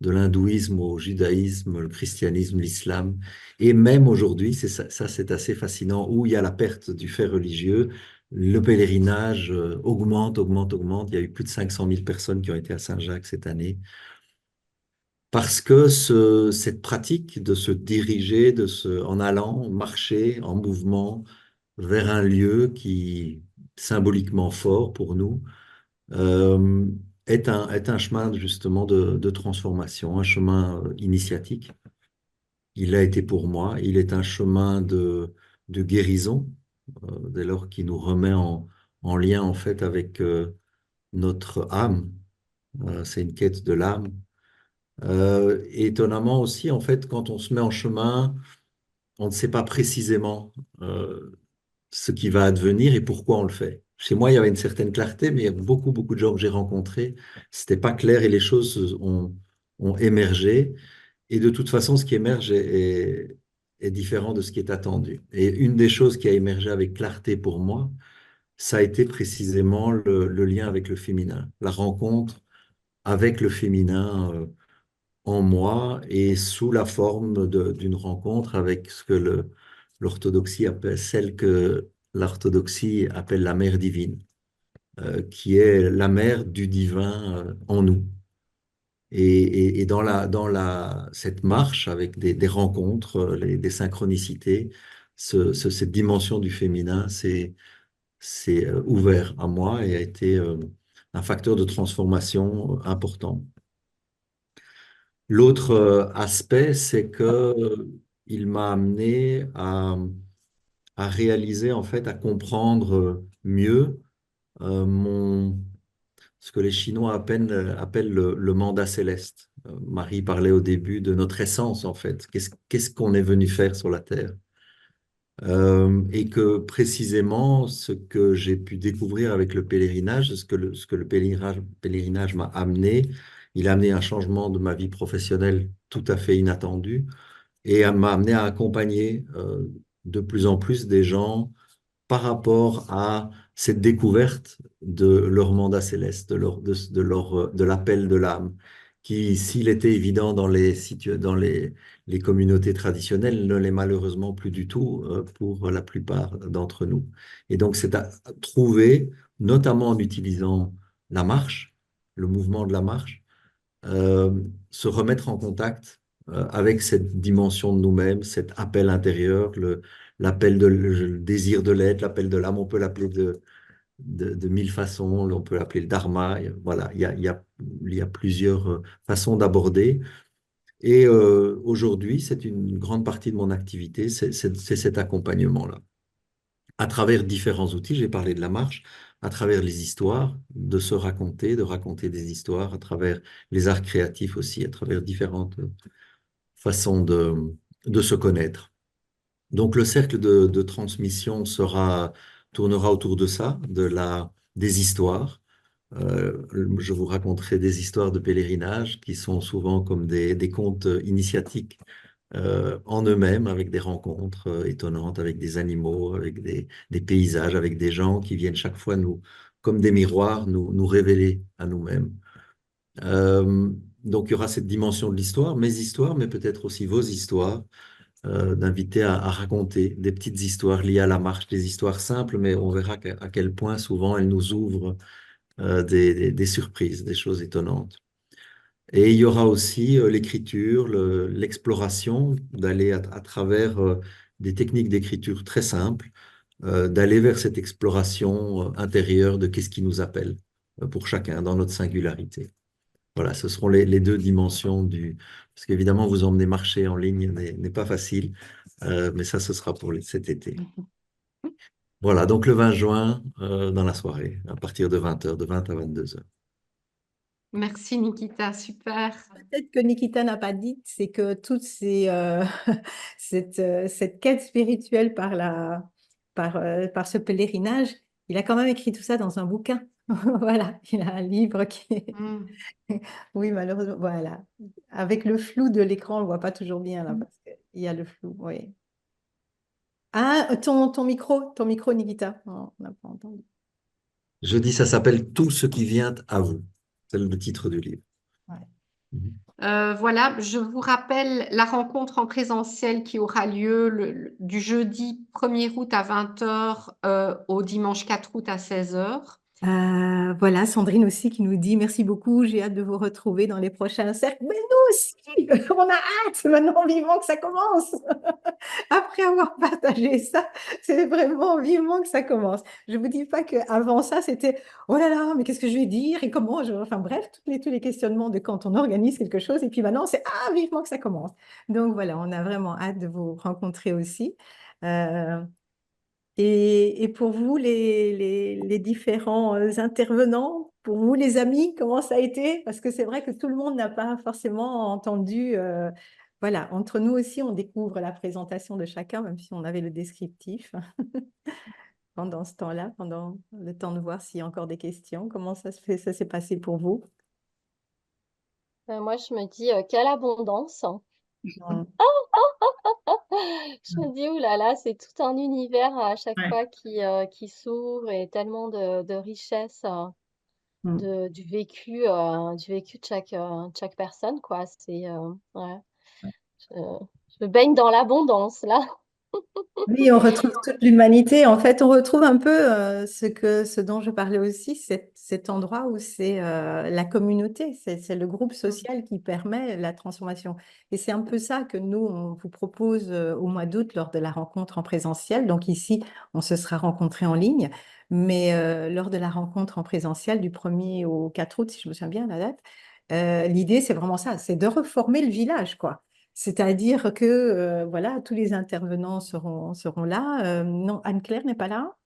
de l'hindouisme au judaïsme, le christianisme, l'islam, et même aujourd'hui, ça c'est assez fascinant, où il y a la perte du fait religieux, le pèlerinage augmente, augmente, augmente. Il y a eu plus de 500 000 personnes qui ont été à Saint-Jacques cette année. Parce que cette pratique de se diriger, en allant, marcher en mouvement vers un lieu qui symboliquement fort pour nous, euh, est un chemin justement de transformation, un chemin initiatique. Il a été pour moi, il est un chemin de guérison, dès lors qu'il nous remet en lien en fait avec notre âme. C'est une quête de l'âme. Et étonnamment aussi, en fait, quand on se met en chemin, on ne sait pas précisément ce qui va advenir et pourquoi on le fait. Chez moi, il y avait une certaine clarté, mais il y a beaucoup, beaucoup de gens que j'ai rencontrés, c'était pas clair et les choses ont émergé. Et de toute façon, ce qui émerge est différent de ce qui est attendu. Et une des choses qui a émergé avec clarté pour moi, ça a été précisément le lien avec le féminin, la rencontre avec le féminin en moi et sous la forme d'une rencontre avec ce que l'orthodoxie appelle, celle que l'orthodoxie appelle la mère divine, qui est la mère du divin en nous. Et cette marche avec des rencontres, des synchronicités, cette dimension du féminin s'est ouvert à moi et a été un facteur de transformation important. L'autre aspect, c'est que il m'a amené à réaliser, en fait, à comprendre mieux ce que les Chinois appellent le mandat céleste. Marie parlait au début de notre essence, en fait. Qu'est-ce qu'on est venu faire sur la Terre? Et que précisément, ce que j'ai pu découvrir avec le pèlerinage, ce que le pèlerinage m'a amené, il a amené un changement de ma vie professionnelle tout à fait inattendu et m'a amené à accompagner de plus en plus des gens par rapport à cette découverte de leur mandat céleste, de l'appel de l'âme, qui, s'il était évident dans les communautés traditionnelles, ne l'est malheureusement plus du tout pour la plupart d'entre nous. Et donc, c'est à trouver, notamment en utilisant la marche, le mouvement de la marche, se remettre en contact avec cette dimension de nous-mêmes, cet appel intérieur, le désir de l'être, l'appel de l'âme, on peut l'appeler de mille façons, on peut l'appeler le dharma, voilà, il y a plusieurs façons d'aborder. Et aujourd'hui, c'est une grande partie de mon activité, c'est cet accompagnement-là. À travers différents outils, j'ai parlé de la marche, à travers les histoires, de se raconter, de raconter des histoires, à travers les arts créatifs aussi, à travers différentes façons de se connaître. Donc le cercle de transmission tournera autour de ça, des histoires. Je vous raconterai des histoires de pèlerinage qui sont souvent comme des contes initiatiques en eux-mêmes, avec des rencontres étonnantes, avec des animaux, avec des paysages, avec des gens qui viennent chaque fois comme des miroirs, nous révéler à nous-mêmes. Donc il y aura cette dimension de l'histoire, mes histoires, mais peut-être aussi vos histoires, d'inviter à raconter des petites histoires liées à la marche, des histoires simples, mais on verra à quel point souvent elles nous ouvrent des surprises, des choses étonnantes. Et il y aura aussi l'écriture, l'exploration, d'aller à travers des techniques d'écriture très simples, d'aller vers cette exploration intérieure de qu'est-ce qui nous appelle pour chacun dans notre singularité. Voilà, ce seront les deux dimensions Parce qu'évidemment, vous emmener marcher en ligne n'est pas facile, mais ça, ce sera pour cet été. Voilà, donc le 20 juin, dans la soirée, à partir de 20h, de 20 à 22h. Merci Nikita, super. Peut-être que Nikita n'a pas dit, c'est que toute cette quête spirituelle par ce pèlerinage, il a quand même écrit tout ça dans un bouquin. Voilà, il a un livre qui est... Mm. Oui, malheureusement, voilà. Avec le flou de l'écran, on ne voit pas toujours bien là, parce qu'il y a le flou, oui. Ah, ton micro, Nikita. Oh, on n'a pas entendu. Je dis, ça s'appelle Tout ce qui vient à vous. C'est le titre du livre. Ouais. Voilà, je vous rappelle la rencontre en présentiel qui aura lieu du jeudi 1er août à 20h au dimanche 4 août à 16h. Voilà, Sandrine aussi qui nous dit merci beaucoup, j'ai hâte de vous retrouver dans les prochains cercles. Mais nous aussi, on a hâte, maintenant vivement que ça commence. Après avoir partagé ça, c'est vraiment vivement que ça commence. Je ne vous dis pas qu'avant ça, c'était oh là là, mais qu'est-ce que je vais dire et comment enfin bref, tous les questionnements de quand on organise quelque chose. Et puis maintenant, c'est ah, vivement que ça commence. Donc voilà, on a vraiment hâte de vous rencontrer aussi. Et pour vous, les différents intervenants, pour vous, les amis, comment ça a été? Parce que c'est vrai que tout le monde n'a pas forcément entendu. Voilà, entre nous aussi, on découvre la présentation de chacun, même si on avait le descriptif pendant ce temps-là, pendant le temps de voir s'il y a encore des questions. Comment ça s'est passé pour vous? Moi, je me dis, quelle abondance. Mm. Je me dis, oulala, c'est tout un univers à chaque Ouais. fois qui s'ouvre et tellement de richesses. Mm. du vécu de chaque personne, quoi. Ouais, je, je baigne dans l'abondance, là. Oui, on retrouve toute l'humanité. En fait, on retrouve un peu ce dont je parlais aussi, cet endroit où c'est la communauté, c'est le groupe social qui permet la transformation. Et c'est un peu ça que nous, on vous propose au mois d'août lors de la rencontre en présentiel. Donc ici, on se sera rencontrés en ligne, mais lors de la rencontre en présentiel du 1er au 4 août, si je me souviens bien la date, l'idée, c'est vraiment ça, c'est de reformer le village, quoi. C'est-à-dire que voilà, tous les intervenants seront là. Non, Anne-Claire n'est pas là.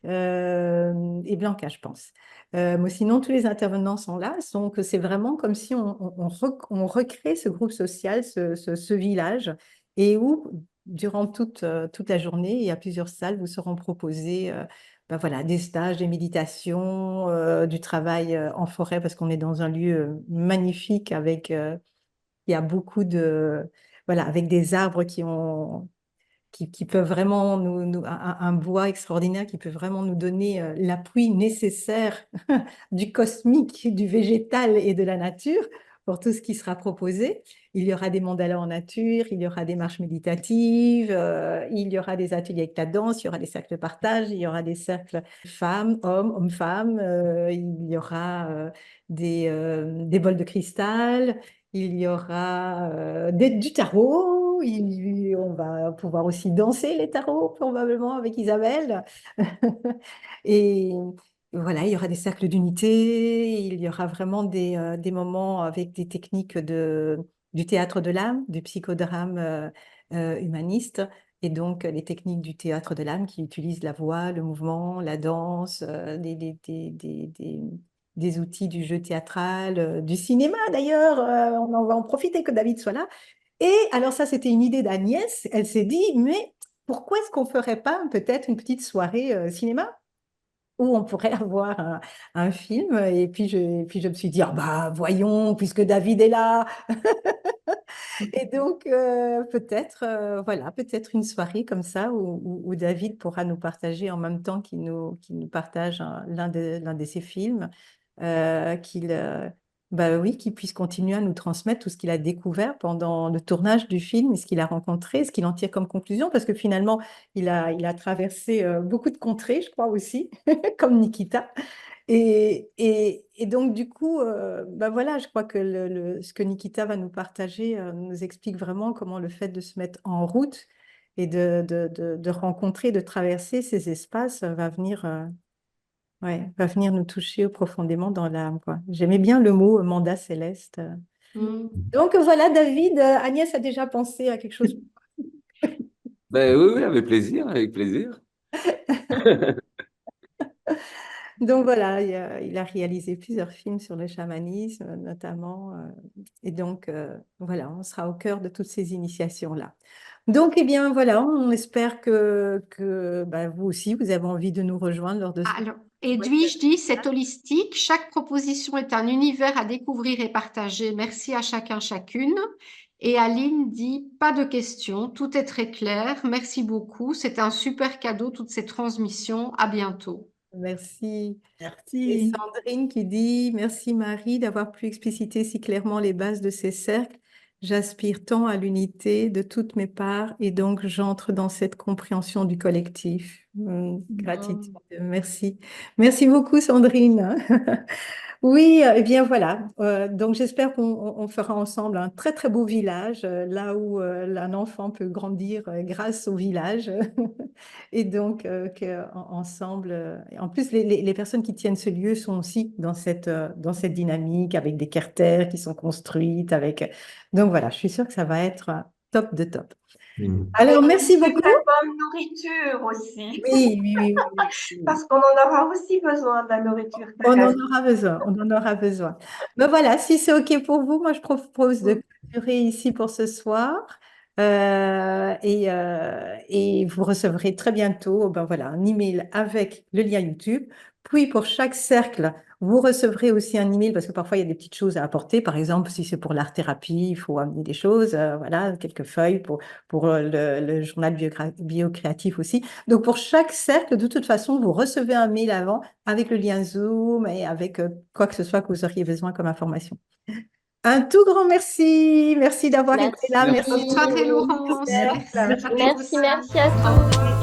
Et Blanca, je pense. Mais sinon, tous les intervenants sont là. Donc, c'est vraiment comme si on recrée ce groupe social, ce village, et où, durant toute la journée, il y a plusieurs salles vous seront proposées ben voilà, des stages, des méditations, du travail en forêt, parce qu'on est dans un lieu magnifique avec il y a beaucoup de, voilà, avec des arbres qui peuvent vraiment un bois extraordinaire qui peut vraiment nous donner l'appui nécessaire du cosmique, du végétal et de la nature pour tout ce qui sera proposé. Il y aura des mandalas en nature, il y aura des marches méditatives, il y aura des ateliers avec la danse, il y aura des cercles de partage, il y aura des cercles femmes, hommes, hommes-femmes, il y aura des bols de cristal, il y aura du tarot, on va pouvoir aussi danser les tarots probablement avec Isabelle. Et voilà, il y aura des cercles d'unité, il y aura vraiment des moments avec des techniques du théâtre de l'âme, du psychodrame humaniste, et donc les techniques du théâtre de l'âme qui utilisent la voix, le mouvement, la danse, des outils du jeu théâtral, du cinéma d'ailleurs. On en va en profiter que David soit là. Et alors ça, c'était une idée d'Agnès. Elle s'est dit, mais pourquoi est-ce qu'on ne ferait pas peut-être une petite soirée cinéma où on pourrait avoir un film? Et puis je me suis dit, ah bah voyons, puisque David est là. Et donc peut-être voilà, peut-être une soirée comme ça où David pourra nous partager en même temps qu'il nous partage l'un de ses films, qu'il bah oui, qu'il puisse continuer à nous transmettre tout ce qu'il a découvert pendant le tournage du film, et ce qu'il a rencontré, ce qu'il en tire comme conclusion, parce que finalement, il a traversé beaucoup de contrées, je crois aussi, comme Nikita. Et donc, du coup, bah voilà, je crois que ce que Nikita va nous partager nous explique vraiment comment le fait de se mettre en route et de rencontrer, de traverser ces espaces va venir nous toucher profondément dans l'âme, quoi. J'aimais bien le mot mandat céleste. Mm. Donc voilà, David, Agnès a déjà pensé à quelque chose. Ben oui, oui, avec plaisir, avec plaisir. Donc voilà, il a réalisé plusieurs films sur le chamanisme, notamment. Et donc, voilà, on sera au cœur de toutes ces initiations-là. Donc, eh bien, voilà, on espère que bah, vous aussi, vous avez envie de nous rejoindre lors de ce... Alors, Ouais. Edwige dit, c'est holistique. Chaque proposition est un univers à découvrir et partager. Merci à chacun, chacune. Et Aline dit, pas de questions, tout est très clair. Merci beaucoup. C'est un super cadeau, toutes ces transmissions. À bientôt. Merci. Et Merci. Sandrine qui dit, merci Marie d'avoir pu expliciter si clairement les bases de ces cercles. J'aspire tant à l'unité de toutes mes parts et donc j'entre dans cette compréhension du collectif. Gratitude, merci. Merci beaucoup Sandrine. Oui, eh bien voilà. Donc j'espère qu'on fera ensemble un très très beau village, là où un enfant peut grandir grâce au village. Et donc ensemble, en plus les personnes qui tiennent ce lieu sont aussi dans cette dynamique avec des carters qui sont construites avec. Donc voilà, je suis sûre que ça va être top de top. Mm. Alors Avec une merci beaucoup. super bonne nourriture aussi. Oui, oui, oui, oui, oui. Parce qu'on en aura aussi besoin de la nourriture On en terrestre. aura besoin, on en aura besoin. Ben voilà, si c'est OK pour vous, moi je propose de clôturer ici pour ce soir. Et vous recevrez très bientôt ben voilà, un email avec le lien YouTube. Puis pour chaque cercle, Vous recevrez aussi un email parce que parfois il y a des petites choses à apporter. Par exemple, si c'est pour l'art-thérapie, il faut amener des choses, voilà, quelques feuilles pour le journal bio-créatif aussi. Donc pour chaque cercle, de toute façon, vous recevez un mail avant avec le lien Zoom et avec quoi que ce soit que vous auriez besoin comme information. Un tout grand merci. Merci d'avoir été là. Merci. Bonne soirée, Laurence. Merci. Merci à tous. Merci à tous.